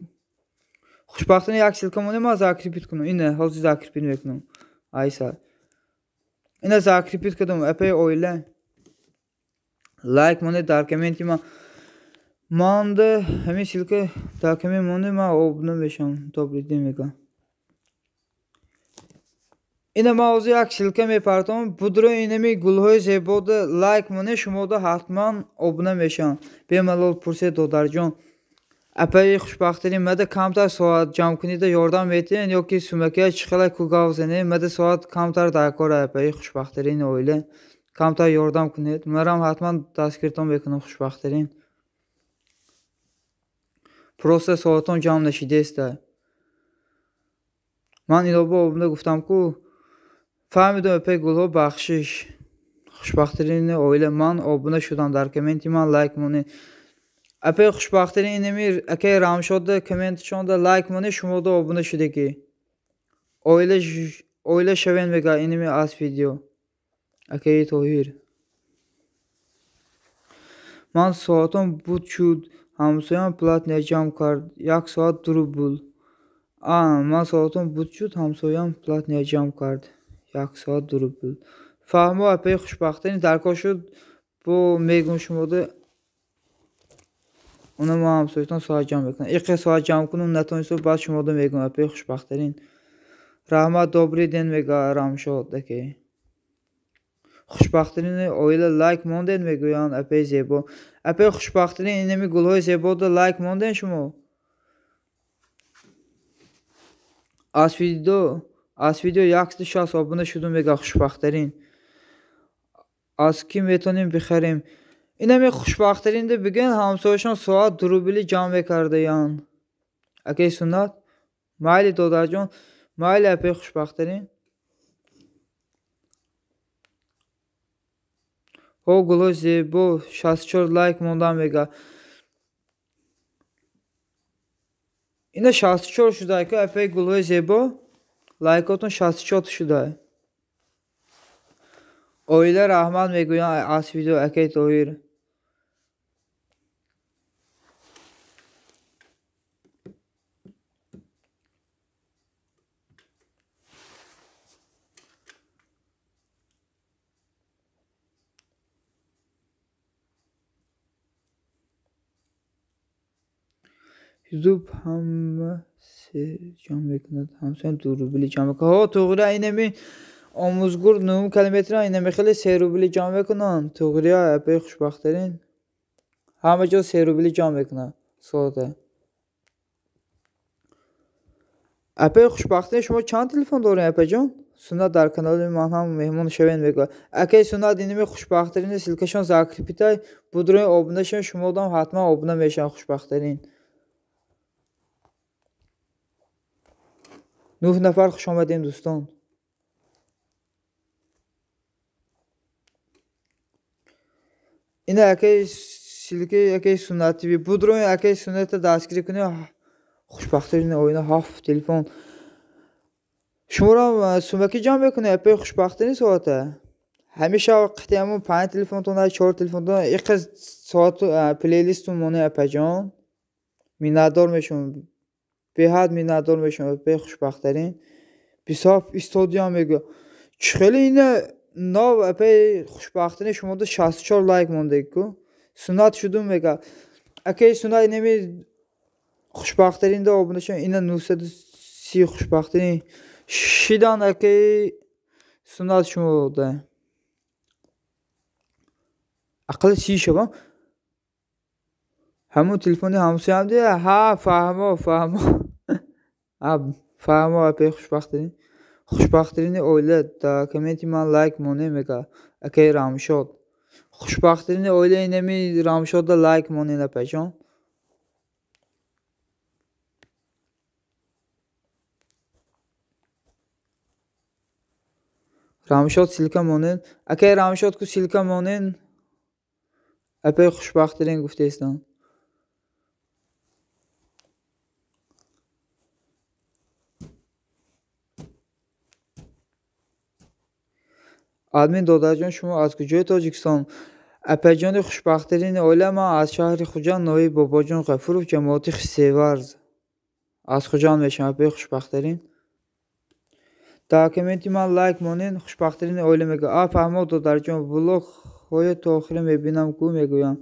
خوشبختانه یک سیلکمونی ما زاکریپید کنم اینه حاضر زاکریپید میکنم ایسا اینه زاکریپید کردم اپه اویله لایک مونده در کمنتی من ده همین سیلکه در کمنت مونده من آبونه بشم добрый день میگم اینه ما از یک سیلکه میپرتم بودرو اینمی گلهای زیبا ده لایک مونه شما ده حتما آبونه میشن بیمالال پرسه دادر جان اپه خوشبخترین مده کمتر ساعت جمع کنید یاردم میتین یا که سومکه چخله کوگاو زنه مده ساعت کمتر در کار اپه خوشبخترین اویله کمتر یاردم کنید مرم حتما دستگیرتون بکنم خوشبخترین پروسه ساعتون جمع نشیده است من اینا با آبونه گفتم که فهمیدم اپه گلها بخشش خوشبخترین اویله من آبونه شدم در کمنتی من لایک مونه اپه خوشبخترین اینمی اکه رام شده کمنت شده لایک مونه شما دا آبونه شده که اویله شوین میگه اینمی از ویدیو اکه توهیر من ساعتم بود شد همسایم پلات نجام کرد 1 ساعت درو بود من ساعتم بود شد همسایم پلات نجام کرد یک ساعت دروبل فهمو اپی خوشبختترین درکار شد با میگم شما ده اونم ما هم سویتان ساعت جمع بکنم یک ساعت جمع کنم نتونستم بعد شما ده میگم اپی خوشبختترین رحمت добрый день میگه رامشاد دکی خوشبختترین اویل لایک موندن میگویان اپی زیبا اپی خوشبختترین اینمی گلهای زیبا ده لایک موندن شما از ویدیو یکست شخص abone شدم میگه خوشبختترین از کی میتونیم بخریم اینمی خوشبختترین ده بگن همسایشان ساعت دروبلی جمع کرده یان اکی سنت مایلی دادر جان مایلی اپی خوشبختترین او گلهای زیبا 64 لایک موندن میگه اینه 64 شده که اپی گلهای زیبا لایکاتون 64 شده اویله رحمت میگویان از ویدیو اکی تویر یوتیوب همه جمع میکند همسان دو روبلی جمع میکنه ها توغیره اینمی آموزگور نوم کلمتر اینمی خیلی 3 روبلی جمع میکنن توغیره اپی خوشبختترین همه جا 3 روبلی جمع میکنن ساعته اپی خوشبختترین شما چند تلفن دارین اپی جان سنت در کانال من هم مهمون شوین میگه اکی سنت اینمی خوشبختترین سیلکشان زاکریپیتای بودروین abone شون شما دام حتما abone میشن خوشبختترین 9 نفر خوش آمدین دوستان اینه اکی سیلکی اکی سنت تیوی بودروین اکی سنت دستگیری کنی خوشبختترین oyuna 7 تلفن شما را سومکی جمع بکنی اپی خوشبختترین ساعته همیشه وقتی همون 5 تلفن تونه 4 تلفن تونه یک ساعت پلیلیست مونه اپی جان میندار میشون به حد میندار میشون اپی خوشبختترین بیساف استودیو میگه خیلی اینه ناو اپی خوشبختترین شما ده 64 لایک مونده که سنت شدم میگه اکی سنت نمی خوشبختترین ده abone شون اینه 930 خوشبختترین شیدان اکی سنت شما ده اقل 30 شبم همون تلفنی همسایه هم ده ها فهمو اپی خوشبختترین اویله دا کمنتی من لایک مونه میگه اکی رامشاد خوشبختترین اویله اینمی رامشاد دا لایک مونه اپی جان رامشاد سیلکا مونن اکی رامشاد کو سیلکا مونن اپی خوشبختترین گفته استان آدمین دادر جان شما از کجای تاجیکستان اپی جان خوشبختترین اویله ما از شهر خوجان نوی بابا جان غفورov جماعتی خسیورز از خوجان میشم اپی خوشبختترین دا کمنتی من لایک مونین خوشبختترین اویله میگه فهمو دادر جان بلوگ های تا آخری میبینم کو میگویم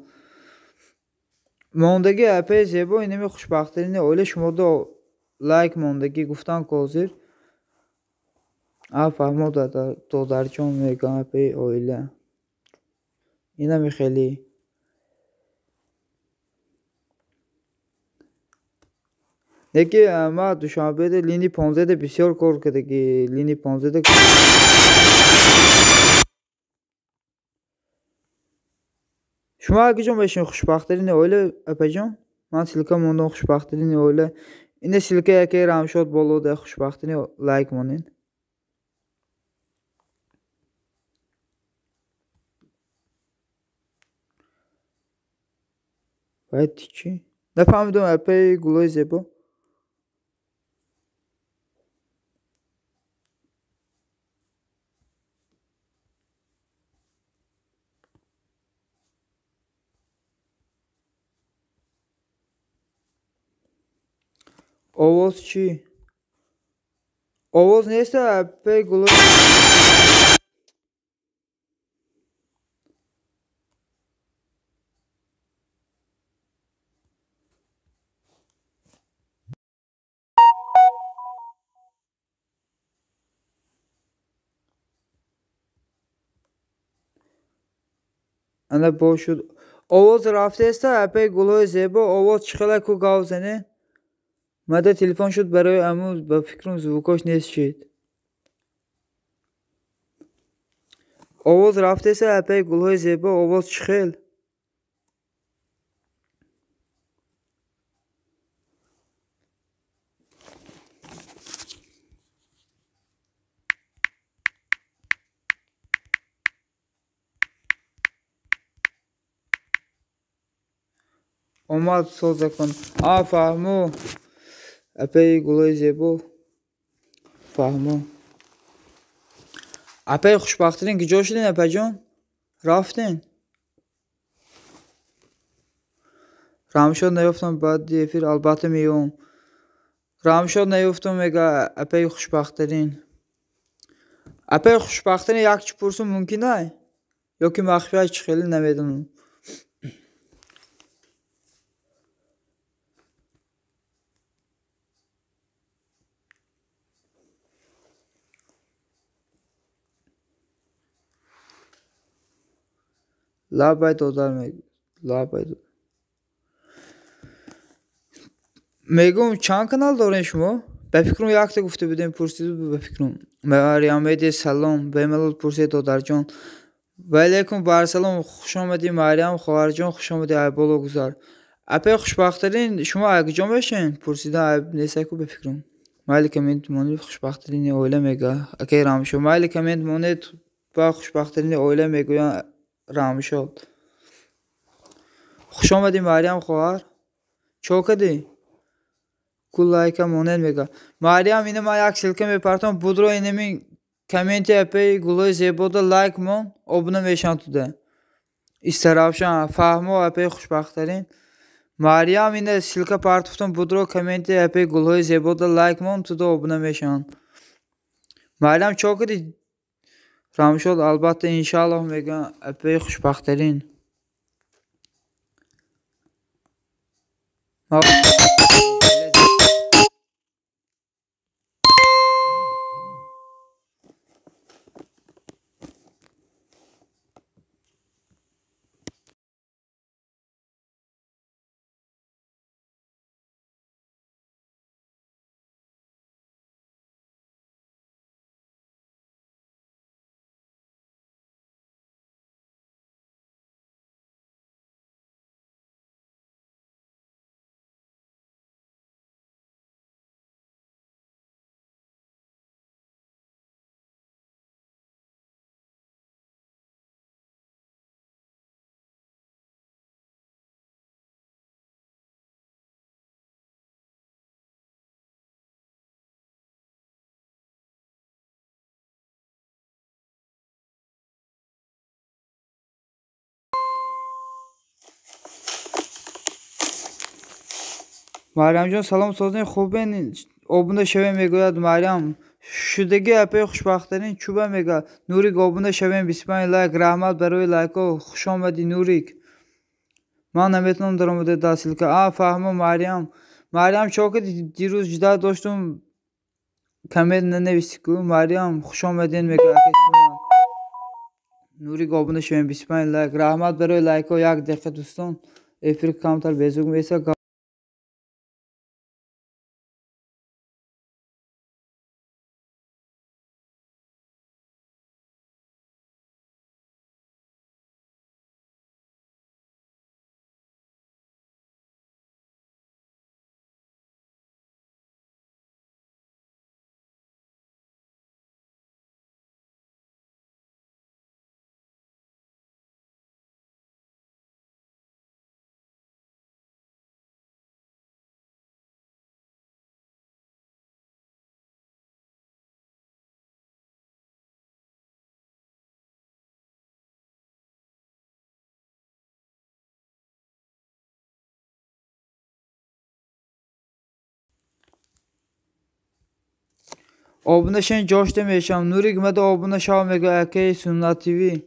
موندگی اپی زیبا اینمی خوشبختترین اویله شما دو لایک موندگی گفتن کوزیر فهمو دادر جان میگه اپی اویله اینمی خیلی نکی ما دوشنبه ده لینی 15 ده بسیار کار کرده که لینی 15 ده شما اگه جان بشین خوشبختترین اویله اپی جان من سیلکا موندم خوشبختترین اویله اینه سیلکا اکی رامشاد بالو ده خوشبختترین لایک مونین باید چی؟ نفهمیدم اپی گلای زیبا آواز چی؟ آواز نیست اپی گلای انا با شد آواز رفته است اپی گلوی زیبا آواز چخلا کو گاوزنه مده تلفن شد برای امو با فکرم زوکاش نیست شد آواز رفته است اپی گلوی زیبا آواز چخل اومد سوز کن فهمو اپی گلوی زیبا فهمو اپی خوشبخترین کجا شدین اپی جان رفتین رامشاد نیفتم بعد دیفیر البته میام رامشاد نیفتم میگه اپی خوشبخترین اپی خوشبخترین یک چی پرسون ممکنه یا که مخفیش خیلی نمیدونم لا باید دادر میگم لا باید میگم چند کانال دارین شما به فکرم یک تا گفته بودیم پرسید به فکرم مریم سلام به ملال پرسید دادر جان و علیکم بر سلام خوش آمدی مریم خواهر جان خوش آمدی ایبالا گذار اپی خوشبخترین شما اگه جان بشین پرسیدن نیسته کو به فکرم مالی کمنت مونید خوشبخترین اوله میگه اکی رامشو مالی کمنت مونید با خوشبخترین اوله میگوین رامشو خوش آمدی مریم خواهر چوکدی کل لایکا مونید میگه مریم اینه ما یک سلکه میپرتم بودرو اینمی کمنتی اپی گلوی زیبا da لایک مون abone میشن تو ده استرافشان فهمو اپی خوشبخترین مریم اینه سلکه پرتفتم بودرو کمنتی اپی گلوی زیبا da لایک مون تو ده abone میشن مریم چوکدی رامشاد البته انشالله میگه اپی خوشبخترین مریم جان سلام سازین خوبین abone شویم میگوید مریم شدگی اپی خوشبخترین چوبه میگه نوریک abone شویم 25 لایک رحمت برای لایکا خوش آمدی نوریک من نمیتونم در مورد دستیل که فهمم مریم چوک دیروز جدا داشتم کامل ننویسی که مریم خوش آمدین میگه نوریک abone شویم 25 لایک رحمت برای لایکا یک دقیقه دوستان افریق کمتر بیزوگ میسه abone شین جاش میشم نوریک مده abone شو میگه اکی سنت تیوی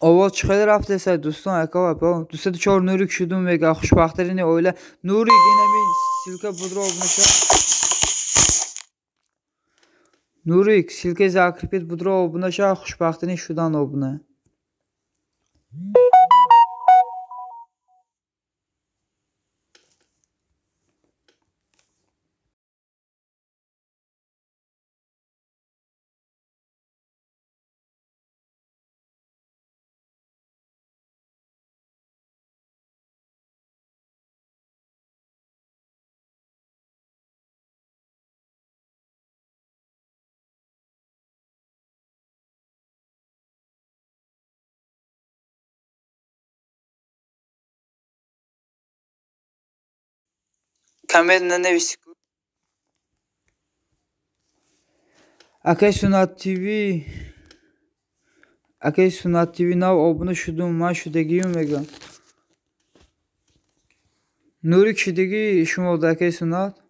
آواز خیلی رفته سر دوستان اکا دوست چهار نوریک شدم میگه خوشبخترین اوله نوریک اینمی سلکه بودرو abone شو نوریک سلکه زاکرپیت بودرو abone شو خوشبخترین شدن abone Kamer ننویسی. Akay Sunat TV. Akay Sunat TV nav abone şudum man şudagiyum mega. Nuri kişideki şum oldu Akay Sunat.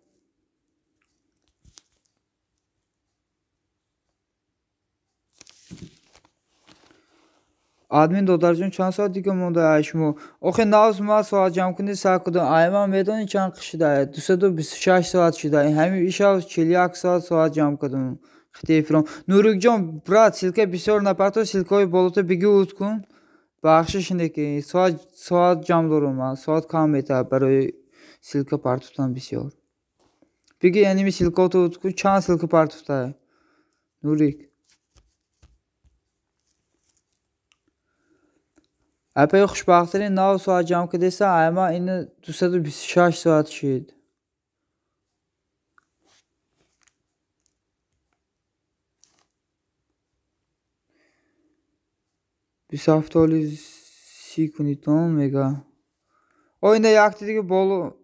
Admin dodarcın çan saat دیگه مونده اشمو آخه ناز ما ساعت جمع کنی ساعت کدوم ایمان میدونی چند کشیده 226 ساعت شده همین ایشا 41 saat جمع کدوم خیلی فرام نورک جان برات سیلکه بسیار نپرتو سیلکای بالوتو بگی اوتکن بخشش اینه که saat جمع دارم saat کم میته برای سیلکه پرتوتن بسیار بگی یعنی می سیلکه اوتکن چند سیلکه پرتوته نورک epey xoşbaxtlıqla nav saat cam kıdıysa ama indi 226 saat şid. Bir saftoli si kuniton mega. O indi yaktı ki bolu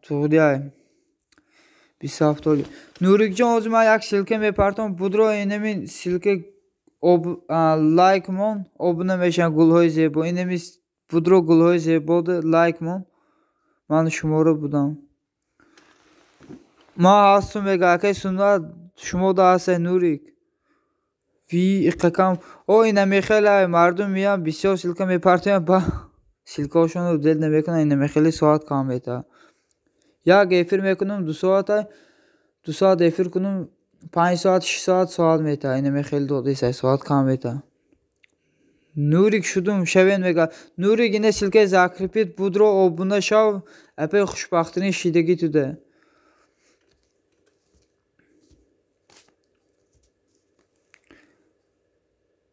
tuğdiyay. Bir saftoli. Nurikcan o zaman yak silke meparton budro enemin silke like mon obuna meşan gulhoy zebo inemiz budro gulhoy zebo da like mon man şumora budam ما هستم مگه که سونا شما دا هست نوریک وی اقاکم او اینا میخیلی مردم میان بسیار سیلکا میپرتیم با سیلکاشون رو دل نمیکنن اینا میخیلی ساعت کام بیتا یا گیفر میکنم 2 saat 2 saat efir کنم 5 saat 6 saat میتا اینا میخیلی دو saat کام بیتا نوریک شدم شوین مگه نوریک اینه سیلکه زاکریپیت بودرو او بونه شاو اپی خوشبختنی شیدگی تو ده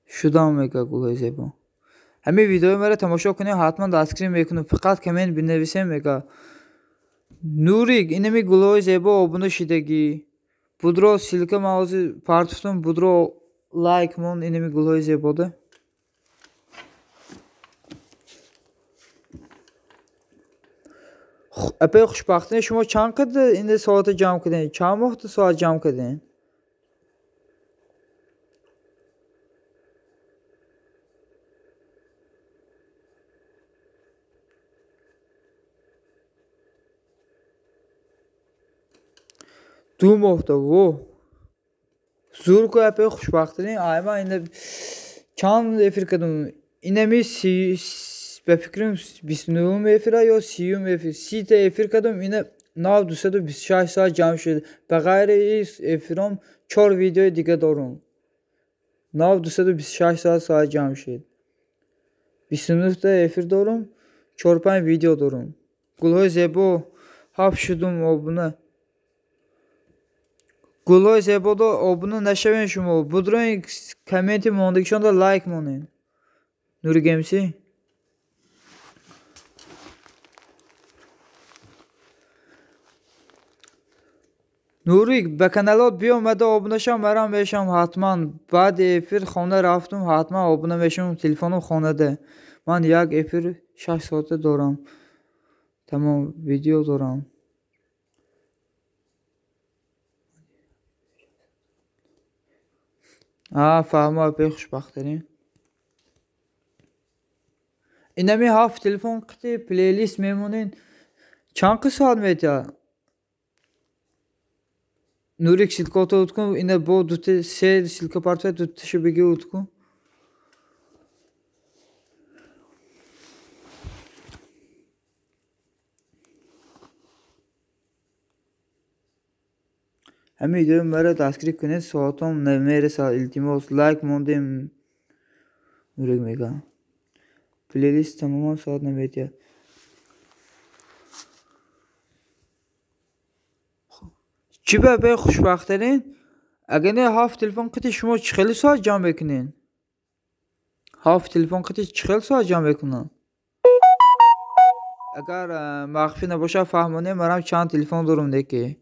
شدم مگه گوهای زیبا همه ویدیو مرا تماشا کنید حتما دستگیری میکنم فقط کامنت بنویسیم مگه نوریک اینه می گوهای زیبا آبونه شیدگی بودرو سیلکه موضوع پارتفتون بودرو لایک مون اینه می گوهای زیبا ده اپی خوشبختانه شما چند قد این ساعت جمع کردین چند وقت ساعت جمع کردین دو ماه و زور کو اپی خوشبختانه ایما اینه چند افیر کردم اینه می به فکرم 29 افیره یا 30 افیر 30 افیر کردم اینه ناو 226 saat جمع شد به غیر این افیرم 4 ویدیو دیگه دارم ناو 226 saat جمع شد 29 افیر دارم 4-5 ویدیو دارم گلهای زیبا هفت شدم آبونه گلهای زیبا دا آبونه نشوین شما بودروین کامنتی موندکشان دا لایک مونین نوری گیمسی نوریک به کانالات بیامده آبونه شم برام بشم حتما بعد افیر خانه رفتم حتما آبونه بشم تلفنم خانه ده من یک افیر 6 saat دارم تمام ویدیو دارم فهمه اپی خوشبخترین اینه می هفت تلفن قطعی پلیلیست میمونین چند saat میتیا نوریک سیلکا تو اوتکن اینه با دوته سه سیلکا پارتوی دوته شو بگی اوتکن همه ویدیو مرا دستگیری کنید ساعتم نمیرسه التماس لایک موندیم نوریک میگم Playlist tamamen soat navbatiyat. Chiba be xushbaxtarin. Agar ne haf telefon qiti shuma chiqili soat jam bekinin. Haf telefon qiti chiqil soat jam bekunan. Agar maxfi nabosha fahmone maram chand telefon durum deki.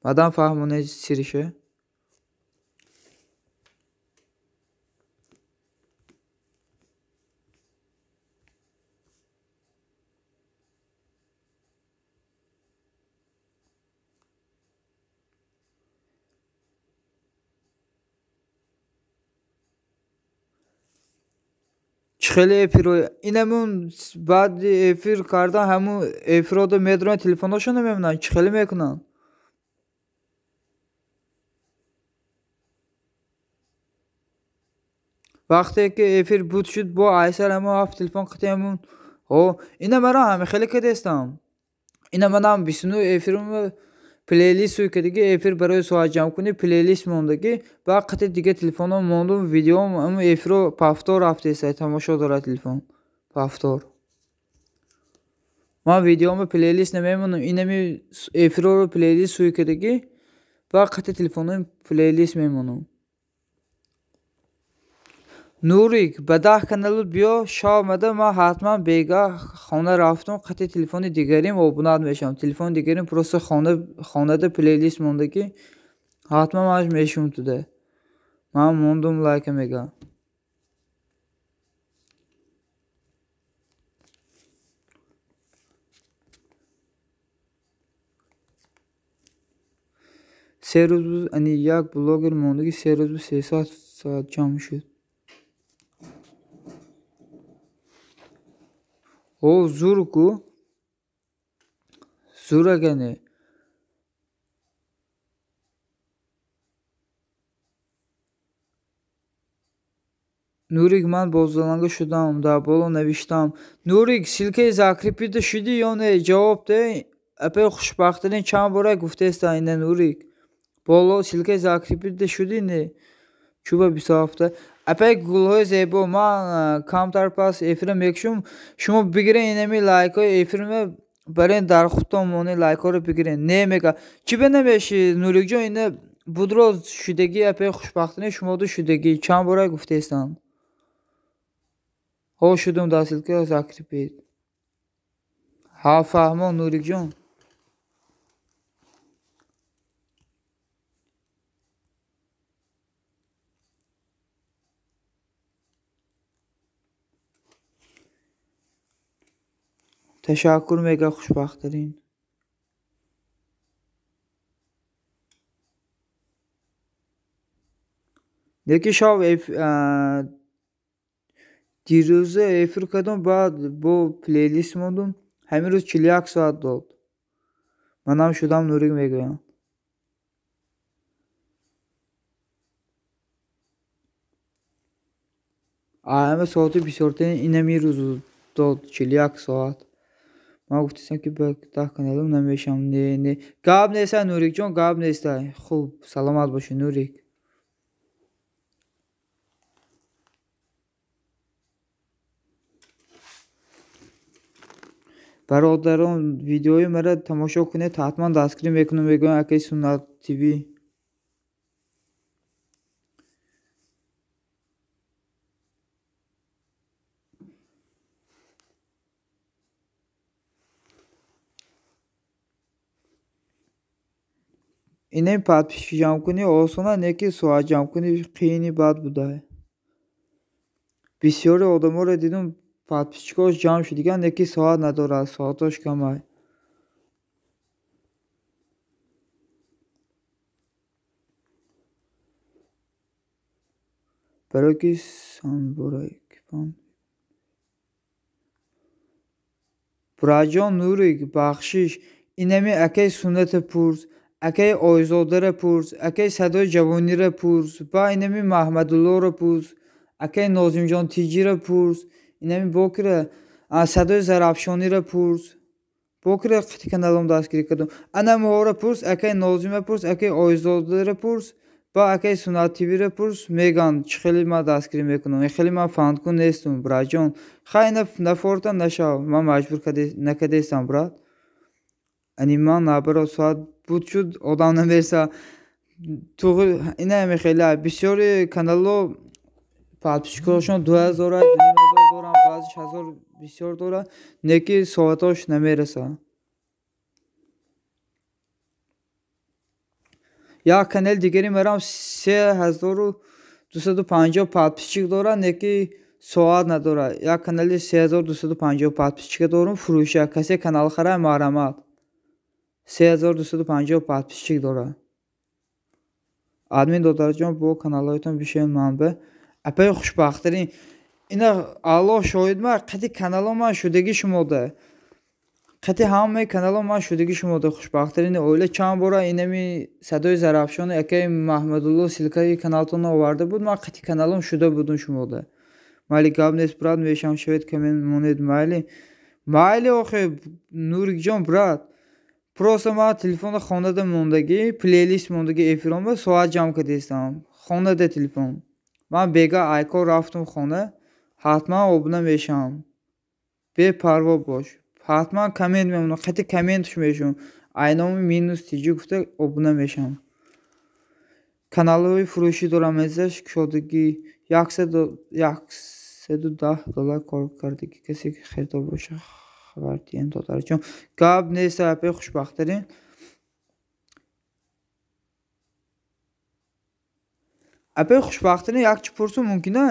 Madam fahmone sirişe. Çıxılı efiro. İnemun bad efir kardan hamu efiroda medron telefonda şuna memnan. Çıxılı mekunan. Vaqti ki efir but şud bu aysar hamu haf telefon qiti hamun. O ina mara hami xili kedestam. ina manam bisunu efirumu playlist suykadagi efir baroy soat jam kuni playlist mondagi va qati diga telefonom mondum videom ama efiro paftor haftesa tamasho dora telefon paftor ma videomu playlist nememunum inami efiro playlist suykadagi va qati telefonom playlist memunum Nurik badah kanalı biyo şamada ma hatman bega xona raftum qati telefoni digarim obunad mesham telefon digarim prosta xonada playlist mondagi hatman maj meshum tude ma mondum like mega Seruz ani yak blogger mondagi seruz 3 saat jam shud O zurku zuragani Nurik man bozdalanga shudam da bolo navishtam Nurik silke zakripida shudi yo ne javob de apay xushbaxtarin chand bora guftesta aynan Nurik bolo silke zakripida shudi ne chuba 20 hafta apay gulhoy zebo man kam tarpas efira mekshum shuma bigire inemi like efirme baren darxutom moni like ro bigire ne mega chibene beshi Nurikjon ine budroz shudagi apay xushbaxtarin shuma do shudagi chand bora guftestan Ho shudum da silke zakripid ha fahmon Nurikjon Teşekkür mega xushbaxtarin Deki shav diruze efirkadon bad bu playlist mondum hamiruz 40 saat dod manam shudam Nurik mega Ame soati 24 inemi ruz dod 40 saat ما گفتم که به ده کانالم نمیشم نه گاب نیست نوریک جان گاب نیست خوب سلامت باشه نوریک برادران ویدیوی مرا تماشا کنید حتما دستگیری میکنم بگم اکی سنت تیوی اینه подписчик جمع کنی осона неки соат جمع کنی خیلی بد بوده بسیاری آدما رو دیدم подписчикاش جمع شد دیگه неки ساعت نداره ساعتاش کمه برای که سان برای کپان براجان نوریک بخشش اینمی اکی سنت پرز اکی آیزاده را پرز اکی صدای جوانی را پرز با اینمی محمدالله را پرز اکی نازم جان تیجی را پرز اینمی باکره صدای زرافشانی را پرز باکره قطی کنالم دستگیری کردم انا مهارا پرز اکی نازم پرز اکی آیزاده را پرز ба акаи Сунат ТВ-ро пурс, меган чӣ хеле ман дастгирӣ мекунам, хеле ман фанкун нестам братҷон. Хай нафорта нашав, ман маҷбур накардестам брат. Ани ман наоборот соат буд шуд одам намеса. Туғри инами хеле бисёри каналло подписчикошон 2000 2000 доранд, баъзиш 1000 бисёр дорад, неки соатош намераса. Як канал дигари мерам 3250 подписчик дорад, неки соат надорад. Як канали 3250 подписчика дорам, фурӯша. Касе канал харай марамат. 3250 подписчик дорад. Админ додарҷон бо каналҳоятон бишоед манбе. Апаи хушбахттарин ина Аллоҳ шоҳид ма қати каналҳо ман шудаги шумода. Қати ҳамаи каналҳо ман шудаги шумода хушбахттарини оила. Чанд бора инами Садои Зарафшони акаи Маҳмадулло Силкаи каналтон оварда буд, ман қати каналҳом шуда будам шумода. Майли гап нест брат, мешам шавед комент монед майли. Майли охе Нурикҷон брат. Просто ман телефона хонада мондагӣ, плейлист мондагӣ эфиром ба соат ҷамъ кардестам. Хонада телефон. Ман бега айкор рафтум хона, ҳатман обуна мешавам. Бепарво бош. ҳатман коммент мемонам, қати комментш мешавам. Айноми минус тиҷи гуфта обуна мешавам. Каналҳои фурӯшӣ дорам, мезаш кушодагӣ $110 кор кардагӣ. Касе ки хирдор боша хабар диҳем додарҷон. Гап нест апаи хушбахттарин. Апаи хушбахттарин як чӣ пурсум мумкина?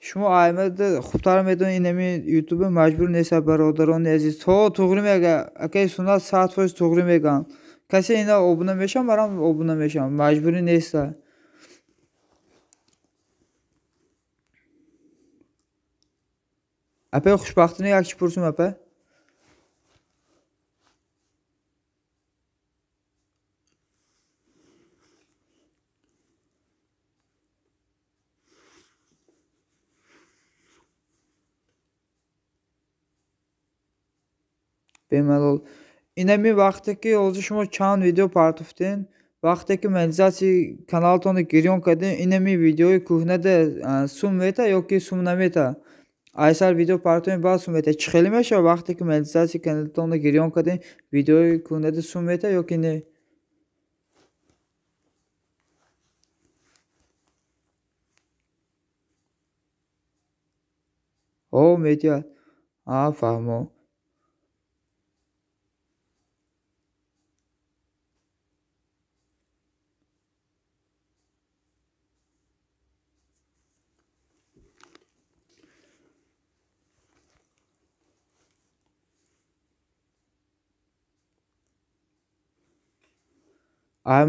Шумо аймада хубтар медонед инами ютубе маҷбур неста бародарони азиз. То туғри мега акаи Сунат 100% туғри меган. Касе ина обуна мешам, барам обуна мешам. Маҷбурӣ неста. Апаи хушбахттарин як чӣ пурсум апа? Бемалол. Инами вақте ки ҳозир шумо чанд видео партофтен, вақте ки монетизатсияи каналтонро гирён кардем, инами видеои кӯҳнада сум мета ёки сум намета? Аксар видео партофем баъд сум мета. Чӣ хеле мешавад вақте ки монетизатсияи каналтонро гирён кардем, видеои кӯҳнада сум мета ёки не? О, медиад. Фаҳмо.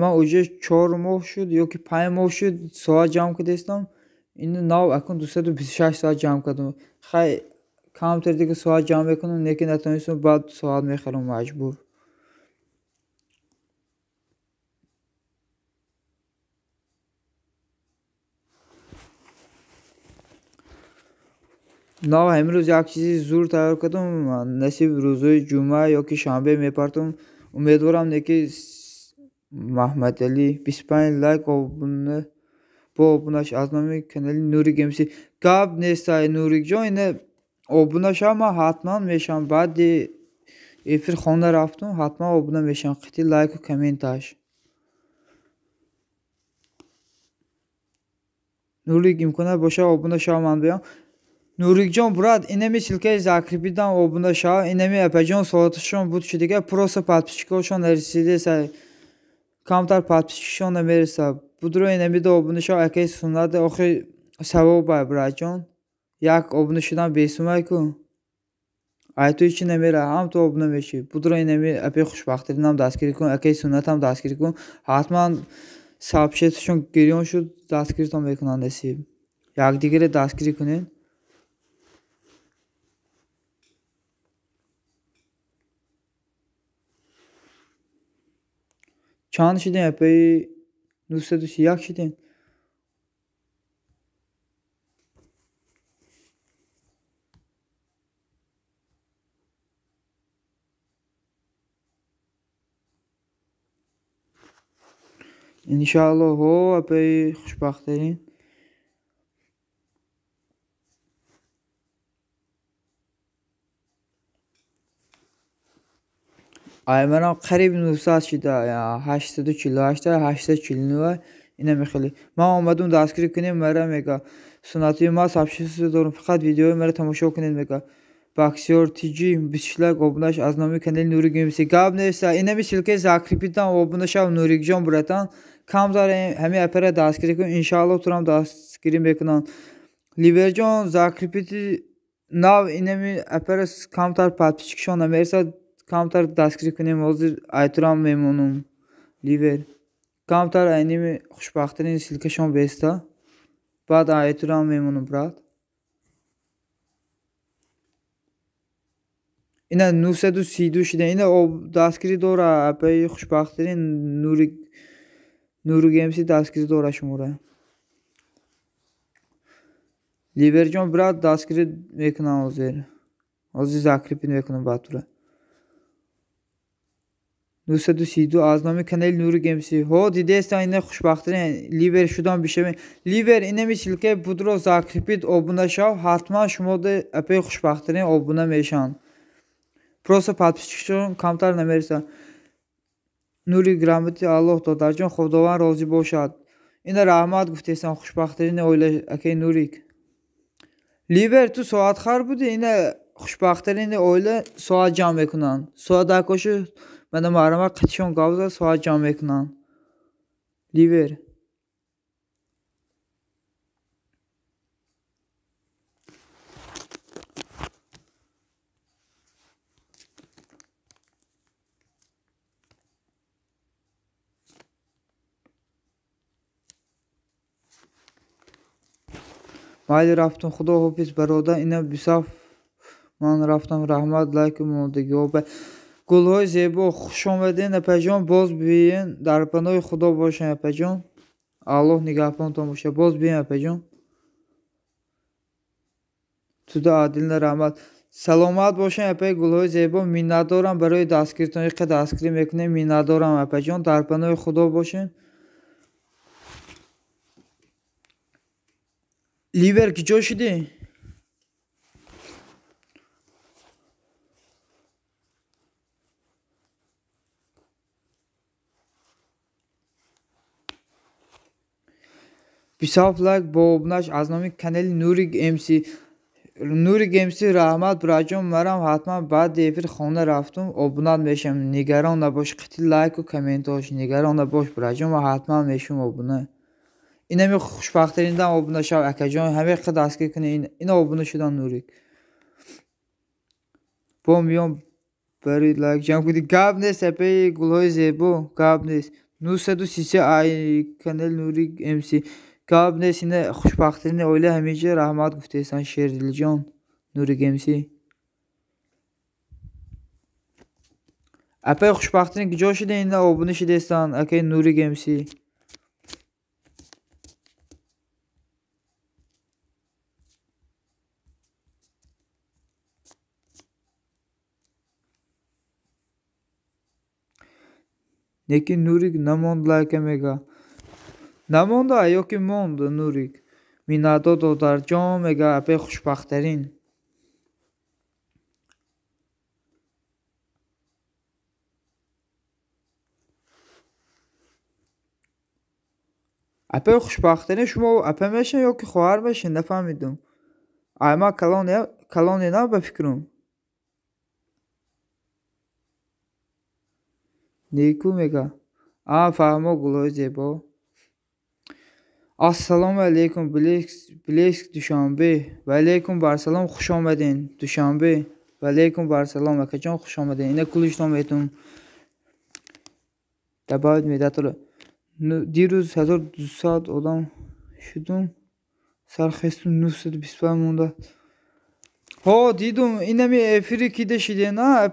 Ман уже 4 моҳ шуд ёки 5 моҳ шуд соат ҷамъ кардестам. Ин нав акун 226 соат ҷамъ кардам. Хай камтар дига соат ҷамъ мекунам, неки натонистам, баъд соат мехарам маҷбур. Нав имрӯз як чизи зур тайёр кардам. Насиб рӯзҳои ҷумъа ёки шанбе мепартам. Умедворам неки Маҳмадалӣ 25 лайк обуна бо обунаш аз номи канали Нурик МС. Гап неста Нурикҷон, ина обуна шав, ман ҳатман мешавам. Баъди эфир хона рафтам, ҳатман обуна мешавам. Қати лайку комменташ. Нурик имконат боша обуна шав, ман биям. Нурикҷон брат, инами силкаи закрепидан обуна шав. Инами апаҷон соаташон буд шудига, просто подписчикошон нарасидеса. Камтар подписчикшон намереса. Будро инамида обуна шав, акаи Сунат охи савоба братҷон. Як обуна шудан бесумай ку. Ай ту ҳичи намера, ҳам ту обуна мешӣ. Будро инами апаи хушбахттаринам дастгирӣ кун, акаи Сунатам дастгирӣ кун. Ҳатман сабшеташон гирён шуд, дастгиритон мекунанд насиб. Якдигаро дастгирӣ кунед. Чанд шидем апаи 931 шидем. انشالله هو اپی خوشبخترین. منم قریب 900 شده یا 80 کیلو var. اینه میخولی من آمدم دستگیری کنیم مرا میگه سنتی ما سابشیس دارم فقط ویدیو مرا تماشا کنید میگه باکسیور تیجی بیشتر گبناش از نامی کانال نوری گیمسی گاب نیست اینه میشل که زاکریپیتان گبناش و نوری جان براتان کام داره همه اپرا دستگیری کن انشالله تورم دستگیری میکنن لیور جان زاکریپیتی ناو اینه می اپرا کام تر پاتپیشکشون امریسا کامتر دستگیری کنیم حاضر ایترام میمونم لیور کامتر اینیم خوشبخترین سیلکشون بیسته بعد ایترام میمونم برات اینه 932 شده اینه دستگیری دوره اپی خوشبخترین نوری گیمسی دستگیری دوره شموره لیور جان برات دستگیری میکنم حاضر زاکریپین میکنم باتوره 932 از نام کانال نوری گیمسی ها دیدست اینه خوشبخترین لیور شدن بشه لیور اینه میشل که بودرو زاکریپید abone شو حتما شما ده اپی خوشبخترین abone میشن پروسه پاتپیشکشون کمتر نمیرسه نوری گرامتی الله دادر جان خداوند راضی باشد اینه رحمت گفتیستن خوشبخترین اویله اکی نوریک لیور تو ساعت خر بودی اینه خوشبخترین اویله ساعت جمع میکنن ساعت دکاشو من معلومه قطعشون گاوزه ساعت جمع میکنن لیور مایل رفتم خدا حافظ برادر اینه بساف من رفتم رحمت لایک مولدگی و به گلهای زیبا خوش آمدین اپجان باز بیاین در پناه خدا باشین اپجان الله نگهبانتون باشه باز بیاین اپجان تو دا عادل رحمت سلامت باشین اپی گلهای زیبا میندارم برای دستگیرتون که دستگیری میکنیم میندارم اپجان در پناه خدا باشین لیور کی جوشیدی بساف لایک با ابناش از نامی کانال نوری گیمسی رحمت براجون مرم حتما بعد دیفیر خونه رفتم ابنات میشم نگران نباش قطعی لایک و کامنت هاش نگران نباش براجون و حتما میشم ابنه اینه می خوشبخترین دم ابنه شو اکجان همه قد دستگیر کنه این ابنه شدن نوری با میام برای لایک جمع کنید گاب نیست اپی گلهای زیبا گاب نیست 933 ای کانال نوری امسی گاب نیست اینه خوشبخترین اویله همیشه رحمت گفته ایسان شیر دل جان نوری گیمسی اپی خوشبخترین کجا شده اینه ابونه شده ایسان اکی نوری گیمسی Neki Nurik namond like mega. Namond ayo ki mond Nurik. Minado do dar jam mega ape خوشبخترین. اپه خوشبخترین شما اپه میشن یا که خواهر بشین نفهمیدم. اما کلان نه به فکرم. نیکو میگه فهمو گلوی زیبا السلام علیکم بلیسک دوشنبه و علیکم برسلام خوش آمدین دوشنبه و علیکم برسلام اکجان خوش آمدین اینه کلش نامیتون دباید میده طوله دیروز 1200 آدم شدم سرخستم 925 مونده ها دیدم اینه می افیری کیده شده نه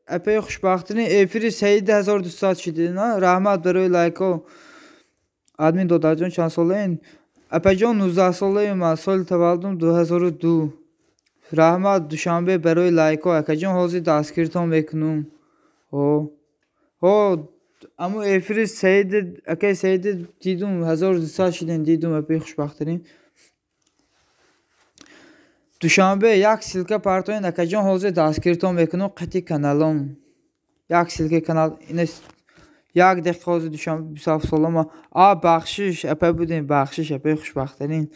اپی خوشبخترین افیری سعید 1200 شده نه رحمت برای لایکا ادمین دادر جان چند ساله این اپی جان 19 ساله من سال تولدم 2002 رحمت دوشنبه برای لایکا اپی جان حاضر دستگیرتان میکنم ها اما افری سید اکی سید دیدم 1200 شدن دیدم اپی خوشبخترین دوشنبه یک سیلکه پارتوین اکجان حوزه دستگیرتون میکنم قطعی کانالم یک سیلکه کانال اینه یک دقیقه حوزه دوشنبه 27 سالم بخشش اپی بودین بخشش اپی خوشبخترین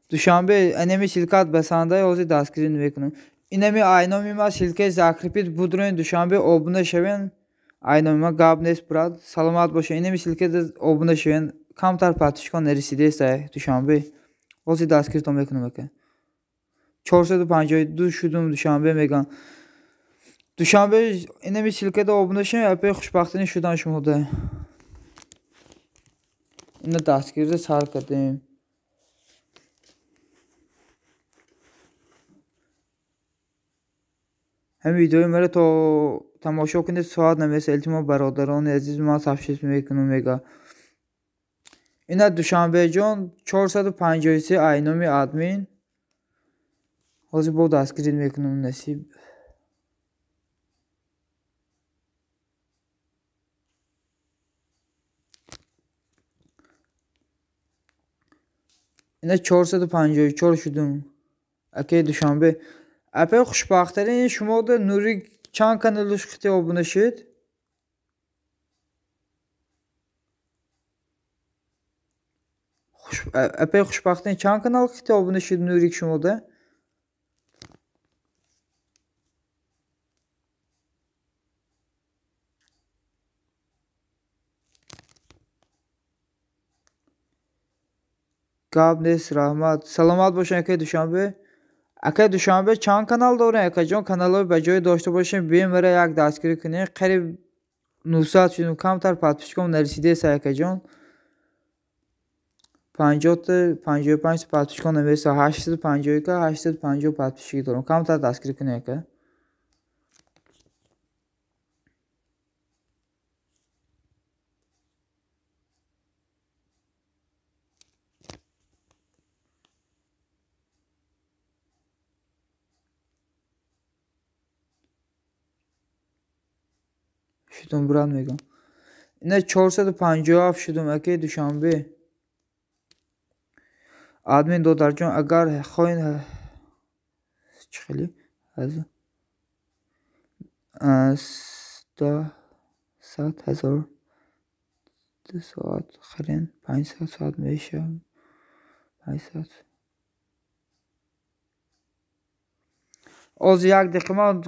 دوشنبه انمی سیلکات بسنده حوزه دستگیری میکنم اینمی aynami ما سیلکه زاکریپید بودرین دوشنبه abone شوین aynami ما قابنس براد سلامت باشه اینمی سیلکه abone شوین کمتر پاتشکان رسیده دوشنبه حوزه دستگیرتون میکنم که 452 شدم دوشنبه میگن دوشنبه اینمی سیلکه abone شوین اپی خوشبخترین شدن شما ده اینو دستگیری سر کردیم هم ویدیوی مرا تو تماشا کنید ساعت نمیشه التما برادران عزیز ما تفشیش میکنم میگه اینا دوشنبه جان 453 aynami admin حاضر با دستگیری میکنم نصیب اینا 454 شدم اکی دوشنبه اپی خوشبخترین شما ده نوری چند کانالش خیلی abone شد اپی خوشبخترین چند کانال خیلی abone شد نوری شما ده قابنس رحمت سلامت باشین اکی دوشنبه اکی دوشنبه چند کانال دارین اکی جان کانال های بجای داشته باشین بیاین برای یک دستگیری کنین قریب 900 شدیم کمتر پاتپیشکم نرسیده اکی جان 50 تا 55 پاتپیشکم نمیرسه 851 850 پاتپیشکی دارم کمتر دستگیری کنین اکی شدم برام میگم اینه 457 شدم اکی دوشنبه آدمین دو درجان اگر خواهین چخیلی از 100,000 ساعت خرین 500 ساعت میشه 500 از یک دقیقه ما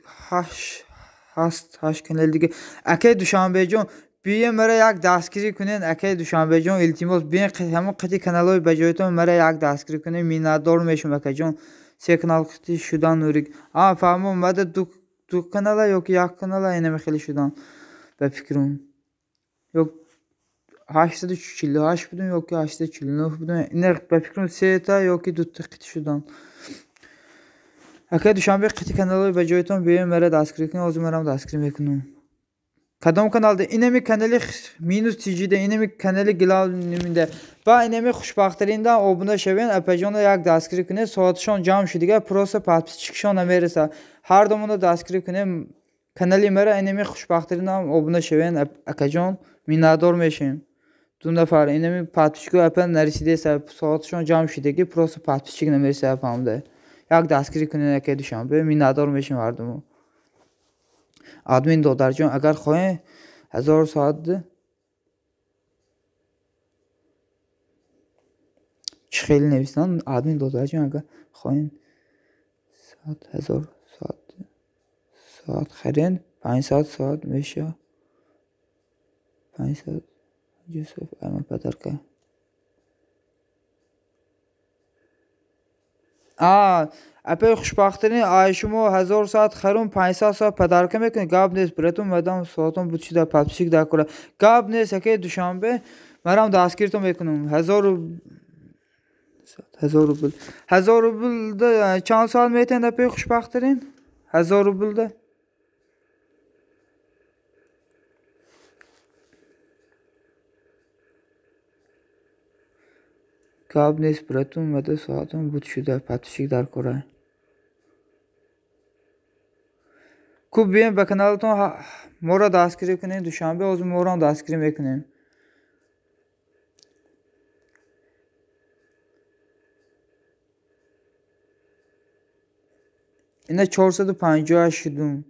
8 کانال دیگه اکی دوشنبه جان بیاین مرا یک دستگیری کنین اکی دوشنبه جان التماس بیاین همون قطعی کانال های بجایتون مرا یک دستگیری کنین میندار میشم اکی جان 3 کانال قطعی شدن نوری فهمم مده دو کانال یا که یک کانال اینم خیلی شدن به فکرم یا 848 بودم یا که 849 بودم اینه به فکرم 3 تا یا که 2 تا قطعی شدن اکی دوشنبه قطعی کانال های بجایتون بیاین مرا دستگیری کنین از مرا دستگیری میکنم کدام کانال ده اینمی کانالی مینوس تیجی ده اینمی کانالی گلال نمیده با اینمی خوشبخترین ده abone شوین اپجان یک دستگیری کنه ساعتشان جمع شد دیگه پروسه پاتپیش چیکشان نمیرسه هر دومون دستگیری کنه کانالی مرا اینمی خوشبخترین ده abone شوین اپجان میندار میشین دو نفر اینمی پاتپیشگو اپن نرسیده ساعتشان جمع شد دیگه پروسه پاتپیش چیک نمیرسه اپامده یک دستگیری کنه که دوشنبه میندار میشین هر دومون آدمین دو درجان اگر خواهین 1000 ساعت ده چه خیلی نویسن آدمین دو درجان اگر خواهین 1000 ساعت ساعت خرین 500 ساعت میشه 500 یوسف اما پدر که اپی خوشبخترین شما 1000 ساعت خرون 500 ساعت پدرکه میکنی گاب نیست براتون مدام ساعتون بود چی در پاتپیشک در کنه گاب نیست که دوشنبه مرام دستگیرتون میکنم 1000 روبل 1000 روبل ده چند ساعت میتین اپی خوشبخترین 1000 روبل ده گاب نیست براتون مدام ساعتون بود چی در پاتپیشک در کنه کو بیاین به کانالتون ما را دستگیری کنین. دوشنبه از ما را دستگیری میکنیم. اینه 458 شدون.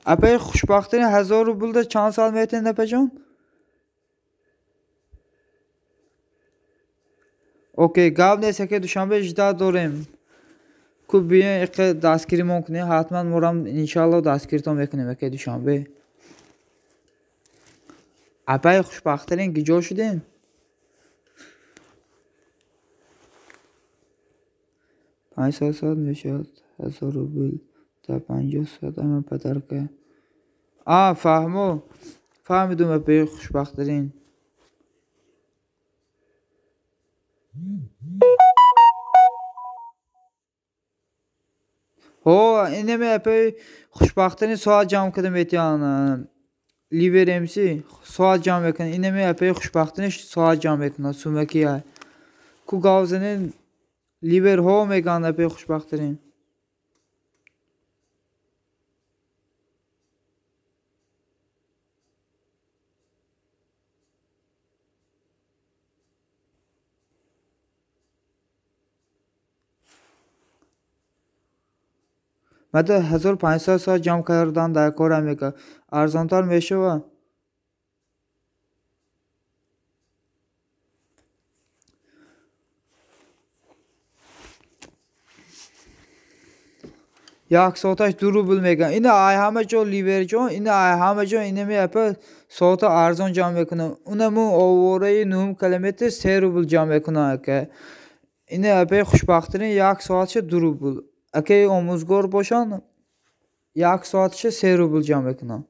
اپای خوشبختین 1000 رو بلده چند سال میتین اپا جان؟ اوکی گاب نیست که دوشنبه 18 داریم. کو بیاین ایک دستگیری ممکنه حتما مورم انشالله دستگیری تا میکنیم که دوشنبه. اپای خوشبختین گیجا شدین. پنج ساعت میشد 1000 روبل تا 50 ساعت اما پدر که فهمیدم اپای خوشبختین. اینه می اپای خوشبختین ساعت جمع کده میتیان لیور امسی ساعت جمع میکنه. اینه می اپای خوشبختینش ساعت جمع میکنه سومکی های کو گاوزنین لیور ها میگن اپای خوشبختین. مده 1500 ساعت جمع کردن در کار میگه ارزانتر میشه و یک ساعتش 2 روبل میگن. اینه ای همه جا لیور جا اینه ای همه جا اینه می اپا ساعت ارزان جمع میکنه. اونمون آواره 9 کیلومتر 3 روبل جمع میکنه که اینه اپای خوشبختین یک ساعتش 2 روبل. اگه آموزگار باشن یک ساعتش 3 روبل جمع میکنن.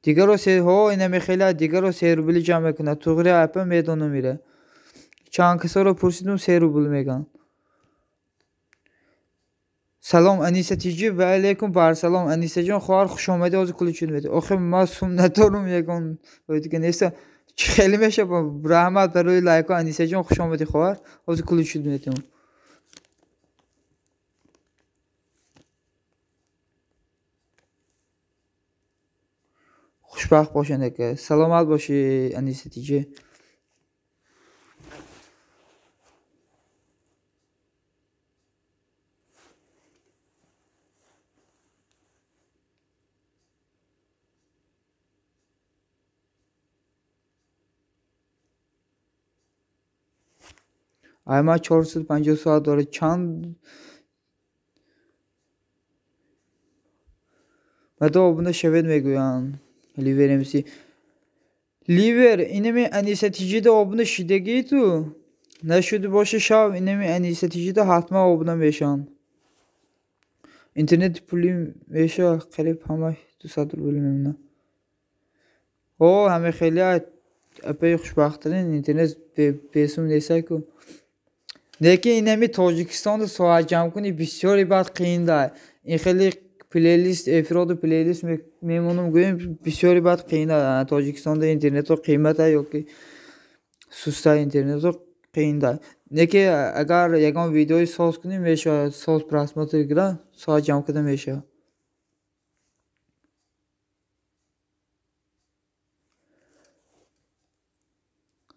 دیگر رو اینه می خیلی دیگر رو 3 روبل جمع میکنه. توغری اپا میدانو میره. چند کسا رو پرسیدم 3 روبل میگن. سلام انیسه تیجی و علیکم بر سلام انیسه جان خواهر خوش آمدی از کلیچون میده. آخه ما سنتارم یکان دیگه نیست خیلی میشه با رحمت برای لایکا انیسه جان خوش آمدی خواهر از کلیچون میده. خوشبخت باشین که سلامت باشی انیسه تیجی. ما 450 ساعت داره چند مده آبونه شوید میگوین لیور امسی لیور اینمی انیستیجی ده آبونه شدگی تو نشده باشه شب اینمی انیستیجی ده حتما آبونه میشن. اینترنت پولی میشه قریب همه 200 روبل میمونه. همه خیلی اپای خوشبختین اینترنت پیسون نیسته که دیگه اینمی تاجیکستان ده ساعت جمع کنی بسیاری بعد قیین ده. این خیلی پلیلیست افراد پلیلیست میمونم گویم بسیاری بعد قیین ده. تاجیکستان ده اینترنت رو قیمت ها یا که سوسته اینترنت رو قیین ده. دیگه اگر یکان ویدیوی ساز کنیم میشه ساز پراسمات گره ساعت جمع کده میشه.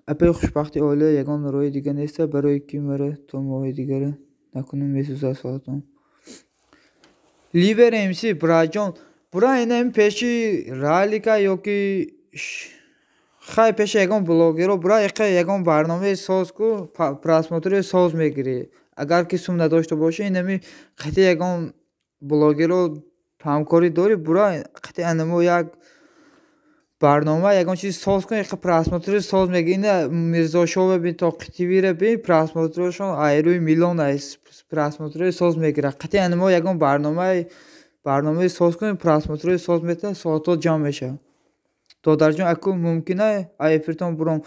اپای خوشبختی اوله یکان روی دیگه نیسته برای کی مره تو ماه دیگره نکنیم میسوزه ساعتون. لیور امسی برا جان برا اینم پیشی رالیکا یا که خیلی پیش یکان بلاگرو برا یکان برنامه ساز کو پراسماتوری ساز میگیری. اگر که سوم نداشته باشه اینمی خیلی یکان بلاگرو همکاری داری برا خیلی انمو یک برنامه یکان چیز ساز کن یک پراسماتوری ساز میگی. اینه میرزا شو ببین تا قطیوی رو ببین پراسماتوریشون ایروی میلان است پراسماتوری ساز میگیره. قطعی انما یکان برنامه ساز کنی پراسماتوری ساز میته ساعتا جمع میشه. تا در جان اکو ممکنه ای فرتون برام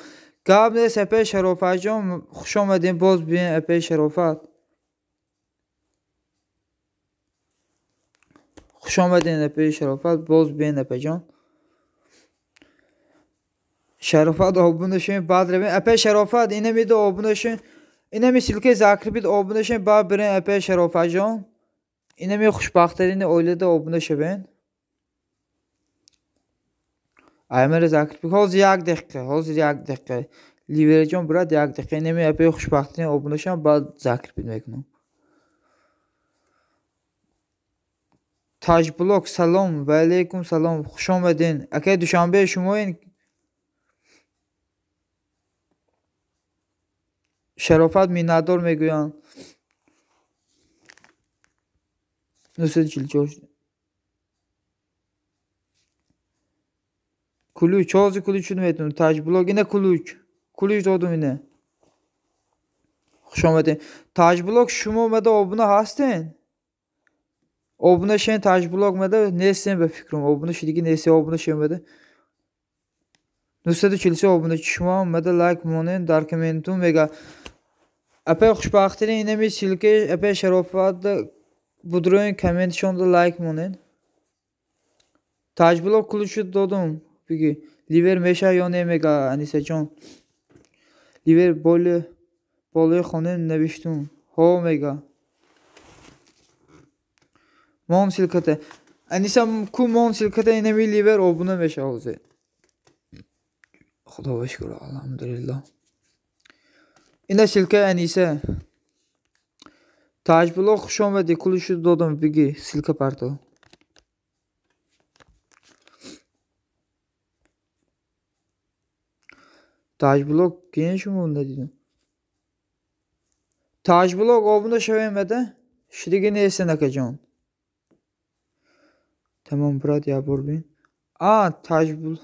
گاب نیست. اپای شرافت جان خوش آمدین باز بین اپای شرافت خوش آمدین اپای شرافت باز بین اپای جان شرافت آبونه شوین بعد روین اپای شرافت اینه میده آبونه شوین اینمی سیلکه زاکریپید obuna شین با برین اپی شرافت جان. اینمی خوشبخترین oyladı obuna شبین. Aymer زاکریپید حاضر یک دقیقه حاضر یک دقیقه لیور جان برات یک دقیقه اینمی اپی خوشبخترین obuna شم با زاکریپید میکنم. تاج بلوک سلام و علیکم سلام خوش آمدین. اگه دوشنبه شما این شرافت مینادار میگویند. نوست چیلچوش کلوچ ağzı کلوچunu میتونم تاج بلوک اینه کلوچ دادم اینه. خوش آمدین. تاج بلوک شما اومده obuna هستین. obuna شین تاج بلوک اومده نیستین به فکرم obuna شدیگی نیستی obuna شین اومده. نوست چیلچو obuna شما اومده لایک مونین در کامنتون میگه. اپی خوشبخترین اینمی سیلکه اپی شرافت budroyun کامنت شوندا لایک مونین. تاج بلوک کلوچu دادم. Peki liver meşa yone mega anise جان liver بالای خانه نوشتون ها مگا مون سیلکته انیسا کو مون سیلکته اینمی لیور obuna meşa oldu. خدا شکر الحمدلله. اینه سیلکه انیسه تاج بلوک خوش آمدی کلوچu دادم بگی سیلکه پرتو. تاج بلوک genç mi bunda dedim. تاج بلوک obuna şevemede. Şidigi neyse nakacağım. Tamam brat ya burbin. تاج بلوک.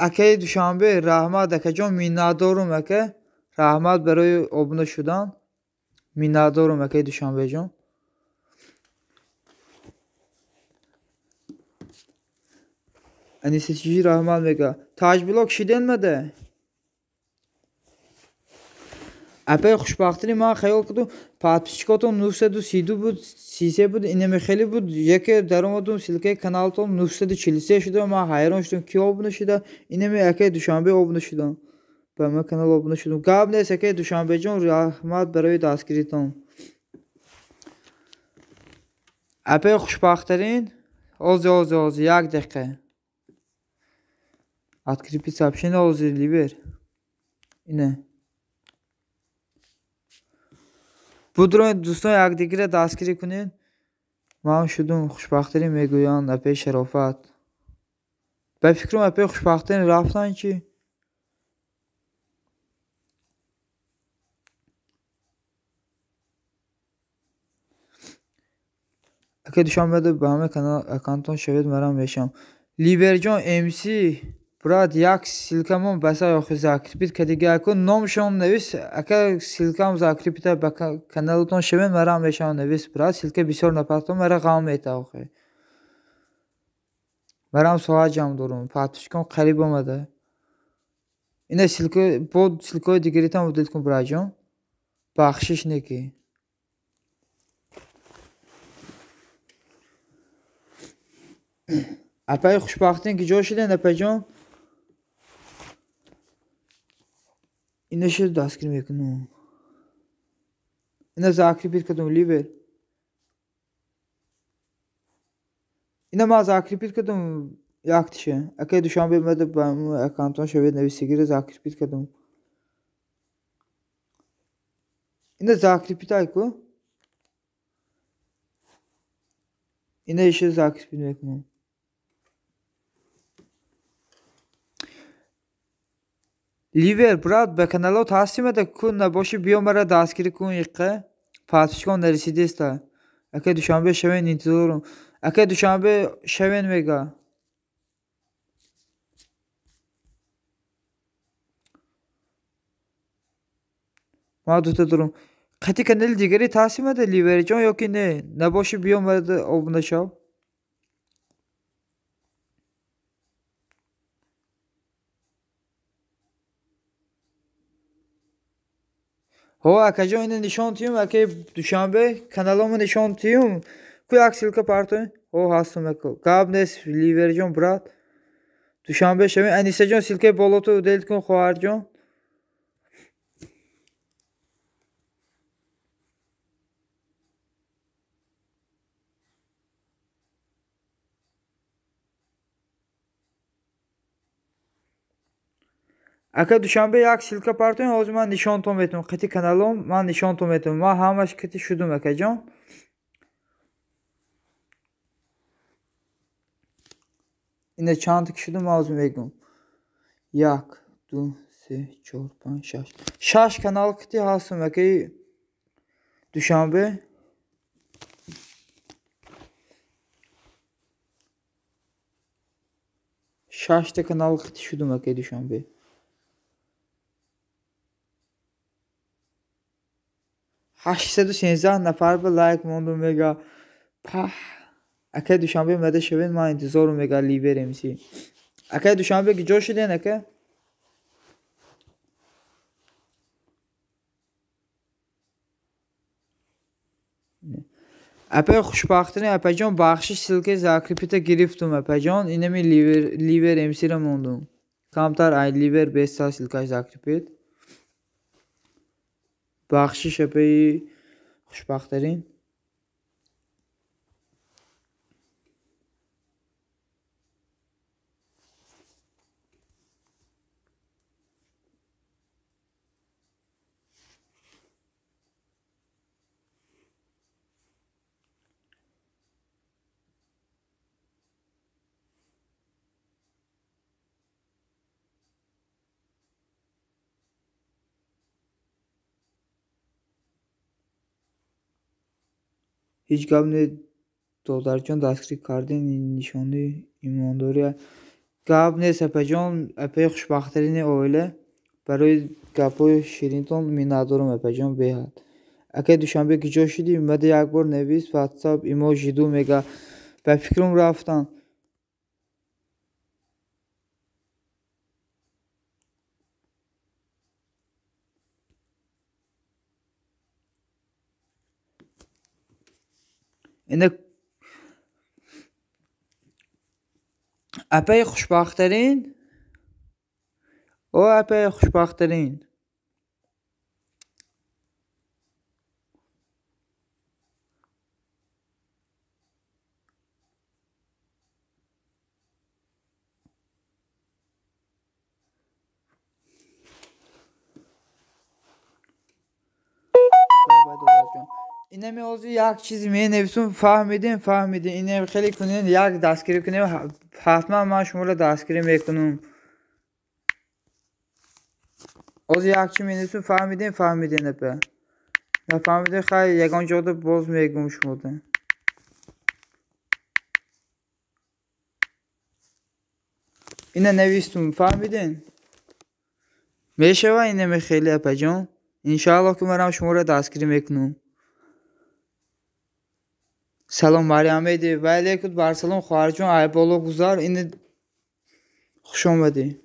اکی دوشنبه رحمت اکجان مینادارم اکه رحمت برای obuna شدن. مینادارم اکی دوشنبه جان. Anisetici Rahman Mega. Tac blok şidenmedi. اپی خوشبختری من خیال کردم پادپیچکاتون 932 بود 300 بود اینم خیلی بود یکی در اومدم سیلکه کانالتون 943 شده من حیران شدم کی obuna شده اینم اکی دوشنبه obuna شدم به من کانال obuna شدم قبل نیست اکی دوشنبه جان رحمت برای دستگیریتون. اپی خوشبخترین آز یک دقیقه откріпі сообщение آز لیور اینه بودرون دوستان یک دیگه دستگیری کنین. من شدم خوشبختری میگویند اپی شرافت به فکرم اپی خوشبختری رفتن چی اگه دوشان بده به همه کانال اکانتون شوید مرم میشم. لیور جان امسی برات یک سیلکمون بسای آخی زاکریپید که دیگه اکو نامشون نویس اکه سیلکم زاکریپید با کانالتون شوید مرم میشم نویس برات سیلکه بسیار نپرتم مرا قام میته آخی مرم سوها جام دارم پاتشکم قریب آمده اینه سیلکه بود سیلکه دیگریتم ودید کن برات جان بخشش نکی اپای خوشبختین که جا شدن اپای جان اینه شد دستگیر میکنم اینه زاکریپید کدوم لیور اینه ما زاکریپید کدوم یاکتشه اگه دوشنبه مده با اکانتون شوید نویسگیر زاکریپید کدوم اینه زاکریپید ayku اینه işe زاکریپید میکنم. لیور برات به کانالو تاسیم ده کن نباشی بیا مرا دستگیری کن یقه پادپیچکان نرسیده است. اگه دوشنبه شوین انتظارم اگه دوشنبه شوین میگه ما دوتا دارم قطعی کانال دیگری تاسیم ده لیور جان یا که نه نباشی بیا مرا obuna شو. ها اکجا اینه نشان تیم اگه دوشنبه کانالامو نشان تیم کوی اکسیلکا پارتون ها هستم اکو قاب نیست لیور جان برات دوشنبه شبین انیسه جان سیلکه بالاتو دیلیت کن خواهر جان. اگه دوشنبه یک سیلکه پارتون از من نشان تو میتونم قطعی کانالم من نشان تو میتونم ما همش قطعی شدم اگه جان. اینه چند کشیدم از میگم. یک دو سه چهار پنج شش شش kanal قطعی هستم اگه دوشنبه. شش تا kanal قطعی شدم اگه دوشنبه. 816 نفر به لایک موندم میگه په. اگه دوشنبه مده شوین ما انتظارم میگه لیور امسی. اگه دوشنبه که جا شدین اگه اپا خوشبختانه اپا جان بخشش سلکه زاکریپیتا گرفتم اپا جان اینه می لیور امسی را موندم کمتر این لیور 20 تا سلکه زاکریپیت بخشش اپا خوشبخترین. هیچ گونه دولار جان دستگیری کردن نشانه ایمانداری گاب نیست اپا جان اپا خوشبخترین اوله برای گپای شیرینتون میندارم اپا جان بهت. اگه دوشنبه که جا شدی اومده یک بار نویس واتساپ ایموجی دو میگه به فکرم رفتن. اینه اپای خوشبخترین او اپای خوشبخترین اینه می اوزی یک چیزی می نویسم فهمیدین اینه خیلی کنین یک دستگیری کنیم حتما من شما را دستگیری میکنم. اوزی یک چی می نویسم فهمیدین اپا نفهمیدین خیلی یگان جاده باز میگم شما ده. اینه نویستم فهمیدین میشه و اینه می خیلی اپا جان انشاءالله که مرم شما را دستگیری میکنم. سلام مریم ایدی ولی کد بارسلون خواهر جان ای بالا گذار اینه خوش آمدی.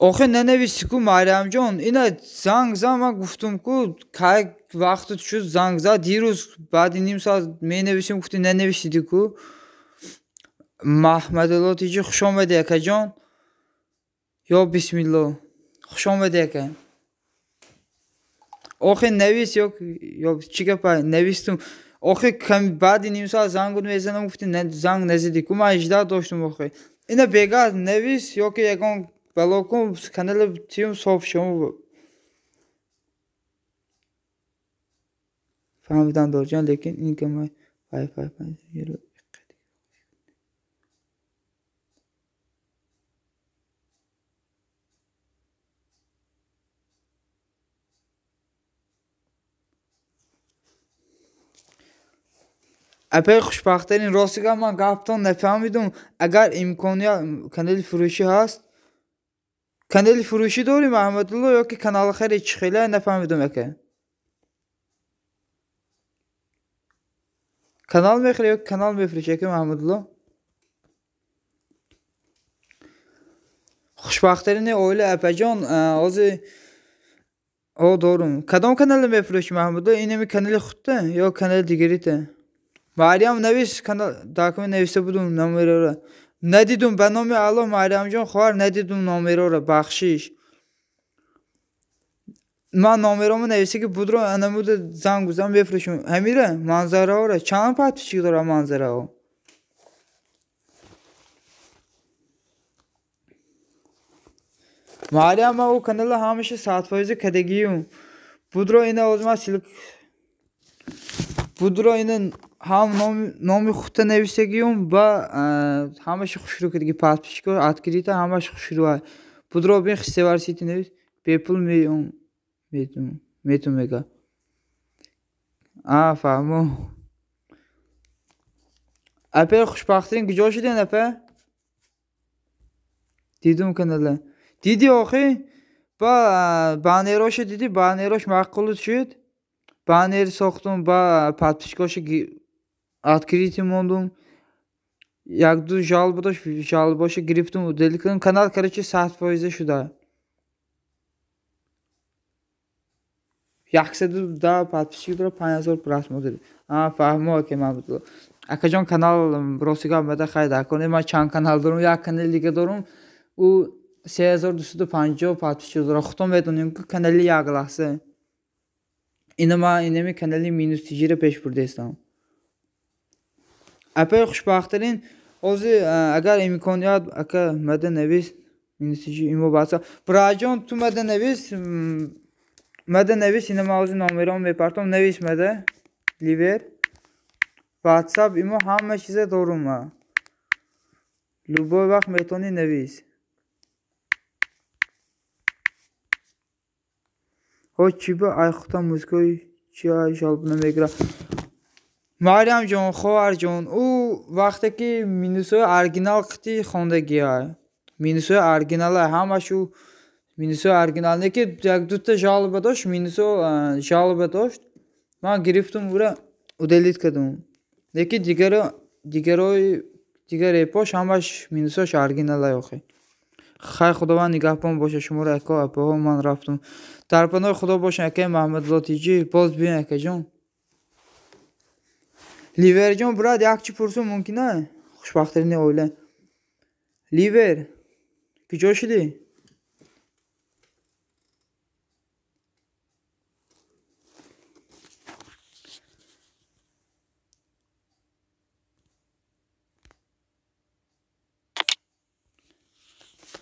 آخه ننویسی کو مریم جان اینا زنگ زد من گفتم کو که وقت شد زنگ زد دیروز بعد نیم ساعت می نویسیم گفتی ننویسیدی کو. محمد الله تیجی خوش آمدی اکا جان یا بسم الله خوش آمدی اکا. آخه نویس یا چی گپه نویستم آخه کم بعد نیم ساعت زنگ میزنم گفتی زنگ نزدی کو من اجده داشتم. آخه اینا بگاه نویس یا که یکان بلاکم کانال تیم صاف شما فهمیدن دارجان لیکن این که من وای فای اپای خوشبخترین راستگاه من گفتم نفهمیدم اگر امکانی کانال فروشی هست کانال فروشی داری محمد الله یا که کانال خیلی خیلی نفهمیدم اکه کانال میخری یا کانال میفروشی که محمد الله خوشبخترین اویل اپجان از او دارم کدام کانال میفروشی محمد الله اینه می کانال خودته یا کانال دیگریته مریم نویس کانال داکم نویسته بودم نمره را ندیدم به نام الله مریم جان خواهر ندیدم نمره را بخشیش من نامرامو نوشته که بود رو انمود زنگ بزنم بفروشم همیره منظره ها را چند پاتیشی داره منظره ها مریم ما او کانال همیشه 100% کدگیم بود رو اینه از ما سیلک بود رو اینه هم نامی خودت نوشتگیم با همیشه خوش رو کدگی پاتیشی که اتکریته همیشه خوش رو های بود رو بین خسته ورسیتی نوشت پیپل میتون میگه فهمو اپه خوشبخترین کجا شدین اپه دیدم کاناله دیدی آخه با بانیراش دیدی بانیراش معقول شد بانیر ساختم با پاتیشکاش اتکریتی موندم یک دو جال باشه گرفتم و دلی کردم کانال کرچه 100% شده 110 подписчик дора 5000 просмотр фаҳмо ки ман акаҷон канал ростига омада хайр даконе ман чанд канал дорам як канали дига дорам ӯ 3250 подписчик дора худто медонем ки канали як лаҳза ина ман инами канали минус тиҷира пеш бурдестам апаи хушбахтарин ҳозир агар имконият ака мада навис минус тиҷи имо баса браҷон ту мада навис مده نویس اینه موضوع نامرام میپرتم نویس مده لیور واتساپ ایمو همه چیزه دارم ما لوبای وقت میتونی نویس ها چی با ای خودم موزیکای چی ای جالب نمیگره مریم جان خواهر جان او وقتی که مینوسای ارگینال قطی خوندگی های مینوسای ارگینال همه شو مینوسو ارگینال نه که یک دوتا جالبه داشت مینوسو جالبه داشت من گرفتم برای او دلیت کردم نه که دیگر اپاش همش مینوسوش ارگینال های خیلی خداوند نگهبان باشه شما را اکا اپا من رفتم در پناه خدا باشه اکا محمد لاتیجی باز بیان اکا جان لیور جان برای یک چی پرسون ممکنه خوشبخترین اوله لیور کجا شدی؟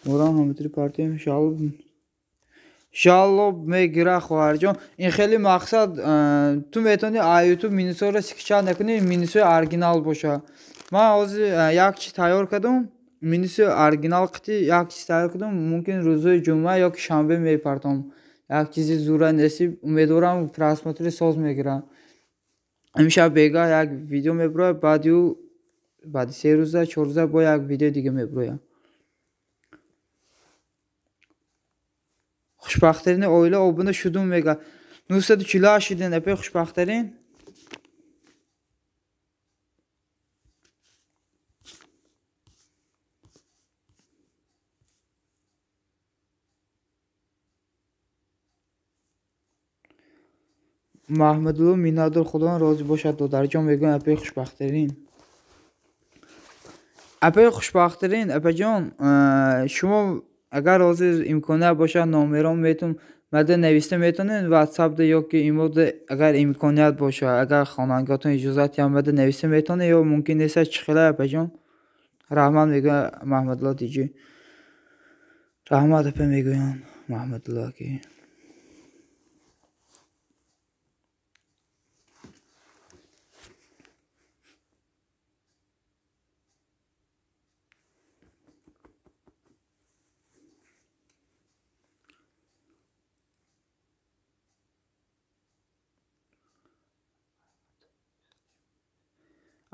موران همتری پارتیم شالب میگیره خواهر جان این خیلی مقصد تو میتونی یوتیوب مینوسو را سکچه نکنی مینوسو ارگینال باشه من از یک چیز تیار کردم مینوسو ارگینال قطی یک چیز تیار کردم ممکن روزای جمعه یا که شنبه میپرتم یک چیزی زوره نصیب امیدوارم پرسماتری ساز میگیرم امشب بیگا یک ویدیو میبروه بعد 3 روزه 4 روزه با یک ویدیو دیگه میبروه خوشبخترین اویله آبونه شدم میگه 948 شدین اپی خوشبخترین محمد الله مینادر خدا راضی باشد و در جا میگن اپی خوشبخترین اپی خوشبخترین اپی جان شما اگر حاضر امکانه باشه نامرام میتون مده نوشته میتونین واتساپ ده یا که ایمیل ده اگر امکانیت باشه اگر خانوادگاهتون اجازت یا مده نوشته میتونه یا ممکن نیست چخیله اپی جان رحمت میگه محمد الله دیجی رحمت اپی میگوین محمد الله که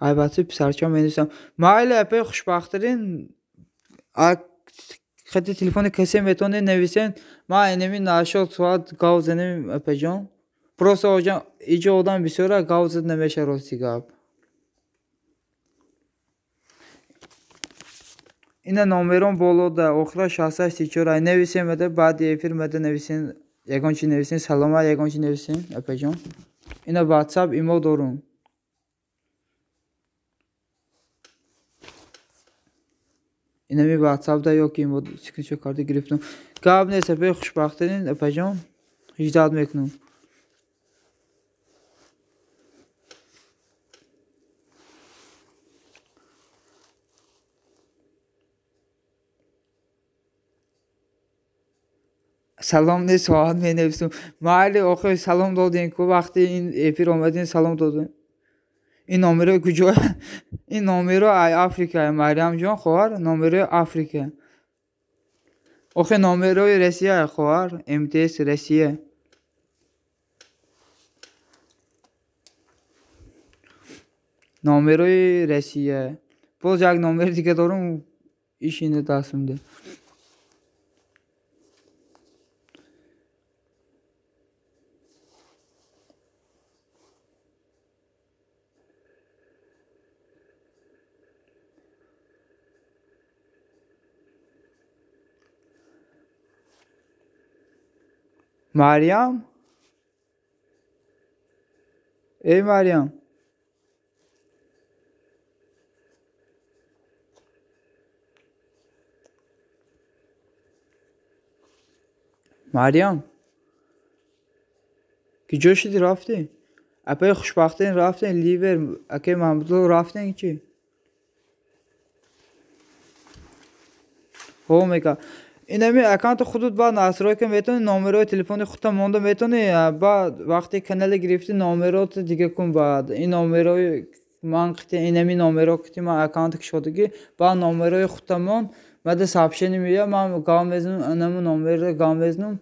البته پسرچه می نیستم مایل اپی خوشبخترین خط تلفن کسی میتونه نویسن ما اینمی نشد ساعت گاوزنیم اپجان پروسه hocam iyice odan bir sonra gavzı nemeşer olsi gab. Yine numeron bolo da oxra şahsa istiçoray nevisin ve de badi efirmede nevisin yagonçi nevisin salama yagonçi nevisin epecan. Yine WhatsApp imo dorun. Yine bir WhatsApp'da yok imo screenshot kartı giriftim. Gab neyse be xoşbaxtinin epecan. Hicdad meknum. سلام نه سوال می نویسم مالی آخه سلام دادین که وقتی این اپیر آمدین سلام دادین این نامره کجا این نامره ای آفریقا مریم جان خواهر نامره آفریقا آخه نامره روسیه خواهر MTS روسیه نامره روسیه باز یک نامره دیگه دارم ایش اینه دستمده Meryem? Ey Meryem? Meryem? کجا شدی رفتی؟ اپای خوشبختین رفتین لیور اکی محمودلو رفتین چی؟ هو میگه اینمی اکانت خودت با نصرای که میتونی نامرای تلفن خودت مونده میتونی بعد وقتی کانال گرفتی نامرات دیگه کن بعد این نامرای من قطعی اینمی نامرای کتی من اکانت که شدگی با نامرای خودت مون مده سابشنی میگه من گام بزنم انمو نامرای گام بزنم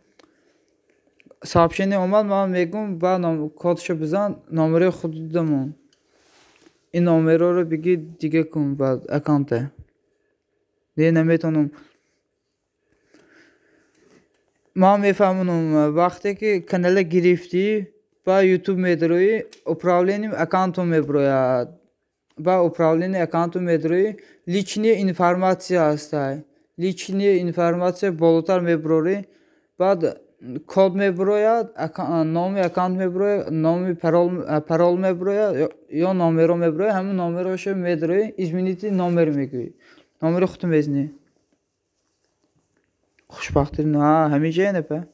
سابشنی اومد من میگم با کدشو بزن نامرای خودمون این نامرای رو بگی دیگه کن بعد اکانته دیگه نمیتونم ما میفهمونم وقتی که کانال گرفتی با یوتیوب میدروی اپراولینیم اکانتو میبروید با اپراولین اکانتو میدروی لیچنی انفارماسیا هستای لیچنی انفارماسیا بالاتر میبروی بعد کد میبروید نامی اکانت میبروید نامی پرول میبروید یا نامرو میبروید همون نامروشو میدروی izminiti نامر میگوی نامر خودت میزنی خوشبختین ها همیشه نه په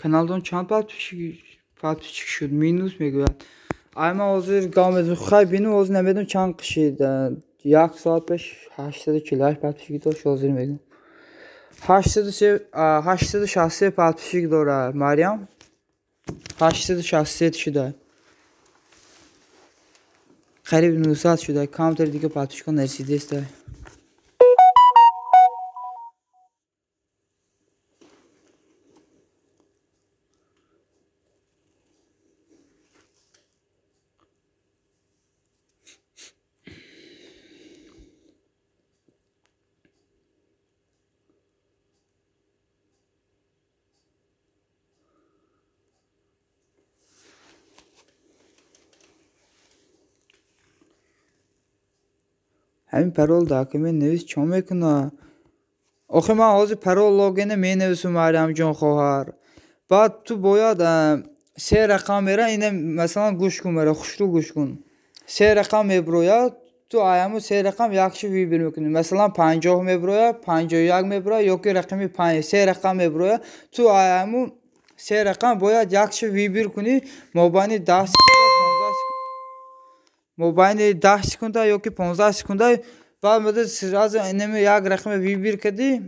Kanaldan çant patpişik şud minus میگوید ayma hazır gamezin xay beni oz nemedim çan kışıydı yak saat 5 80 kilo patpişik doş hazır میگم 80 şahsi patpişik dora Meryem 80 şahsi şuda قریب 9 ساعت شده کامتر دیگه پاتش کن رسیده است همین پرول داکمه نویس چون میکنه آخه من حاضر پرول لاگینه می نویسم مریم جان خواهر بعد تو باید 3 رقم میره اینه مثلا گوش کن میره خوش رو گوش کن 3 رقم میبروید تو ayamı سه رقم yaxshi vibir میکنی. مثلا 50 مبرویا 51 مبرویا yoki raqami 5 سه رقم مبرویا تو ayamı سه رقم باید yaxshi vibir کنی مابین 10 سکونده 10 سکونده yoki 15 سکونده بعد مده سراز اینمی یک رقم vibir کردی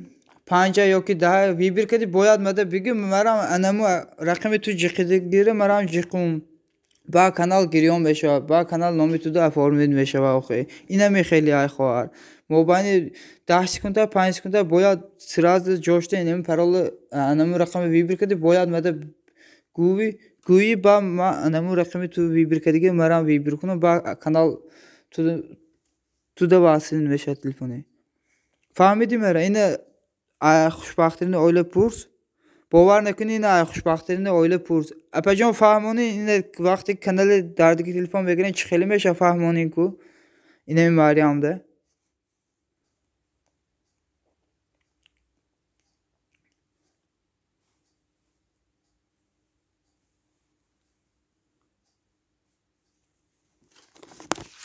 50 yoki 10 vibir کردی باید مده بگی مرام اینمو رقمی تو جیقیده گیره مرام جیقم با کانال گیریون بشه با کانال نامی تو دا فرمید بشه و آخه اینمی خیلی های خواهر مابین 10 سکونده 5 سکونده باید سراز جوشته اینمی پرول اینمی رقم vibir کردی باید مده گویی با ما اینمی رقمی تو vibir کردی مرام vibir کنم با کانال تو da vasılın beşe telefonu. Fahmedi mera yine ay xoşbaxtını öyle purs. Bovar nekuni yine ay xoşbaxtını öyle purs. Apajon fahmoni yine vakti kanalı dardaki telefon begine çıkeli meşe fahmonin ku. Yine mi Meryem'de.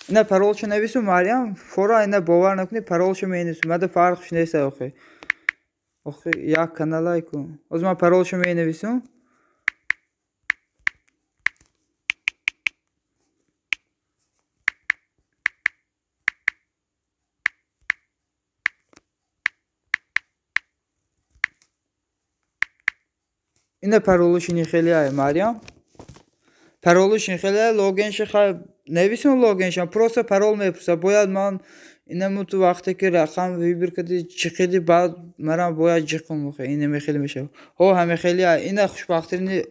Yine parolçu nevisu Meryem. Fora yine bovar nekuni parolçu meynisu. Mede farkış neyse okey. Okey ya kanala ku. O zaman parolçu meynevisu. Yine paroluşun xeli ay Meryem. Paroluşun xeli login şi nevisun login şi prosa parol mepsa boyad man اینم تو وقتی که رقم vibir کردی چیکیدی بعد مرام باید جیکم بخواه اینم خیلی میشه او همه خیلی اینه خوشبختیه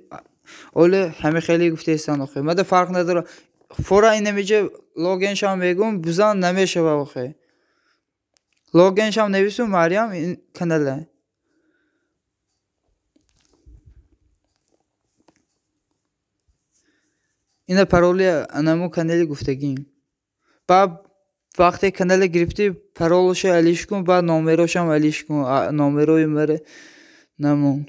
اوله همه خیلی گفته ایستان آخه مده فرق نداره فورا اینه میگه login شام میگم بزن نمیشه بخواه login شام نویسم مریم این کاناله اینه پرولی انمو کانالی گفتگیم بعد وقتی کانال گرفتی پرولشو علیش کن بعد نامروش هم علیش کن نامروی مره نمون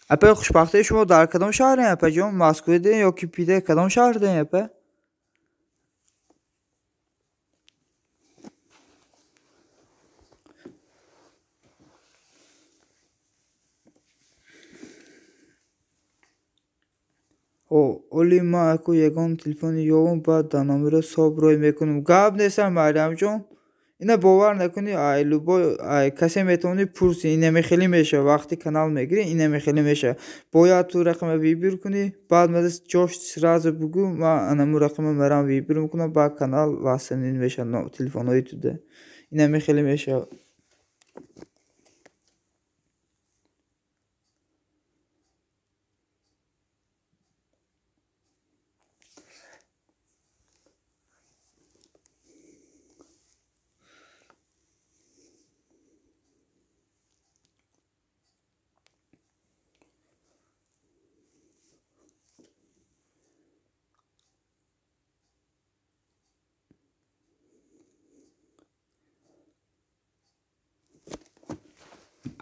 اپا خوشبختی شما در کدام شهرین اپا جون مسکویدین یا کی پیده کدام شهر دین اپا اولی ما اکو یگان تلفن یوم بعد دانامرو صاحب روی میکنم گاب نیستم مریم جون اینه باور نکنی ای لوبو ای کسی میتونی پرسی اینه میخیلی میشه وقتی کانال میگیری اینه میخیلی میشه باید تو رقم vibir کنی بعد مدرس جوش سراز بگو ما انمو رقم مرام vibir میکنم با کانال واسنین میشه نو تلفنوی تو ده اینه میخیلی میشه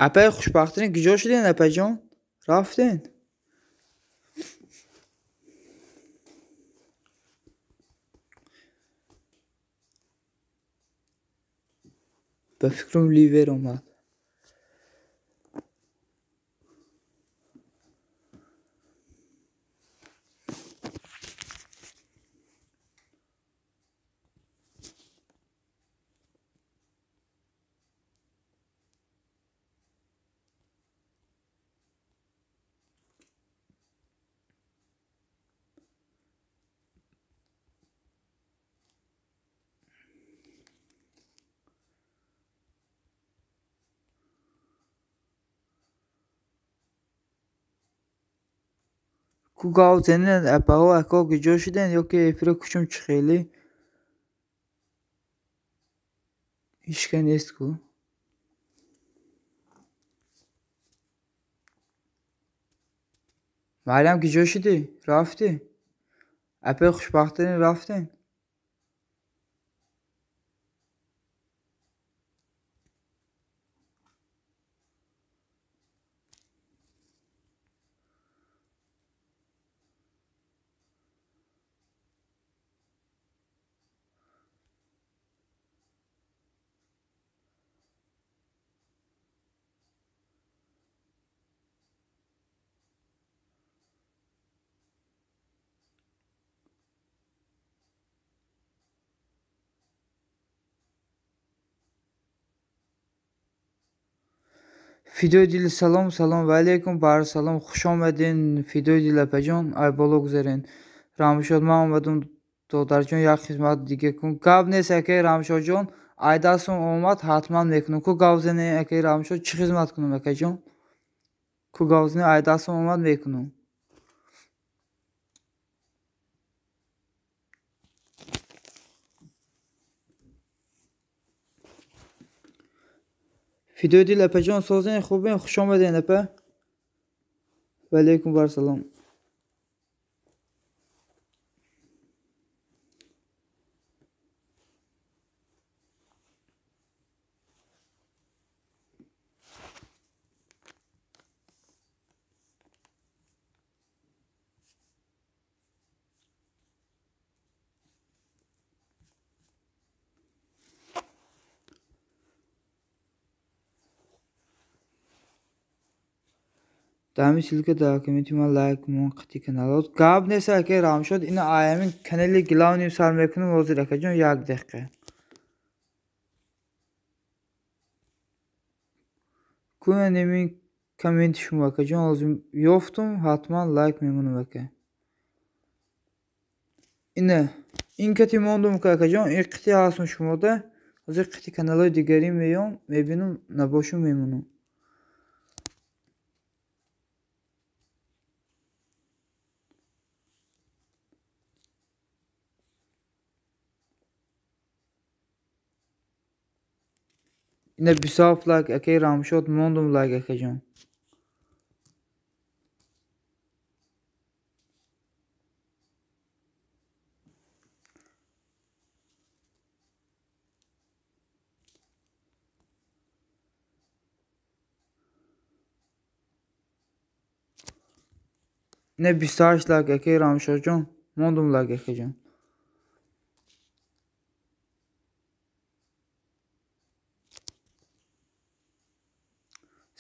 اپا خوشبختین گجا شدین اپا جان رفتین به فکرم لیور اومد کو گاو زنین اپا ها اکا گجا شدین یا که افرا کشم چخیلی هیچکه نیست کو مریم گجا شدی رفتی اپا خوشبختین رفتین Fido dil salom va alaykum bar salom xush omadin Fido dil apajon ay bolo guzarin Ramshod man omadim دخترجون یک خدمت دیگه کن گاب نیست که رامشو جون ایداسون اومد حتما میکنم کو گاوزنه که رامشو چی خدمت کنم که جون کو گاوزنه ایداسون اومد میکنم فیدیو دیل اپه جون سوزن خوبین خوش آمدین اپه و علیکم بر سلام دامی سیلکه دا کمیتی من لایک من قطی kanal گاب نیست که رام شد این آیامین کانالی گلاونیم سر میکنم وزیر که جون یک دقیقه کنه نمی کامنت شما که جون لازم یافتم حتما لایک میمونم که اینه این کتی موندم که جون این قطی هستم شما ده از این قطی کانالای دیگری میام میبینم نباشم میمونم اینه 27 لایک اکی رام شد موندم لایک اکی جون اینه 28 لایک اکی رام شد جون موندم لایک اکی جون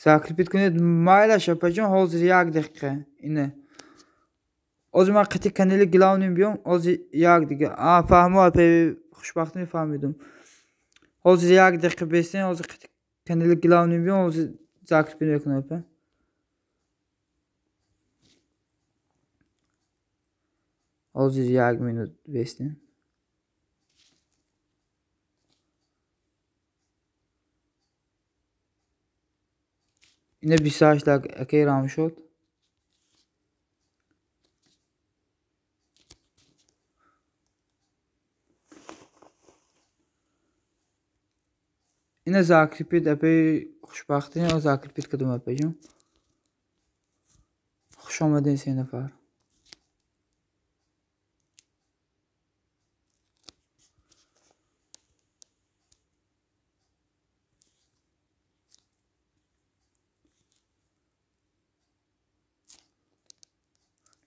ساکلیپیت کنید مایلاش yapacağım hazır یک دقیقه اینه o zaman قطی کانالی گلاونیم بیام az یک دیگه فهمو پی خوشبختانه فهمیدم hazır یک دقیقه besin az قطی کانالی گلاونیم بیام az ساکلیپیت میکنم پی hazır یک minut besin اینه 28 لایک اکی رام شد اینه زاکلیپیت اپی خوشبختانه از زاکلیپیت کدوم اپی جون خوش آمدین سه نفر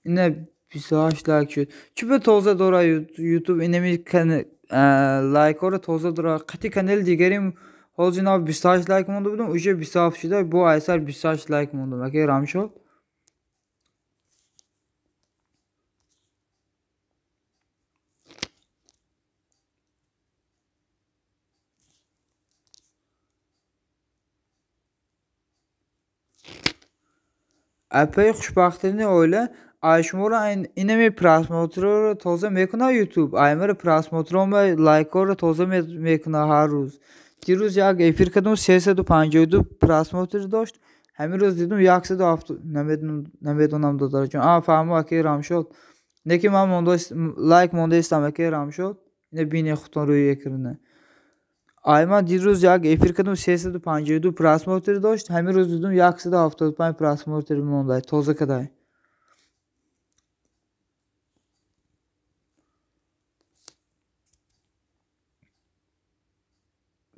اینه 28 لایک شد چی به تازه داره یوتیوب اینمی لایک ها رو تازه داره قطی کانال دیگریم حاضر نه 28 لایک مونده بودم اوجه 27 شده با ایسر 28 لایک موندم اگه رام شد اپی خوشبختانه öyle Ayşmora اینمی پراسموتر رو تازه میکنه یوتیوب ایمر پراسموتر و لایک ها رو تازه میکنه هر روز دیروز یک افیر کردم 352 پراسموتر داشت همین روز دیدم 170 نمیدونم دادار جون فهمو که رام شد نکی من مونده لایک مونده استم که رام شد اینه بینی خودتون روی اکرانه ایما دیروز یک افیر کردم 352 پراسموتر داشت همین روز دیدم 175 پراسموتر مونده تازه کدای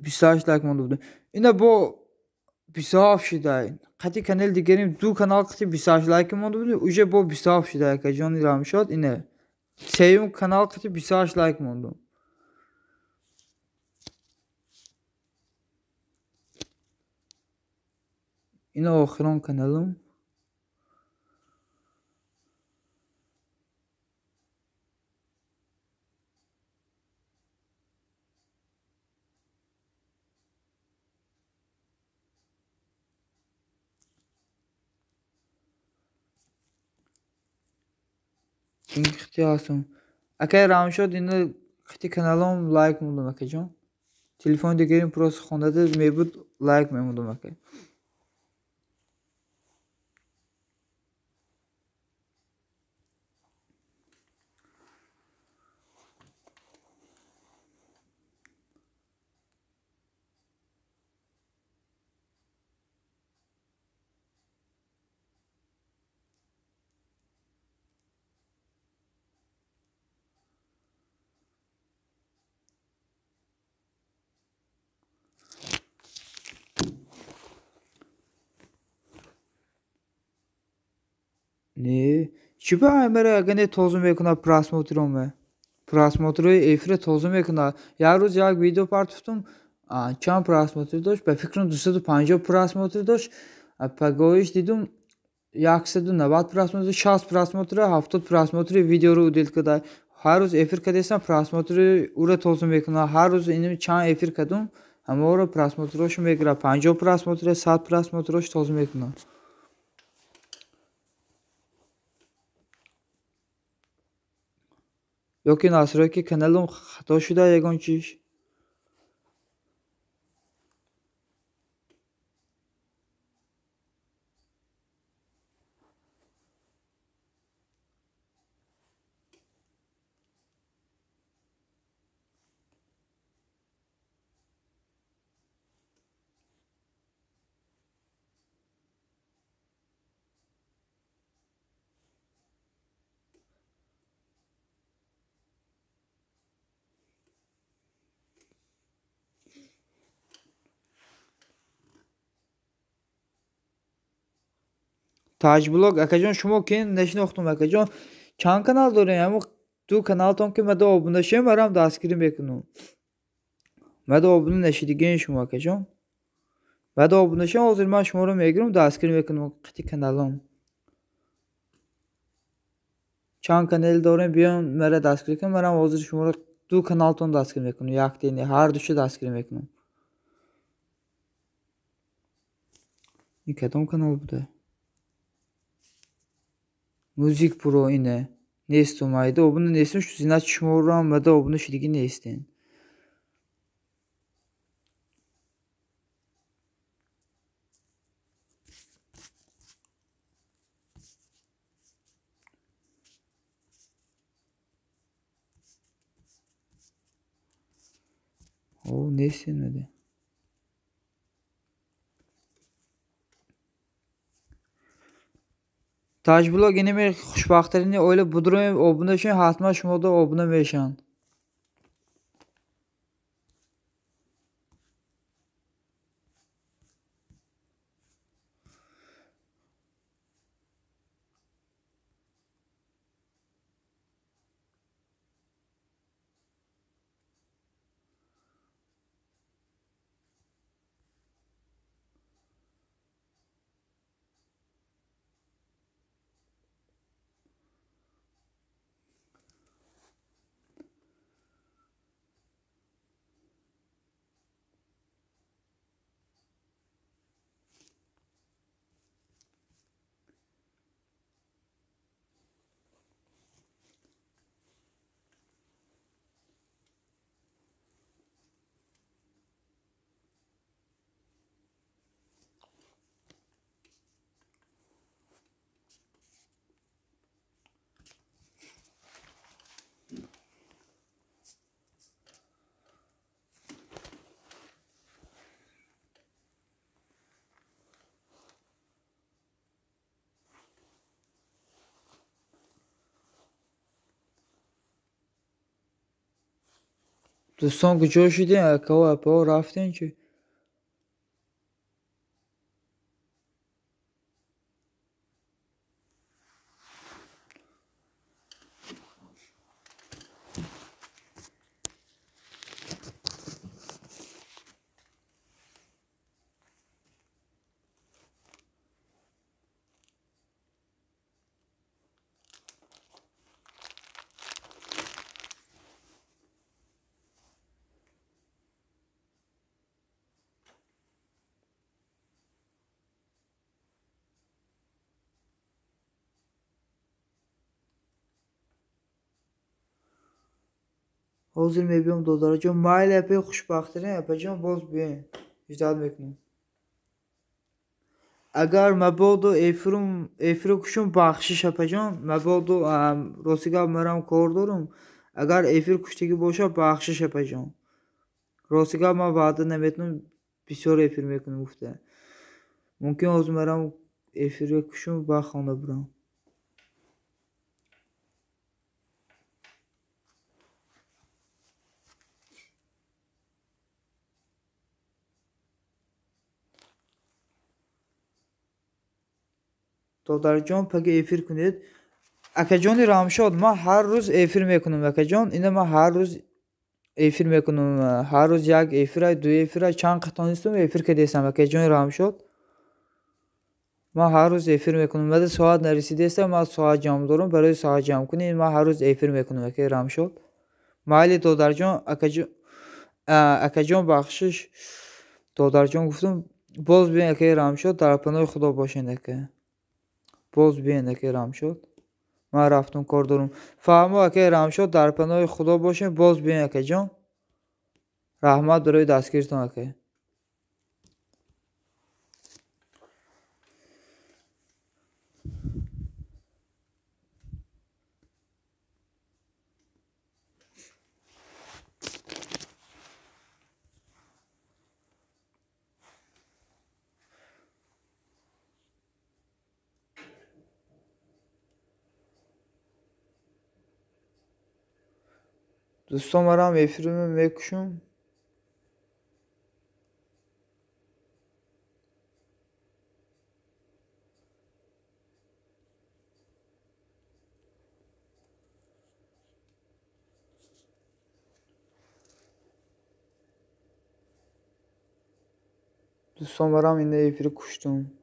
28 لایک مونده بوده اینه با 27 شده قطی کانال دیگریم دو کانال قطی 28 لایک مونده بوده اوجه با 27 شده که جانی رام شد اینه سیوم کانال قطی 28 لایک مونده اینه آخران کانالم این خیلی آسون. اگه رام شد اینو خیلی کانالم لایک میدم اکجان. تلفن دیگه این پروس خونده ده میبود لایک میمودم اکه. Ne? Чипа मेरे अगने тозу мекуна просмотром. Просмотры эфире тозу мекуна. Я روز як видео партуфтум. Чам просмотры дошт. Ба фикрам 250 просмотры дошт. Пагоиш дидум 190 просмотры, 60 просмотры, 70 просмотры видеоро удил када. Har roz efir kadesam просмотры ура тозу мекуна. Har roz иним чам эфир кадум. Ҳамаро просмотрош мегира. 50 просмотры, 100 просмотрош тозу мекуна. Yoki nasroki kanalım xato shуда ягон чиш. Taj blog akajon шумо кен нешнохтум akajon чанд канал дорем ҳамо ду каналтон ки мада обуна шем барам дастгирӣ мекунам. Мада обуна нешидигин шумо akajon. Мада обуна шем ҳозир ман шуморо мегирам дастгирӣ мекунам қити каналам. Чанд канал дорем биён мара дастгирӣ кун барам ҳозир шуморо ду каналтон дастгирӣ мекунам. Яктини ҳар душа дастгирӣ мекунам. Ин кадом канал буда? Музик про ине. Нестум айда обуна нестум шу значит шуморо ҳам мада обуна шидигӣ нестен. О, нестен мада. Taj blog yine bir xushbaxtlarini o'ylab budurum obuna shun hatma shumoda obuna meshan. دوستان کجا شدین؟ اکا و اپا رفتین چی؟ حاضر میبیم دادار جان مایل اپی خوشبختانه اپی جان باز بیاین ایجاد میکنم اگر مبادو افرو کشم بخشش اپی جان مبادو راستیگا مرام کار دارم اگر افیر کشتگی باشه بخشش اپی جان راستیگا من وعده نمیتونم بسیار افیر میکنم گفته ممکن از مرام افیر کشم با خانه برم دادار جان پگه افیر کنید اکجان رامشاد ما هر روز افیر میکنم اکجان اینه ما هر روز افیر میکنم هر روز یک افیر دو افیر چند قطعه نیستم افیر که دیستم اکجان رامشاد ما هر روز افیر میکنم بعد ساعت نرسیده است ما ساعت جمع دارم برای ساعت جمع کنیم ما هر روز افیر میکنم اکی رامشاد مایل دادار جان اکجان بخشش دادار جان گفتم باز بیاین اکی رامشاد در پناه خدا باشین اکی باز بیاین اکی رامشاد من رفتم کار دارم فهمو اکی رامشاد در پناه خدا باشین باز بیاین اکی جان رحمت برای دستگیرتان اکی دوستان مرام افیرمو میکشم دوستان مرام این افیر کشتم